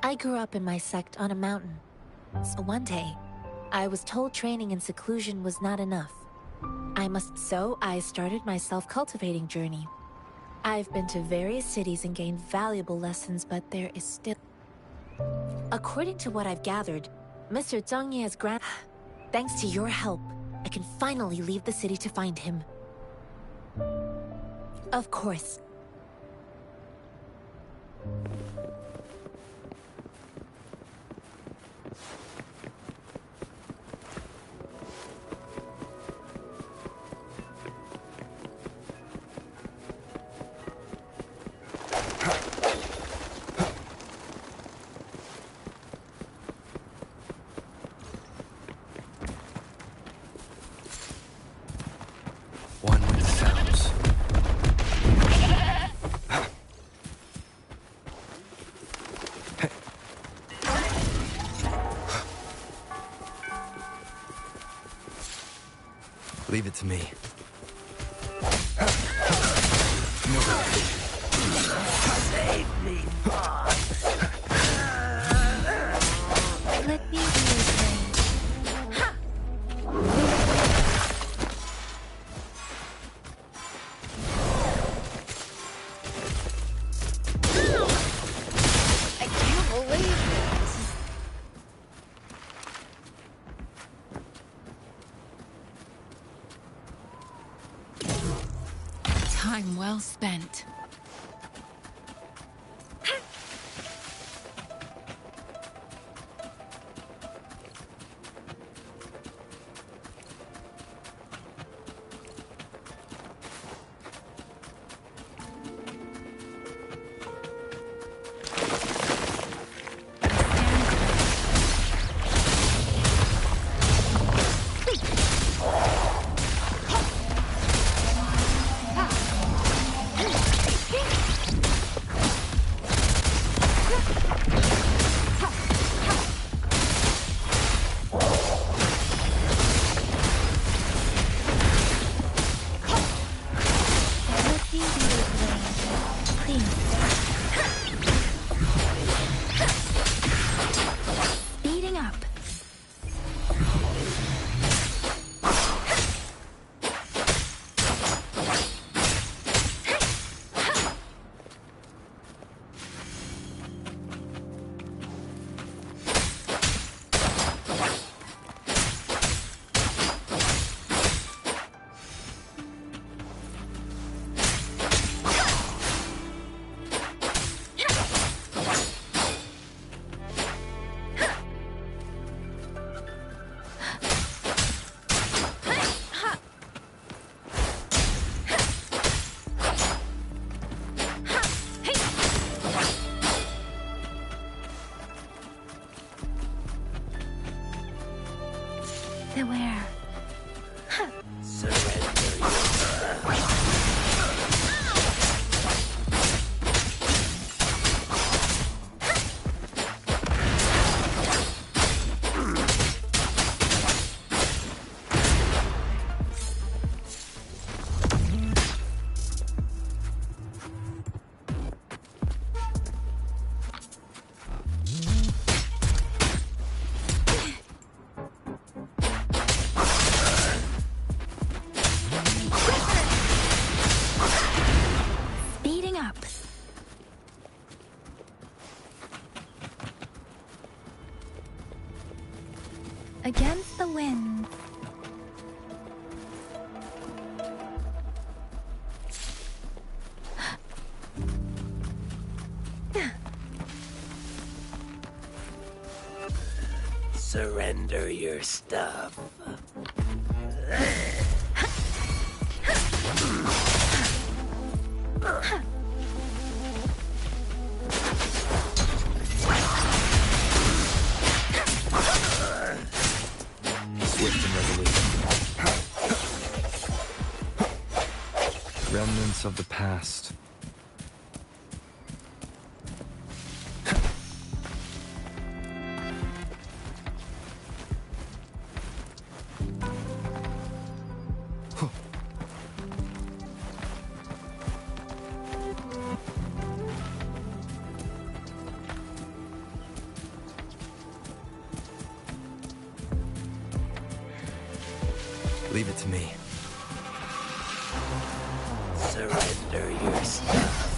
I grew up in my sect on a mountain. So one day, I was told training in seclusion was not enough. So I started my self-cultivating journey. I've been to various cities and gained valuable lessons, but there is still... According to what I've gathered, Mr. Zhangye's Thanks to your help, I can finally leave the city to find him. Of course. Leave it to me. Save me, Let me I can't believe this. Time well spent. Beware. Speeding up. Against the wind. Surrender your stuff. Swift and resolute. Remnants of the past. Leave it to me. Surrender your stuff.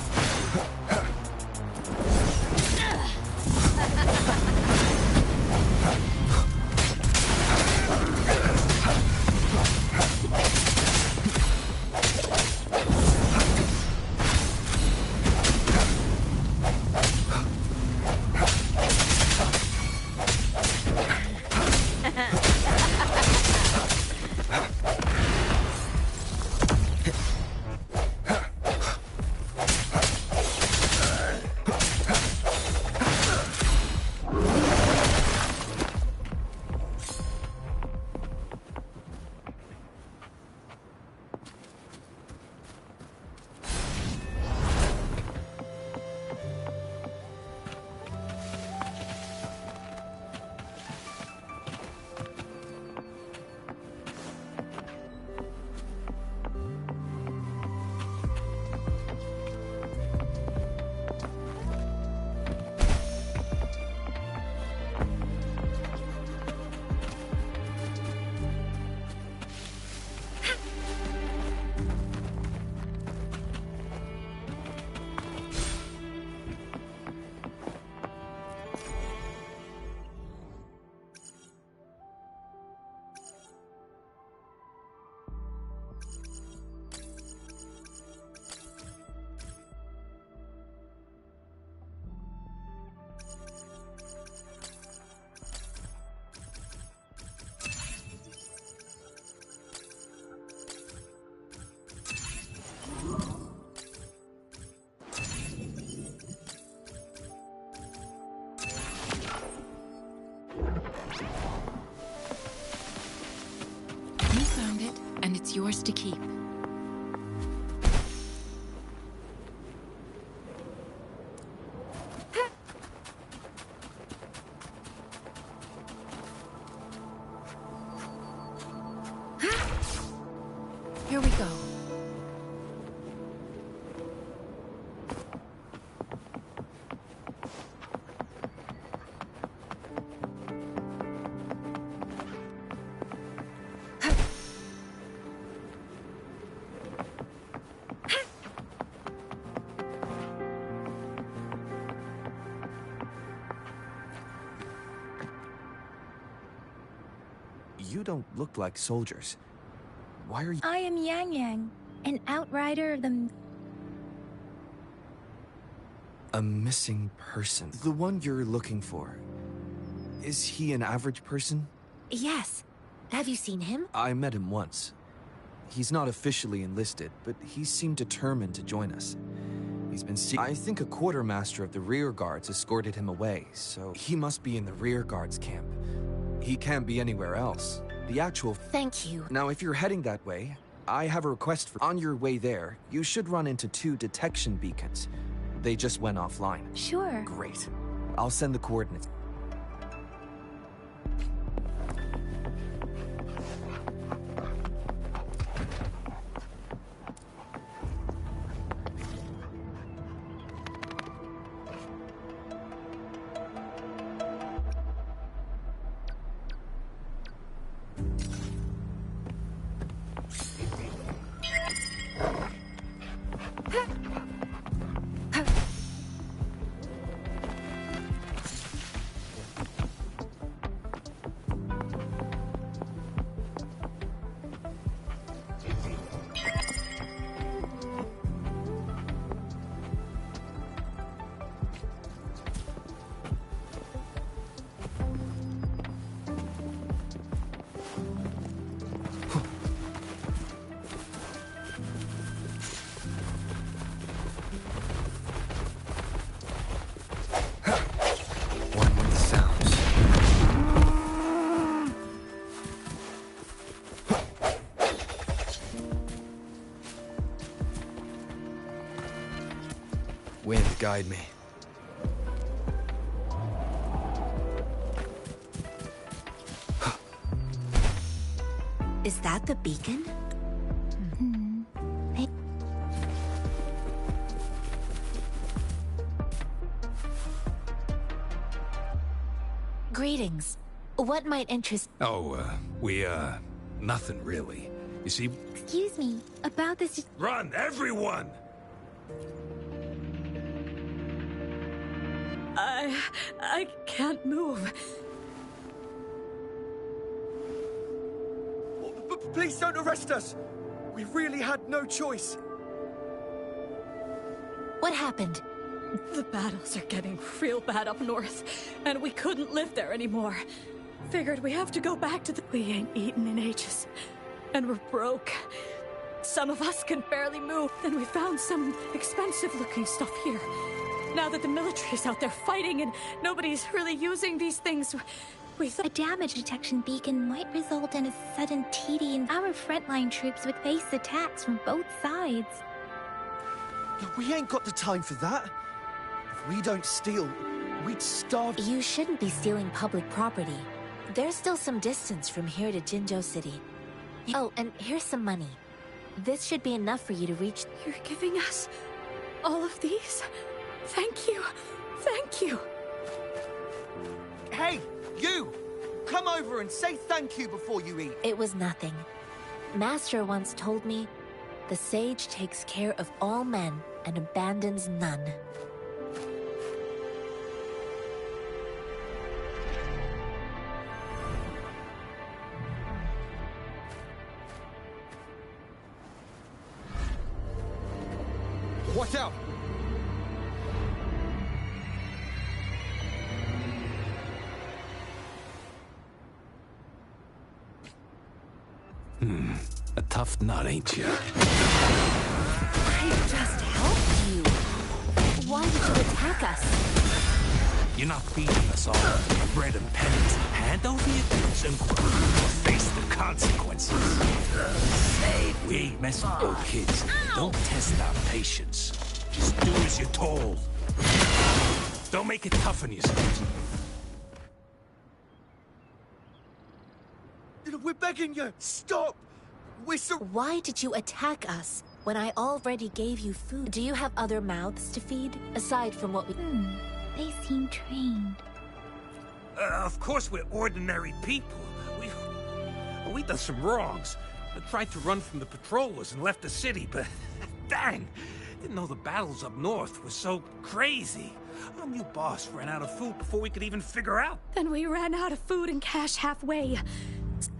You found it, and it's yours to keep. Here we go. You don't look like soldiers. Why are you— I am Yang Yang, an outrider of the... A missing person. The one you're looking for. Is he an average person? Yes. Have you seen him? I met him once. He's not officially enlisted, but he seemed determined to join us. He's been I think a quartermaster of the rear guards escorted him away, so he must be in the rear guards camp. He can't be anywhere else. The actual... Thank you. Now, if you're heading that way, I have a request for... On your way there, you should run into 2 detection beacons. They just went offline. Sure. Great. I'll send the coordinates. Wind, guide me. Is that the beacon? Greetings. What might interest... Nothing really. You see... Excuse me, about this... Run, everyone! I can't move. Please don't arrest us! We really had no choice. What happened? The battles are getting real bad up north, and we couldn't live there anymore. Figured we have to go back to the... We ain't eaten in ages, and we're broke. Some of us can barely move, and we found some expensive-looking stuff here. Now that the military's out there fighting and nobody's really using these things, we thought... A damage detection beacon might result in a sudden TD, and our frontline troops would face attacks from both sides. We ain't got the time for that. If we don't steal, we'd starve... You shouldn't be stealing public property. There's still some distance from here to Jinzhou City. Oh, and here's some money. This should be enough for you to reach... You're giving us all of these? Thank you. Thank you. Hey, you! Come over and say thank you before you eat. It was nothing. Master once told me, the sage takes care of all men and abandons none. Watch out! A tough nut, ain't you? I just helped you. Why did you attack us? You're not feeding us all bread and pennies. Hand over your goods and face the consequences. We ain't messing with old kids. Don't test our patience. Just do as you're told. Don't make it tough on yourselves. We're begging you, stop! Why did you attack us when I already gave you food? Do you have other mouths to feed, aside from what we... They seem trained. Of course we're ordinary people. We've done some wrongs. I tried to run from the patrollers and left the city, but... dang! Didn't know the battles up north were so crazy. Our new boss ran out of food before we could even figure out. Then we ran out of food and cash halfway.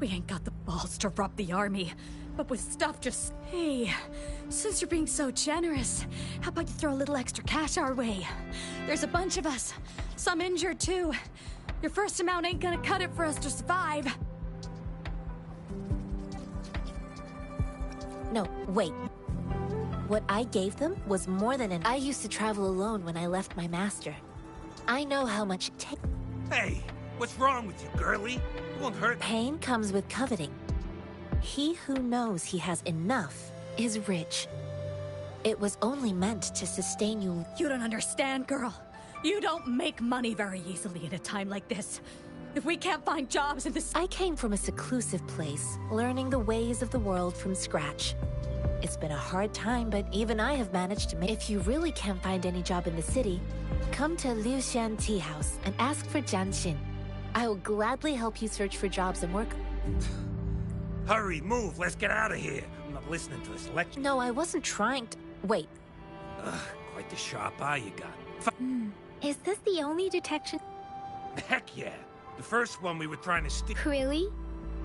We ain't got the balls to rob the army. But with stuff just... Hey, since you're being so generous, how about you throw a little extra cash our way? There's a bunch of us. Some injured, too. Your first amount ain't gonna cut it for us to survive. No, wait. What I gave them was more than I used to travel alone when I left my master. I know how much it takes. Hey, what's wrong with you, girlie? It won't hurt. Pain comes with coveting. He who knows he has enough is rich. It was only meant to sustain you. You don't understand, girl. You don't make money very easily in a time like this. If we can't find jobs in this... I came from a seclusive place, learning the ways of the world from scratch. It's been a hard time, but even I have managed to make... If you really can't find any job in the city, come to Liu Xian Tea House and ask for Jian Xin. I will gladly help you search for jobs and work. Hurry, move, let's get out of here. I'm not listening to this lecture. No, I wasn't trying to... Wait. Quite the sharp eye you got. Is this the only detection? Heck yeah. The first one we were trying to steal. Really?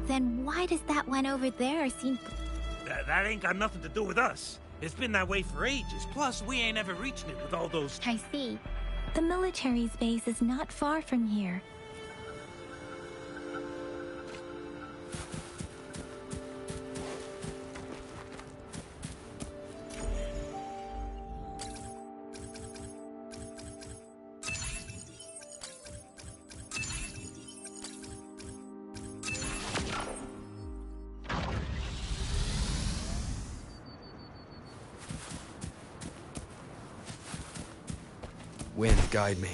Then why does that one over there seem... That ain't got nothing to do with us. It's been that way for ages. Plus, we ain't ever reaching it with all those... I see. The military's base is not far from here. Wind, guide me.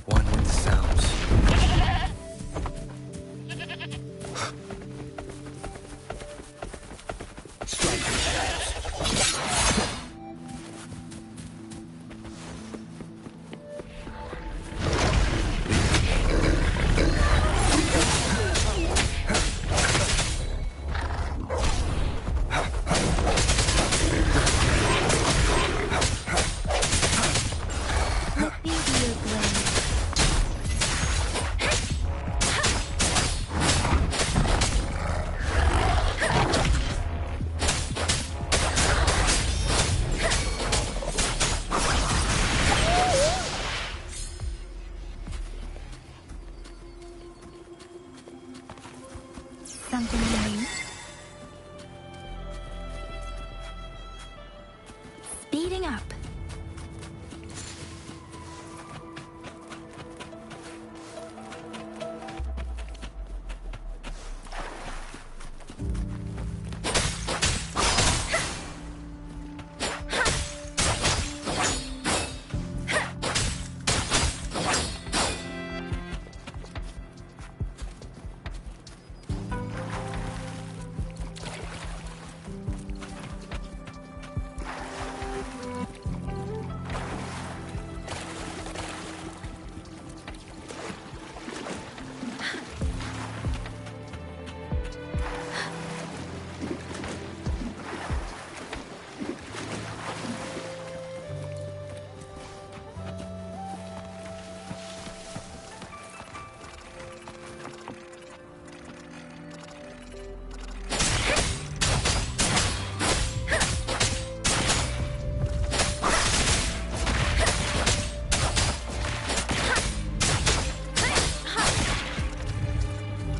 One with sounds. Strike your shadows. Something new? Speeding up.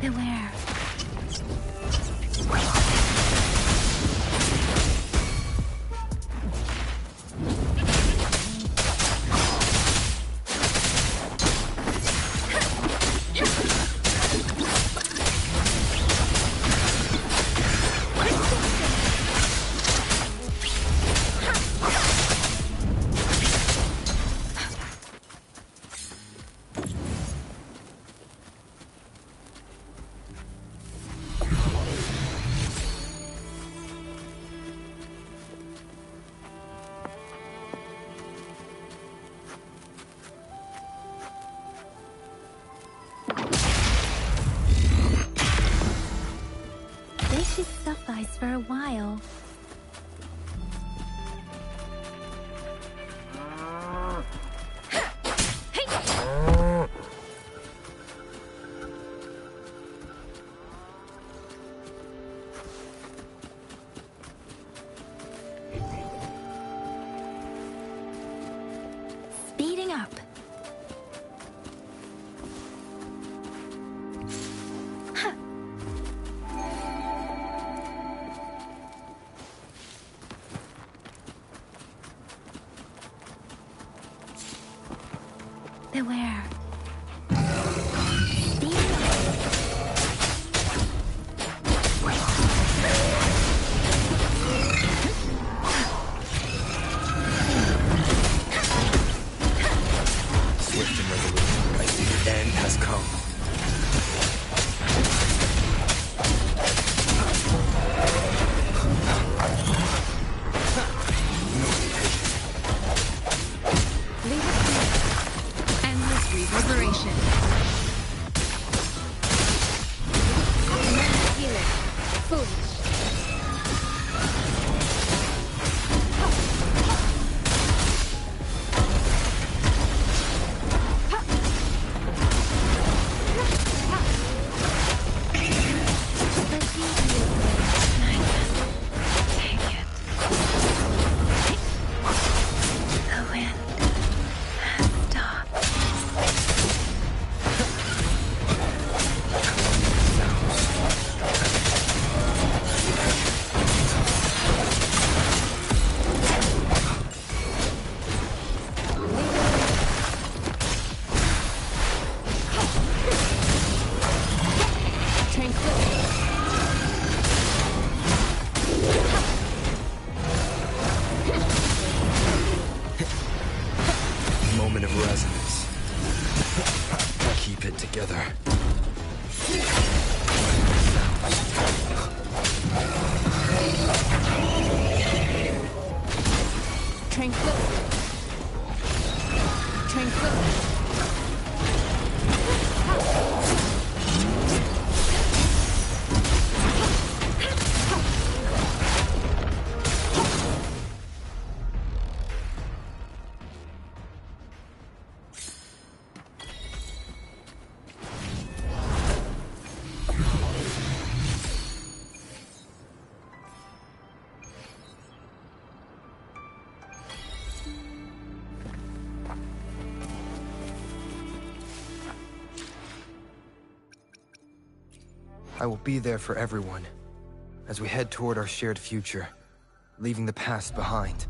Beware. This should suffice for a while. Speeding up. together. Tranquility. Tranquility. I will be there for everyone as we head toward our shared future, leaving the past behind.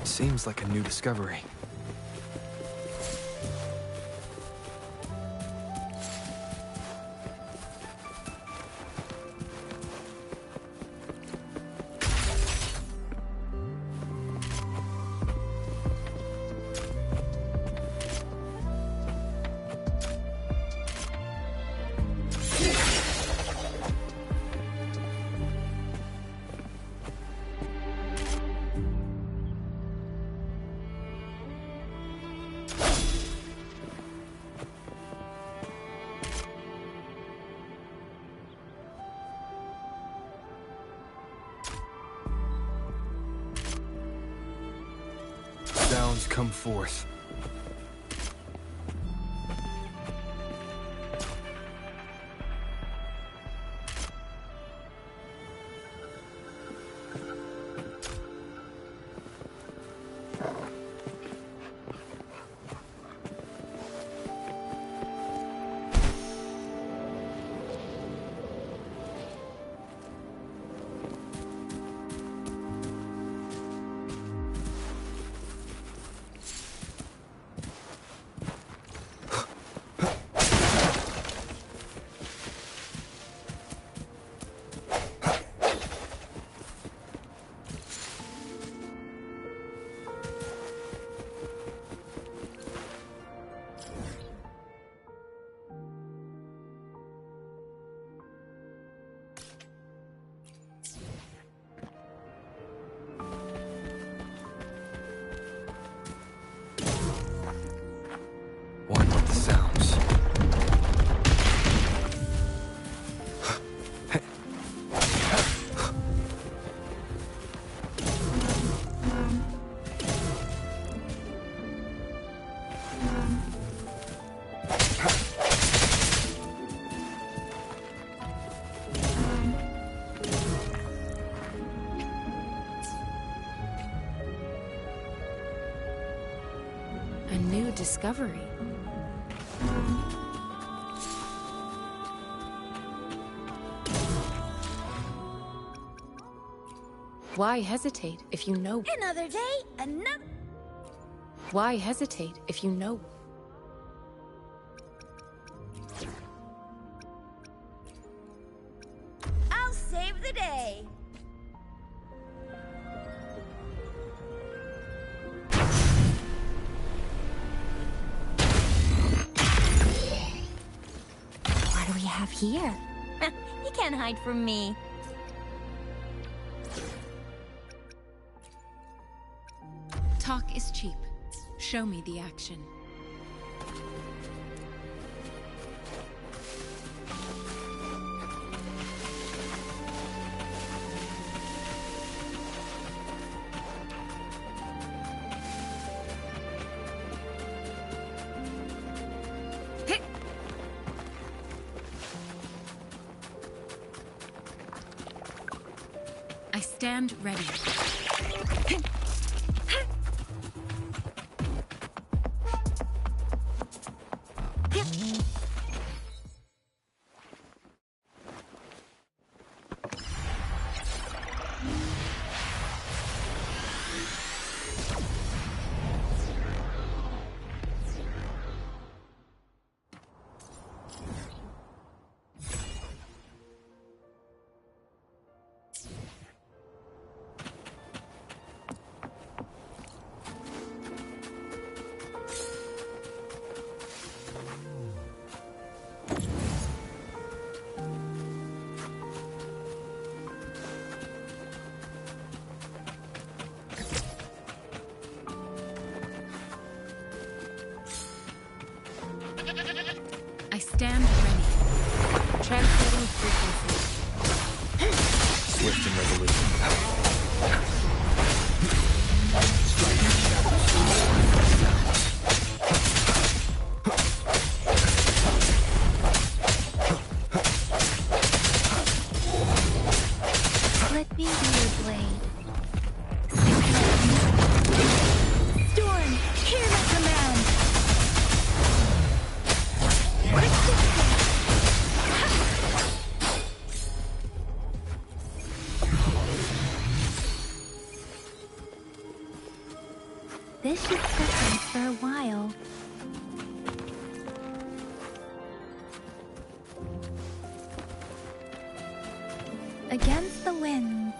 Seems like a new discovery. Sounds come forth. One with the sounds. A new discovery. Why hesitate if you know? Another day, another... Why hesitate if you know? I'll save the day. What do we have here? You can't hide from me. Talk is cheap. Show me the action. stand ready. I stand ready. Transmitting frequency. Swift and resolute. Let me be your blade. Storm, hear my command. This should set them for a while. Against the wind.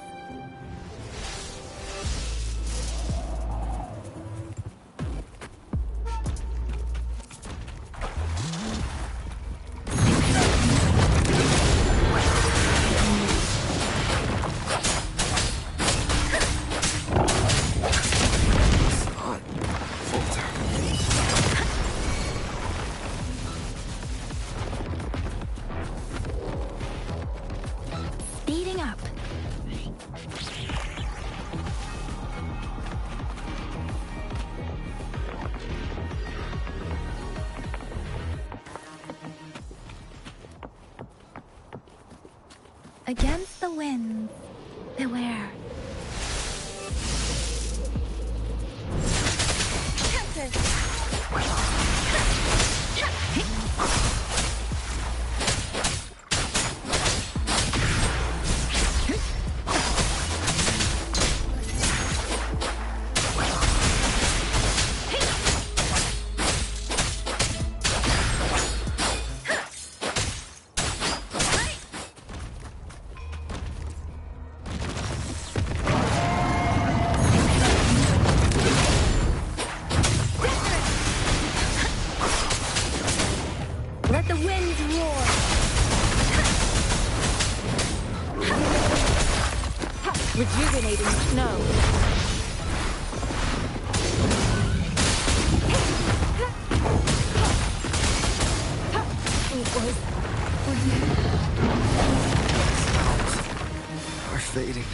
Speeding up. Against the wind. Beware. Let the winds roar. Rejuvenating snow. Are fading.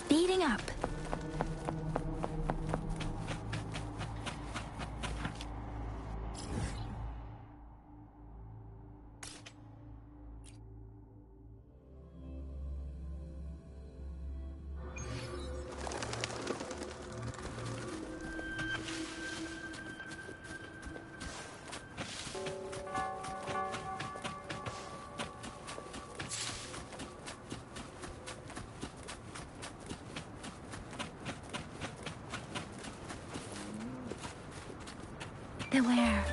Speeding up. Beware.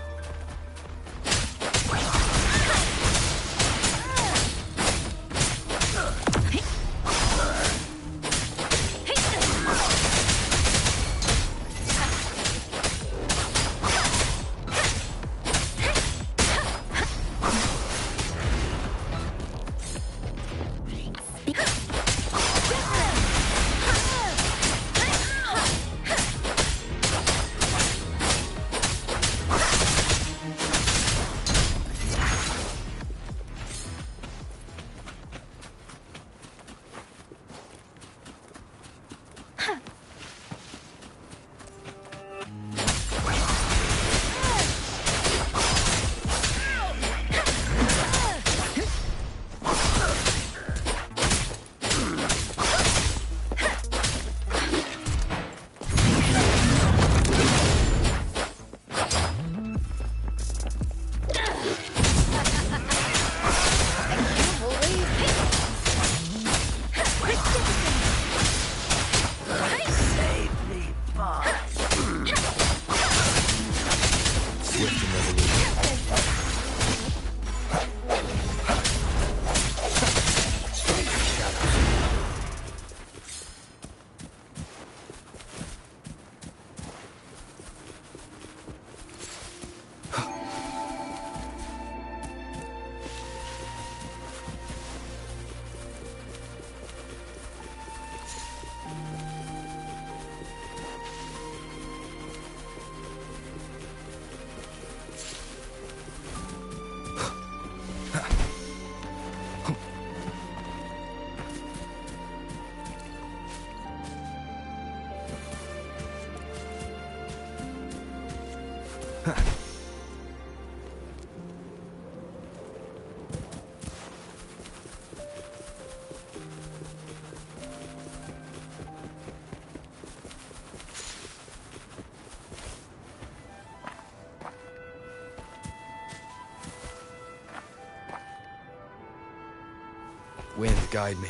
Wind, guide me.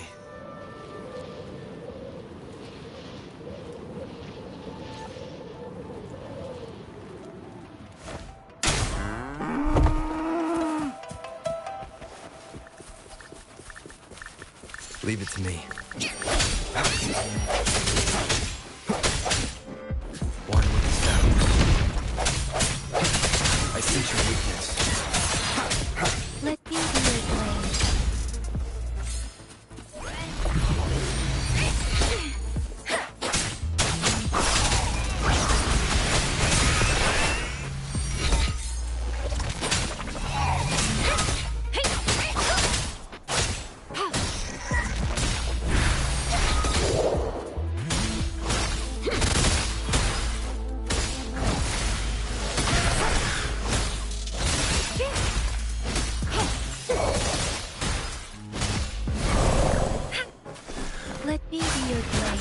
Leave it to me. One with the shadows. I sense your weakness. Let me be your blade. Let me be your blade.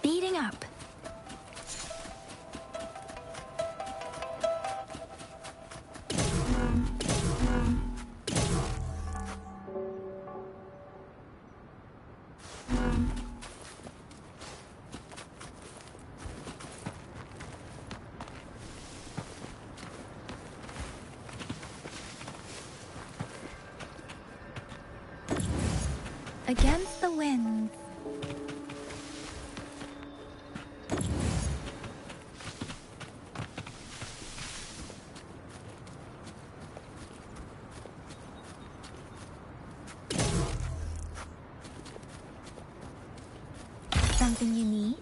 Speeding up. against the winds. Something you need?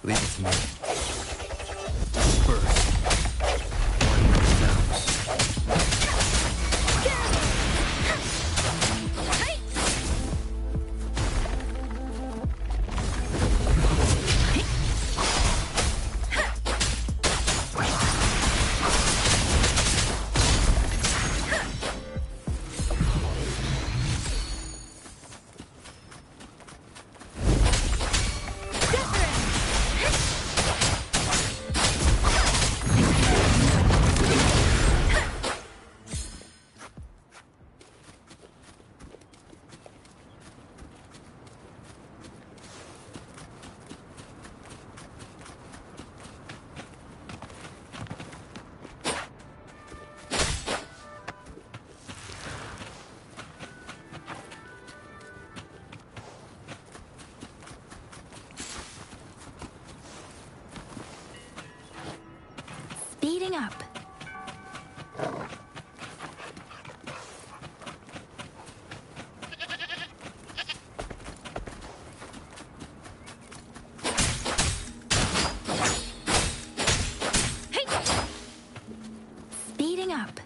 Leave it to me. First, one mouse. Speeding up. Speeding up.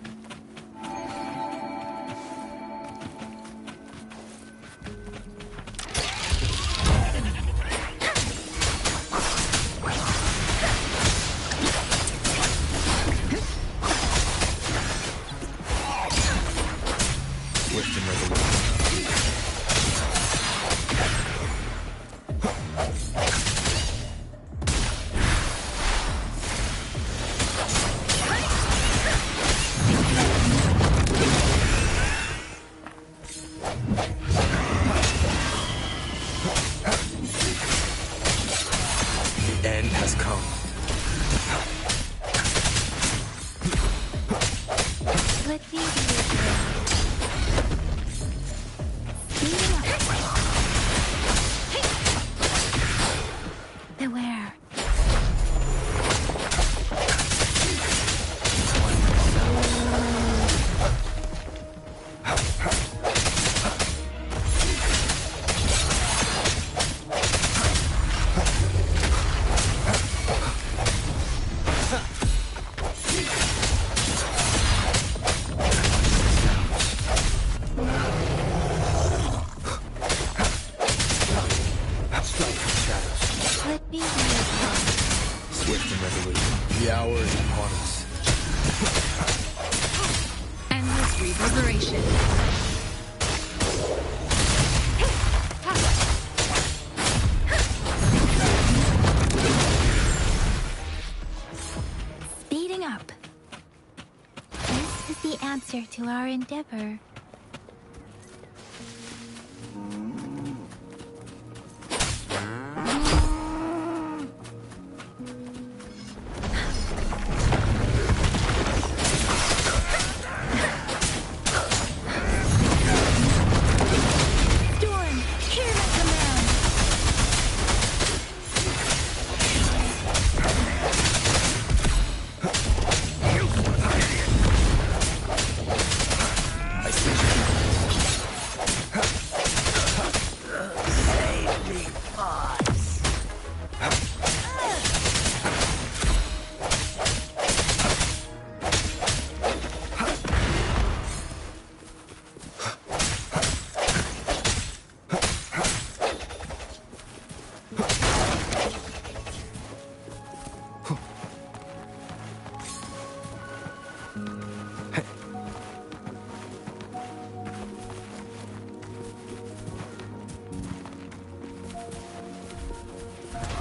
Let's see. answer to our endeavor.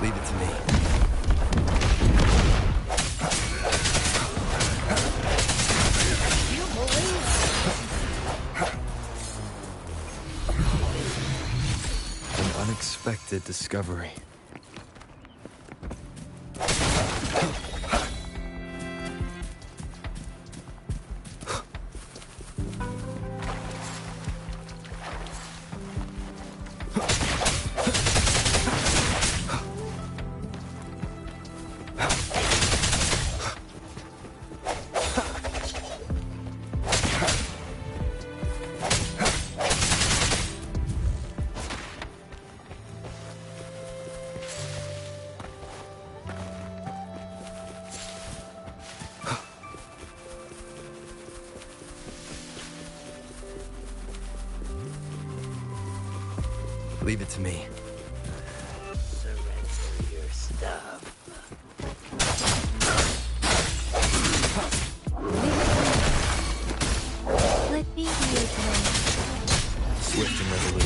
Leave it to me. You believe? An unexpected discovery. Leave it to me. Surrender your stuff. Let me hear it. Swift and resolute.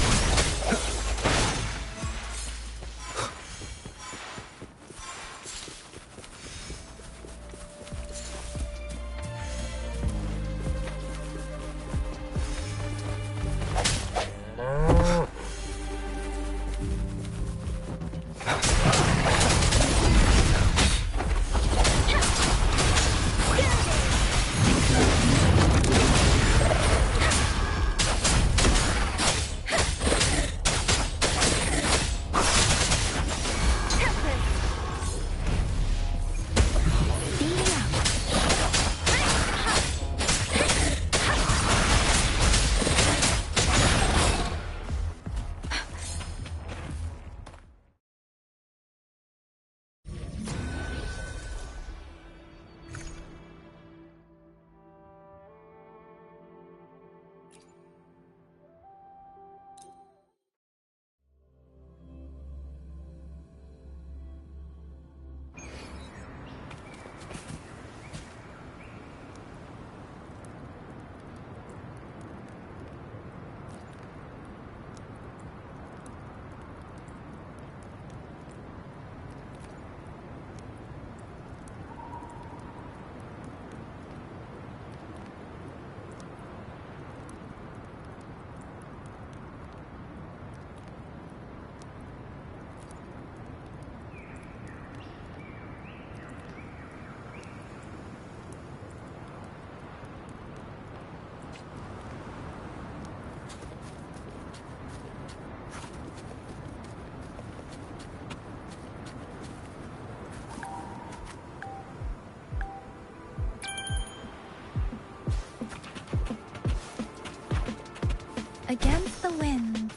Against the wind.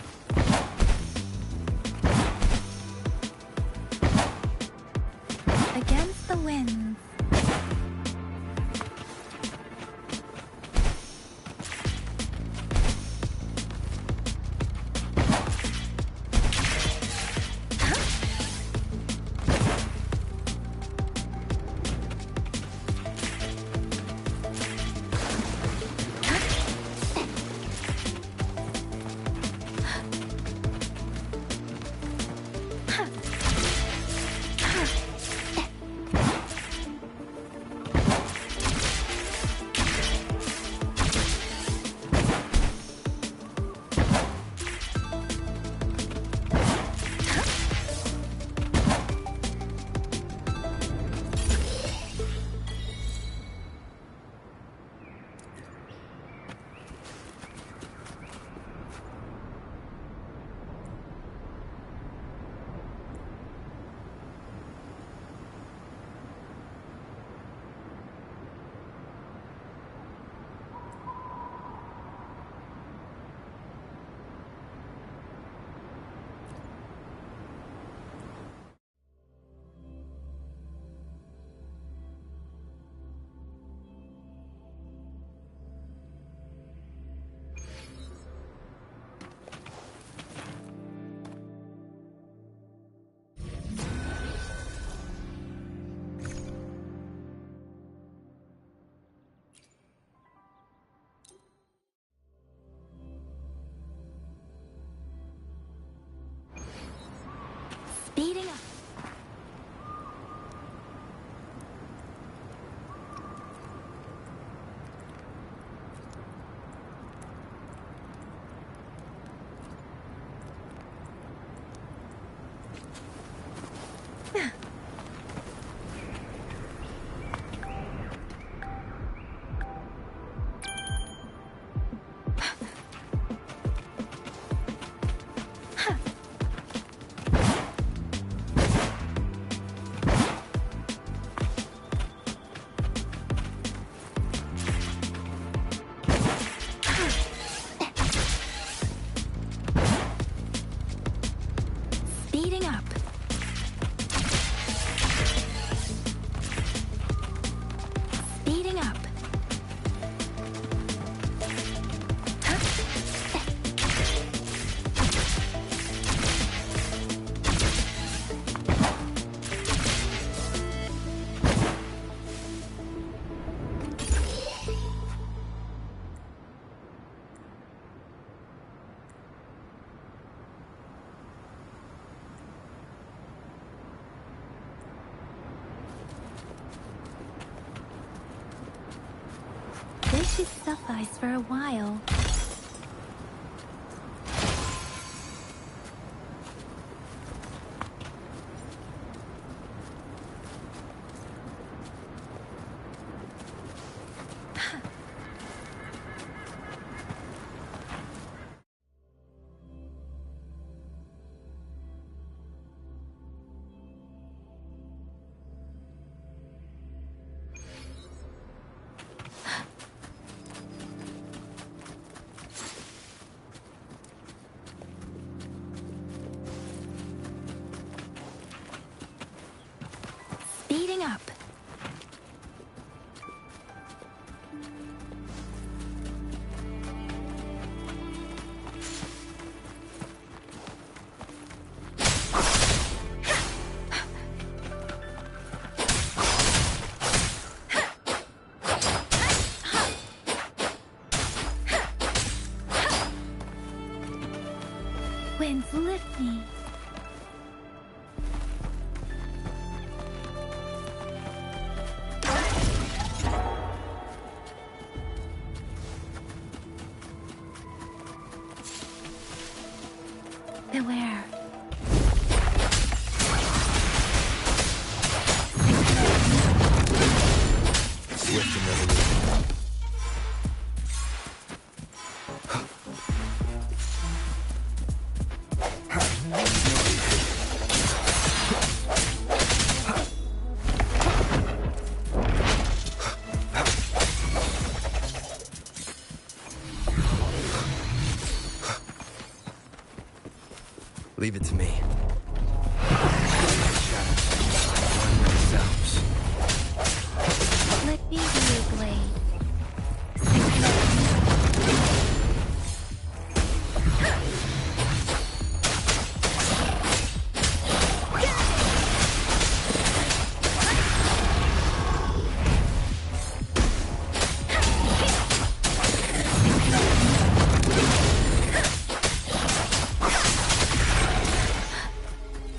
Against the wind. think she'd suffice for a while. Speeding up. Winds lift me. Beware. Swift and resolute. Leave it to me. Let me be your blade.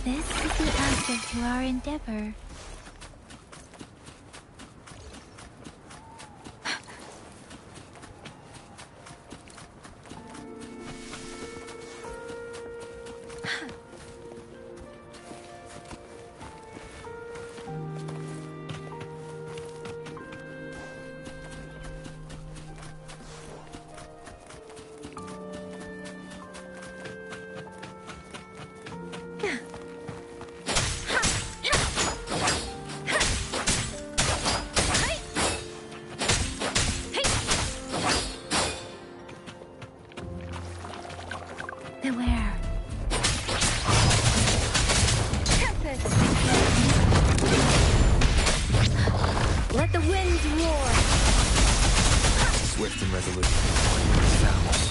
This is the answer to our endeavor. Beware. Let the winds roar. Swift and resolute. Sounds.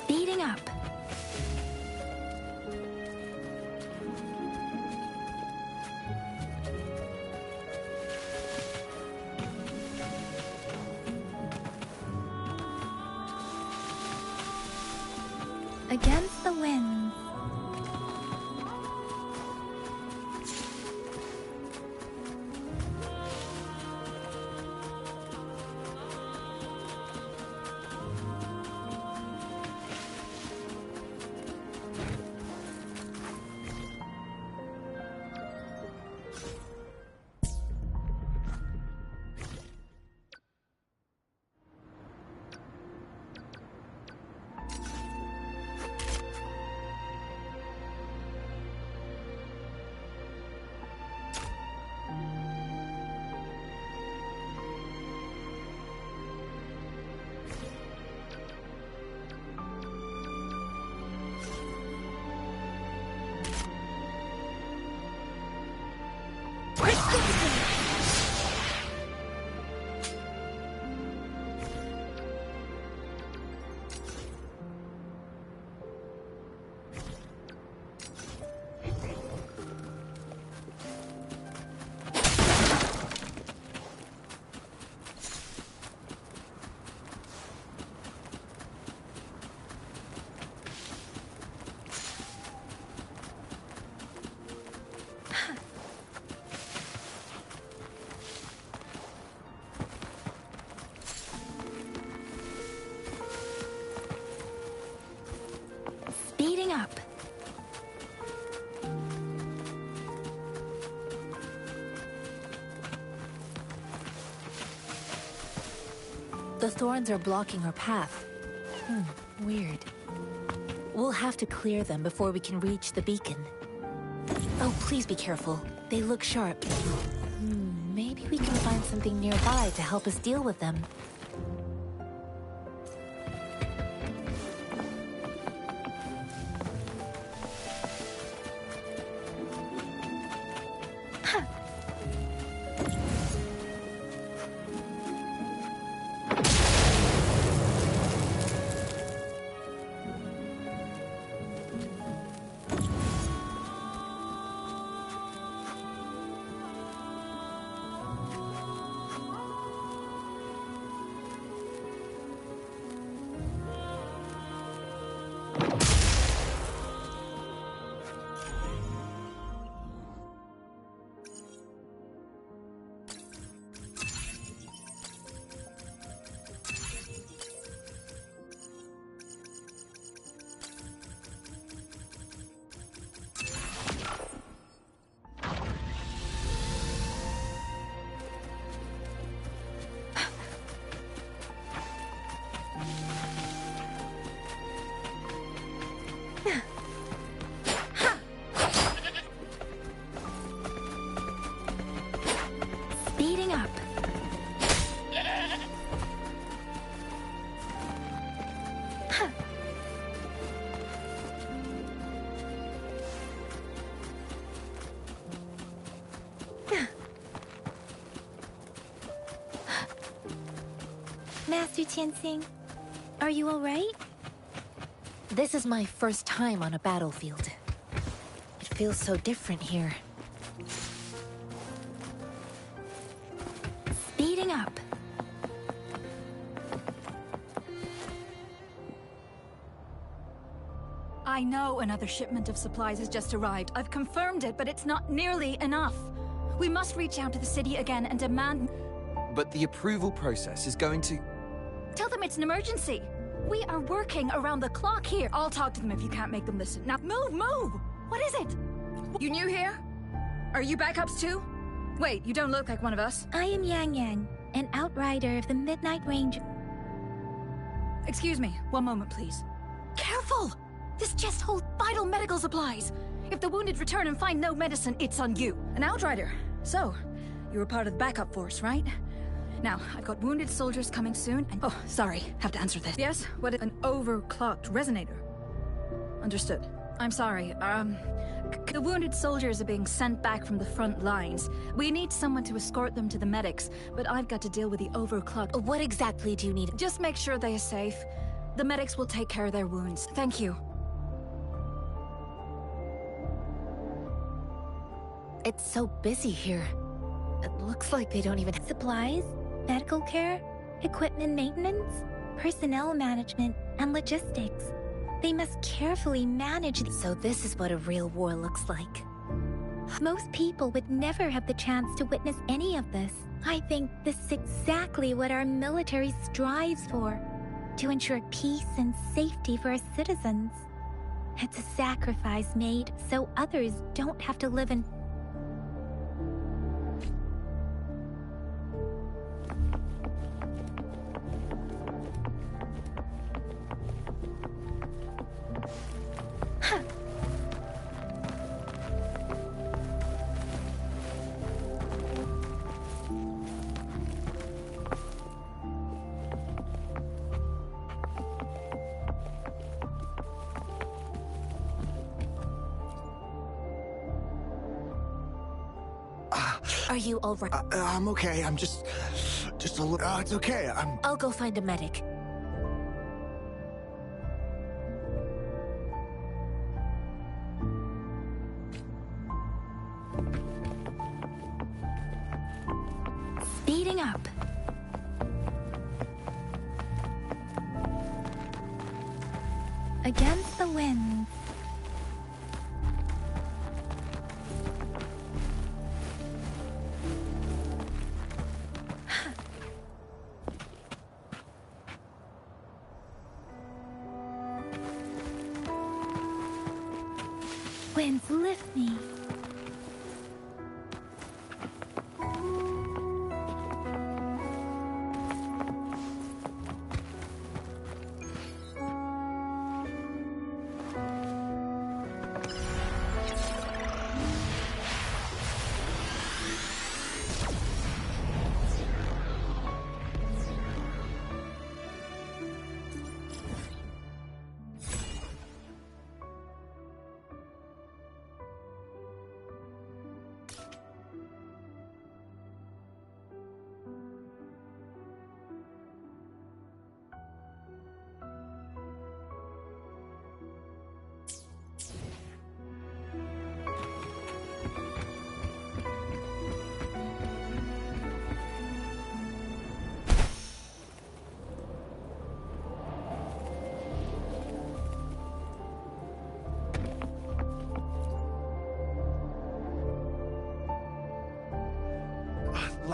Speeding up. Against the wind. The thorns are blocking our path. Weird. We'll have to clear them before we can reach the beacon. Oh, please be careful. They look sharp. Maybe we can find something nearby to help us deal with them. Speeding up. Master Tianxing, are you all right? This is my first time on a battlefield. It feels so different here. Speeding up. I know another shipment of supplies has just arrived. I've confirmed it, but it's not nearly enough. We must reach out to the city again and demand... But the approval process is going to... Tell them it's an emergency. We are working around the clock here. I'll talk to them if you can't make them listen. Now move, move! What is it? You new here? Are you backups too? Wait, you don't look like one of us. I am Yang Yang, an outrider of the Midnight Ranger. Excuse me, one moment please. Careful! This chest holds vital medical supplies. If the wounded return and find no medicine, it's on you. An outrider. So, you were part of the backup force, right? Now, I've got wounded soldiers coming soon, and... Oh, sorry, have to answer this. Yes? What is an overclocked resonator? Understood. I'm sorry, The wounded soldiers are being sent back from the front lines. We need someone to escort them to the medics, but I've got to deal with the overclock. What exactly do you need? Just make sure they are safe. The medics will take care of their wounds. Thank you. It's so busy here. It looks like they don't even... Supplies, medical care, equipment maintenance, personnel management, and logistics. They must carefully manage these. So this is what a real war looks like. Most people would never have the chance to witness any of this. I think this is exactly what our military strives for, to ensure peace and safety for our citizens. It's a sacrifice made so others don't have to live in... Are you all right? I'm okay. I'm just a little... it's okay. I'll go find a medic. Speeding up. Against the wind. Winds lift me.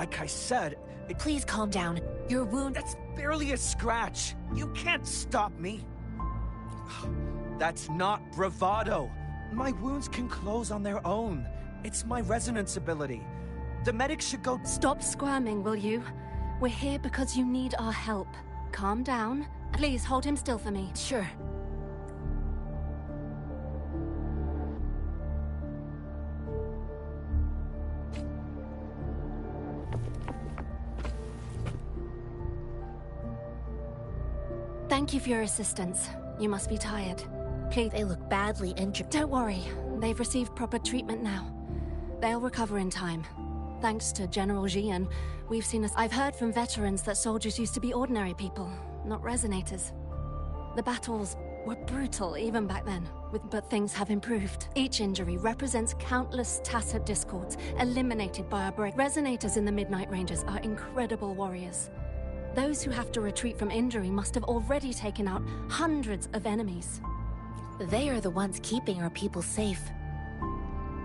Like I said, Please calm down. Your wound... That's barely a scratch. You can't stop me. That's not bravado. My wounds can close on their own. It's my resonance ability. The medics should go... Stop squirming, will you? We're here because you need our help. Calm down. Please, hold him still for me. Sure. Thank you for your assistance. You must be tired. Please, they look badly injured. Don't worry. They've received proper treatment now. They'll recover in time. Thanks to General Jian, we've seen I've heard from veterans that soldiers used to be ordinary people, not resonators. The battles were brutal even back then, but things have improved. Each injury represents countless tacit discords eliminated by our break. Resonators in the Midnight Rangers are incredible warriors. Those who have to retreat from injury must have already taken out hundreds of enemies. They are the ones keeping our people safe.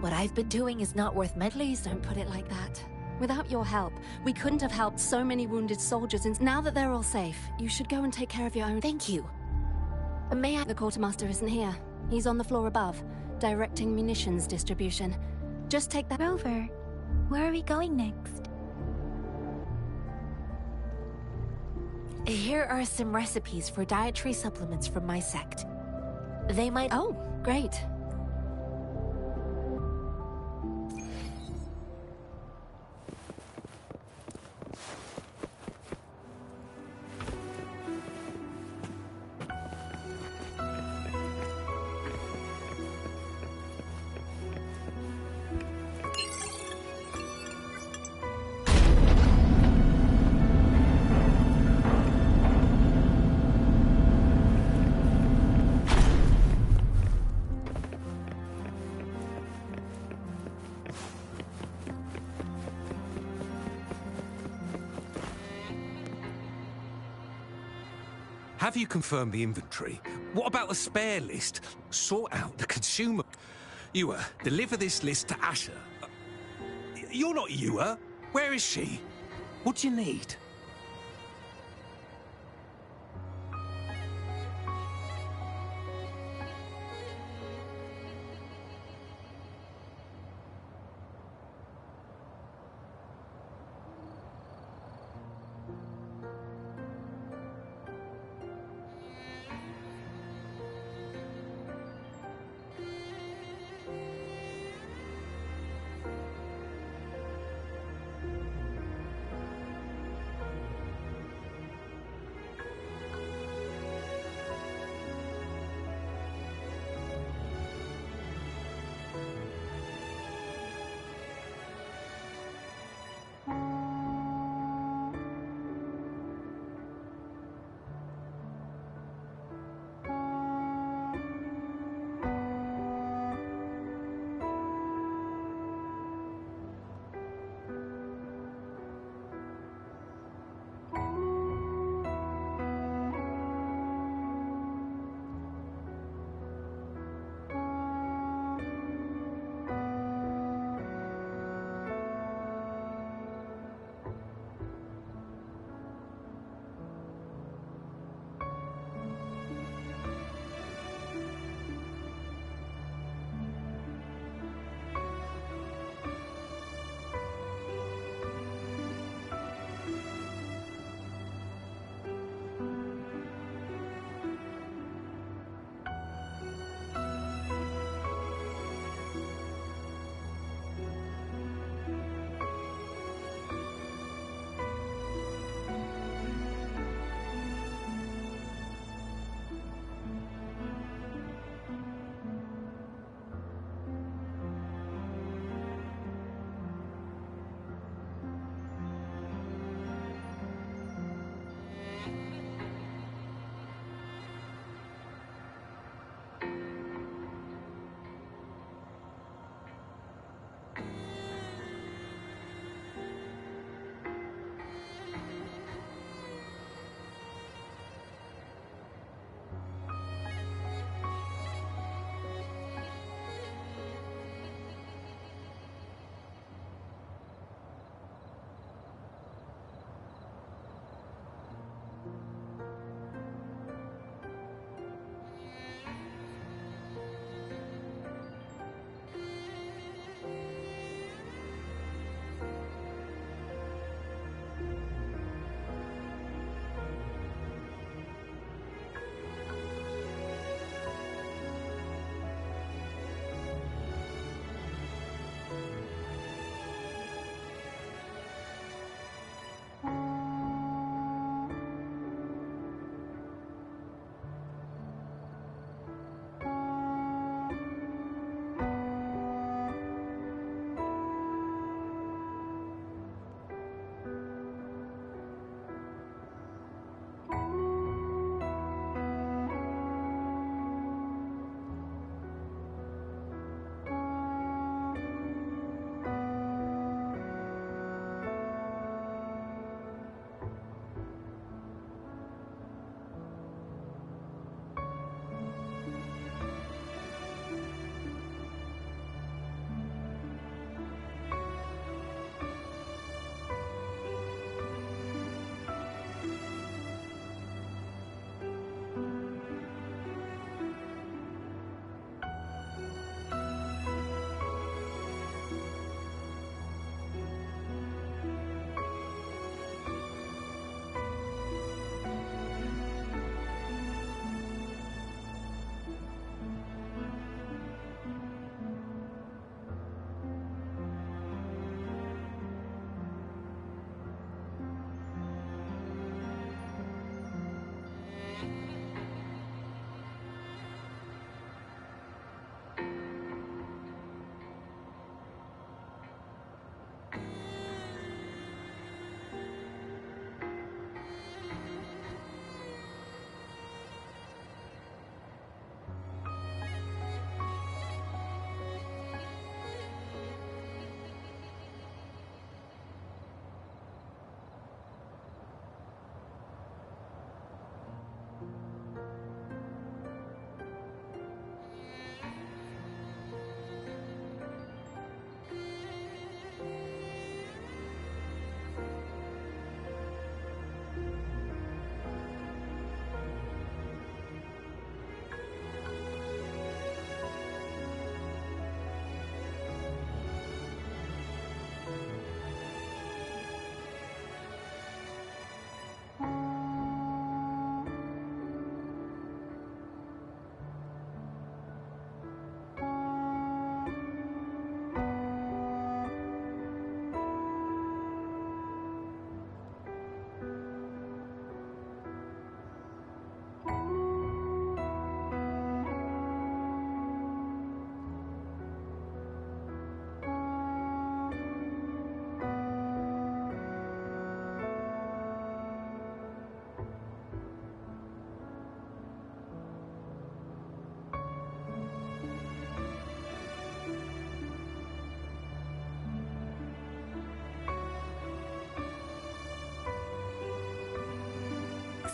What I've been doing is not worth Please don't put it like that. Without your help, we couldn't have helped so many wounded soldiers, and now that they're all safe, you should go and take care of your own. Thank you. May I? The quartermaster isn't here. He's on the floor above, directing munitions distribution. Just take that... Rover, where are we going next? Here are some recipes for dietary supplements from my sect. They might... Oh, great. Have you confirmed the inventory? What about the spare list? Sort out the consumer... Ewa, deliver this list to Asher. You're not Ewa. Where is she? What do you need?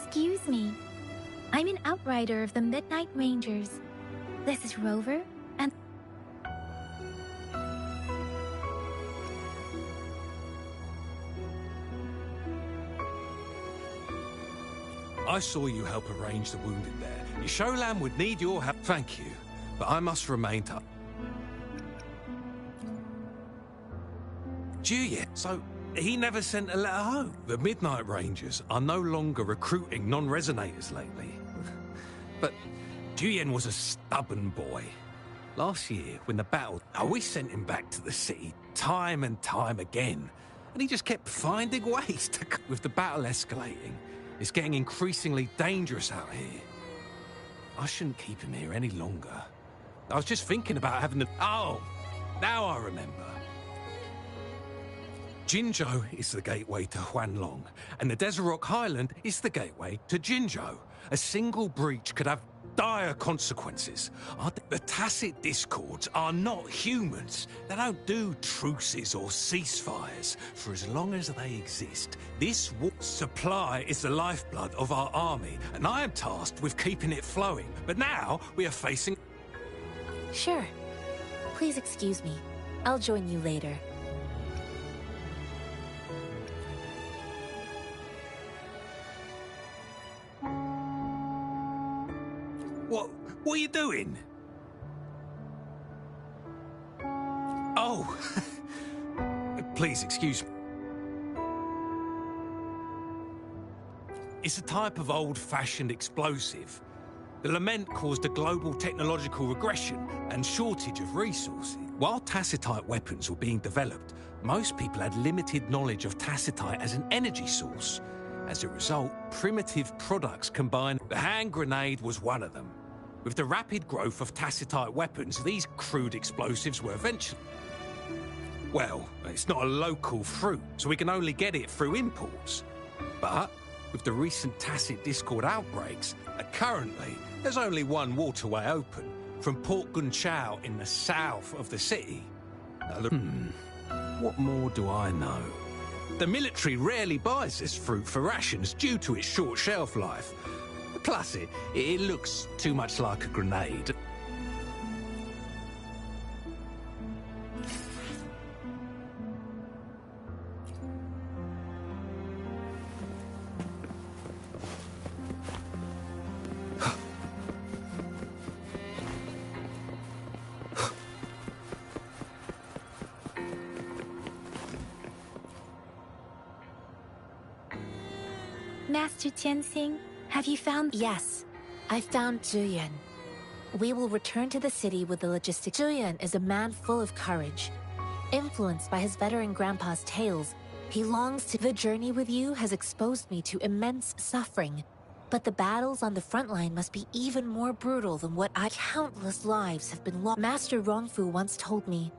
Excuse me. I'm an outrider of the Midnight Rangers. This is Rover, and... I saw you help arrange the wounded there. Your Sholan would need your help. Thank you, but I must remain tough. Juliet, so he never sent a letter home. The Midnight Rangers are no longer recruiting non-resonators lately. But Julian was a stubborn boy. Last year, when the battle, we sent him back to the city time and time again. And he just kept finding ways to... With the battle escalating, it's getting increasingly dangerous out here. I shouldn't keep him here any longer. I was just thinking about having the... Oh, now I remember. Jinzhou is the gateway to Huanlong, and the Desert Rock Highland is the gateway to Jinzhou. A single breach could have dire consequences. The tacit discords are not humans. They don't do truces or ceasefires. For as long as they exist, this supply is the lifeblood of our army, and I am tasked with keeping it flowing. But now we are facing... Sure. Please excuse me. I'll join you later. What are you doing? Oh, please excuse me. It's a type of old-fashioned explosive. The lament caused a global technological regression and shortage of resources. While tacitite weapons were being developed, most people had limited knowledge of tacitite as an energy source. As a result, primitive products combined. The hand grenade was one of them. With the rapid growth of tacitite weapons, these crude explosives were eventually... Well, it's not a local fruit, so we can only get it through imports. But with the recent tacit discord outbreaks, currently there's only one waterway open, from Port Gunchao in the south of the city. What more do I know? The military rarely buys this fruit for rations due to its short shelf life. Plus, it looks too much like a grenade. Master Tianxing, have you found... Yes, I found Zhuyan. We will return to the city with the logistics. Zhuyan is a man full of courage. Influenced by his veteran grandpa's tales, he longs to... The journey with you has exposed me to immense suffering, but the battles on the front line must be even more brutal than what countless lives have been lost. Master Rongfu once told me,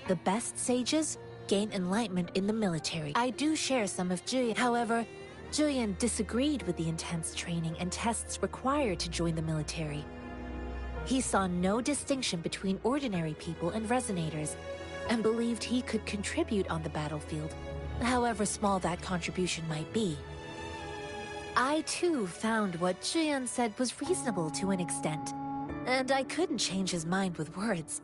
the best sages gain enlightenment in the military. I do share some of Zhuyan. However, Zhuyan disagreed with the intense training and tests required to join the military. He saw no distinction between ordinary people and resonators, and believed he could contribute on the battlefield, however small that contribution might be. I too found what Zhuyan said was reasonable to an extent, and I couldn't change his mind with words.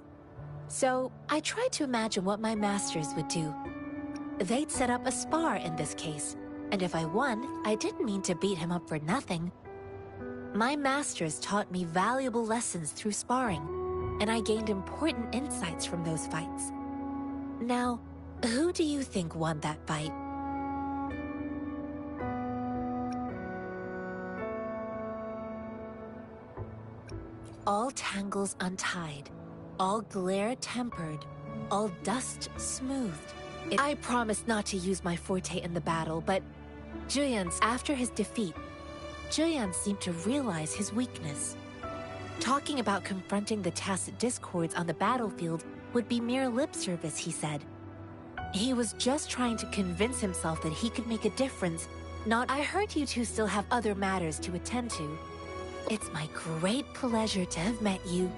So I tried to imagine what my masters would do. They'd set up a spar in this case, and if I won, I didn't mean to beat him up for nothing. My masters taught me valuable lessons through sparring, and I gained important insights from those fights. Now, who do you think won that fight? All tangles untied, all glare tempered, all dust smoothed. I promised not to use my forte in the battle, but after his defeat, Zhuyan seemed to realize his weakness. Talking about confronting the tacit discords on the battlefield would be mere lip service, he said. He was just trying to convince himself that he could make a difference, not... I heard you two still have other matters to attend to. It's my great pleasure to have met you.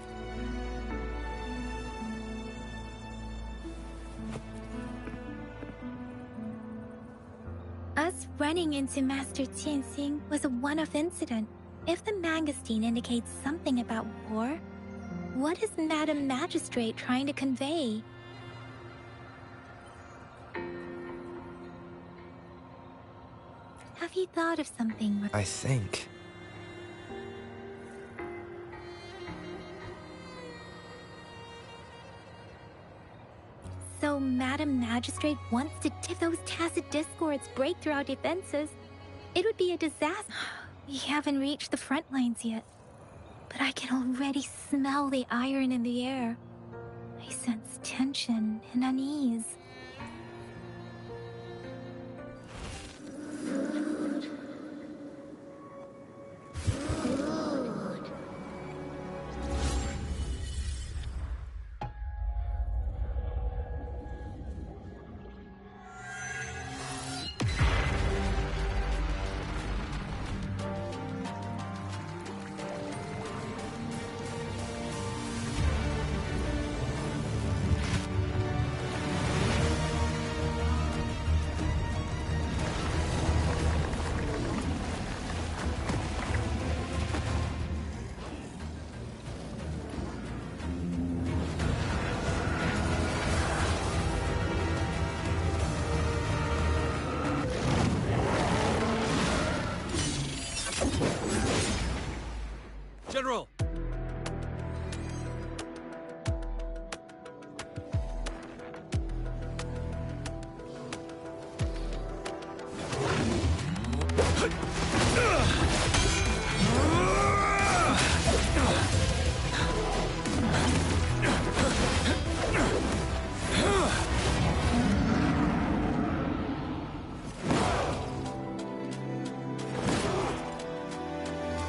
Us running into Master Tianxing was a one-off incident. If the Mangosteen indicates something about war, what is Madam Magistrate trying to convey? Have you thought of something? I think. So Madam Magistrate wants to if those tacit discords break through our defenses, it would be a disaster. We haven't reached the front lines yet, but I can already smell the iron in the air. I sense tension and unease. General!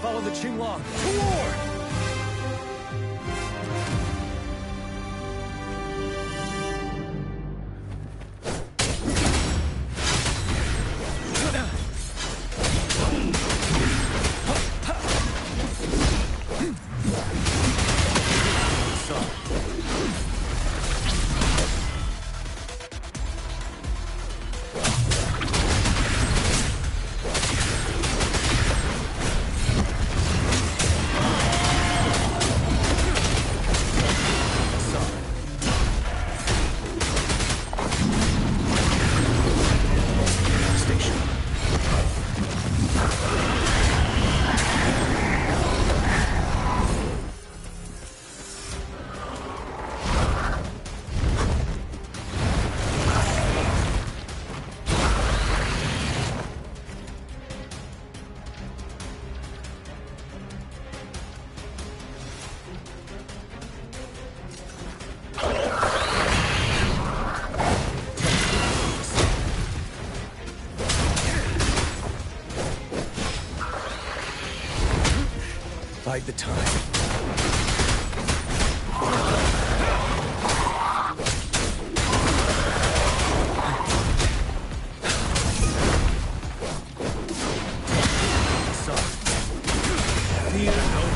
Follow the Qinglong. Toward! Bide the time. Fear no.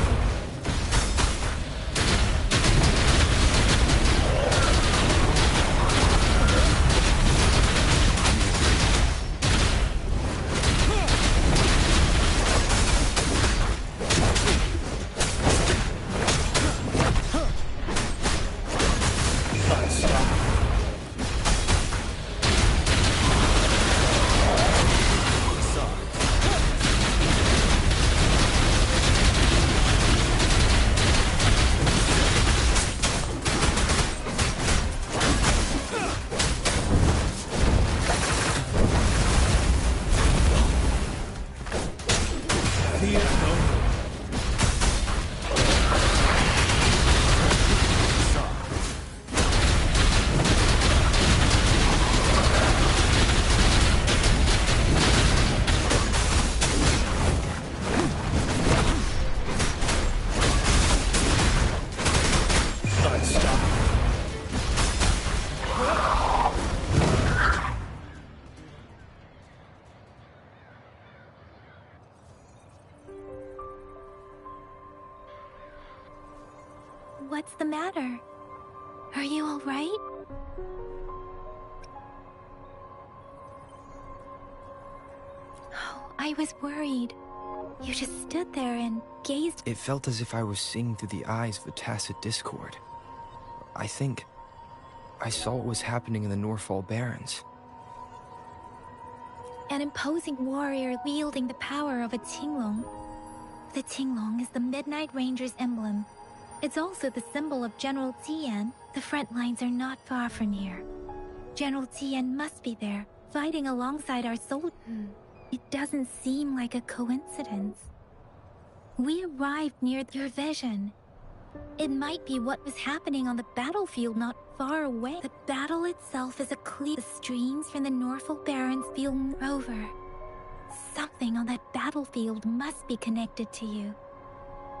What's the matter? Are you all right? I was worried. You just stood there and gazed. It felt as if I was seeing through the eyes of a tacit discord. I think I saw what was happening in the Norfall Barrens. An imposing warrior wielding the power of a Tinglong. The Tinglong is the Midnight Ranger's emblem. It's also the symbol of General Tian. The front lines are not far from here. General Tian must be there, fighting alongside our soldiers. It doesn't seem like a coincidence. We arrived near your vision. It might be what was happening on the battlefield not far away. The battle itself is a clear. The streams from the Norfall Barrens feel Rover. Something on that battlefield must be connected to you.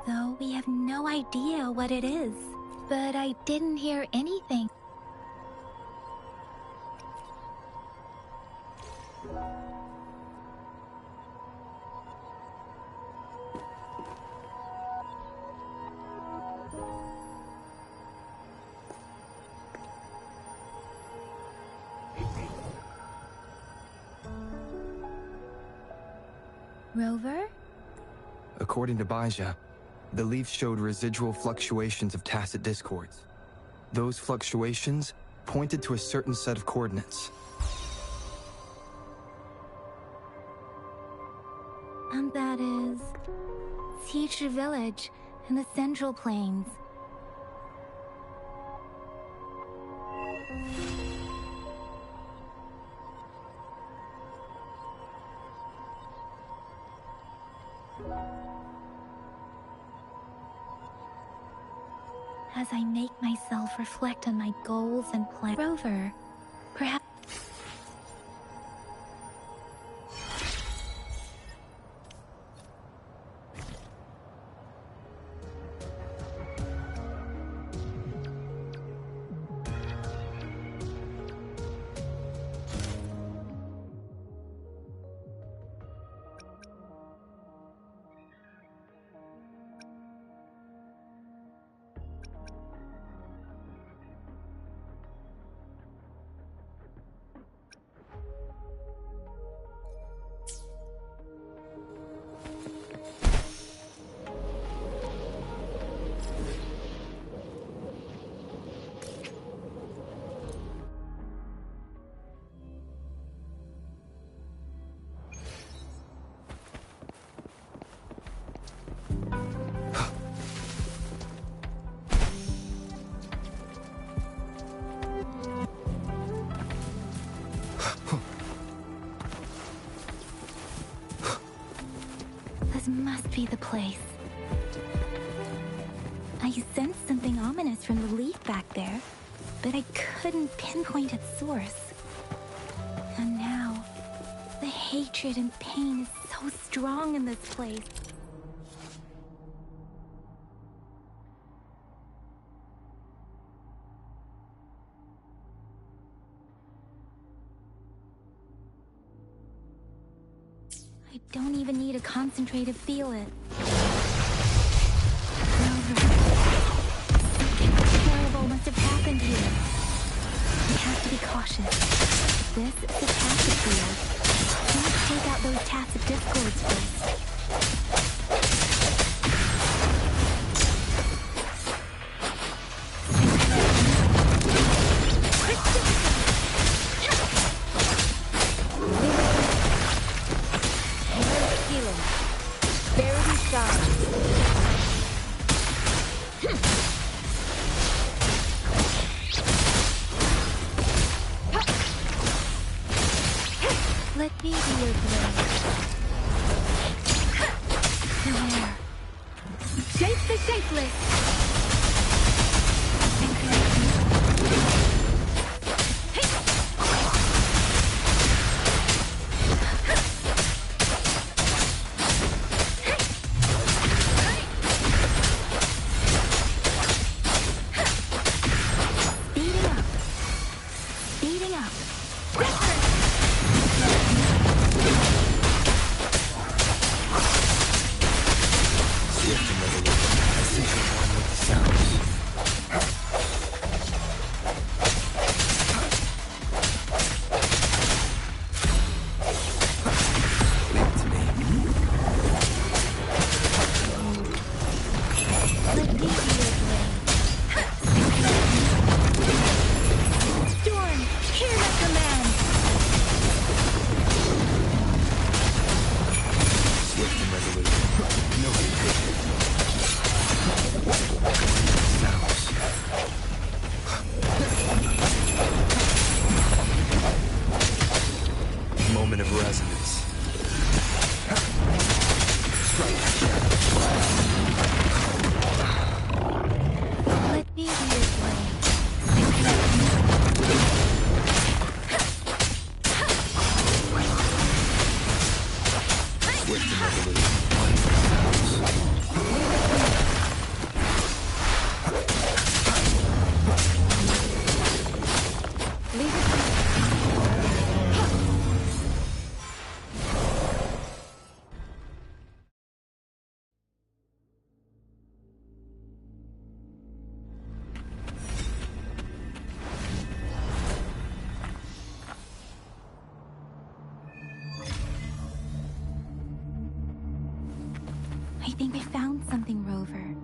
Though we have no idea what it is. But I didn't hear anything. Rover? According to Baija, the leaf showed residual fluctuations of tacit discords. Those fluctuations pointed to a certain set of coordinates. And that is... Teacher Village in the Central Plains. As I make myself reflect on my goals and plans, Rover, perhaps... This must be the place. I sensed something ominous from the leaf back there, but I couldn't pinpoint its source. And now, the hatred and pain is so strong in this place. I don't even need to concentrate to feel it. Something terrible must have happened here. We have to be cautious. This is a tacit field. Let's take out those tacit discords first. Let me be your blade. Beware. Shape the shapeless! Speeding up. think I found something, Rover.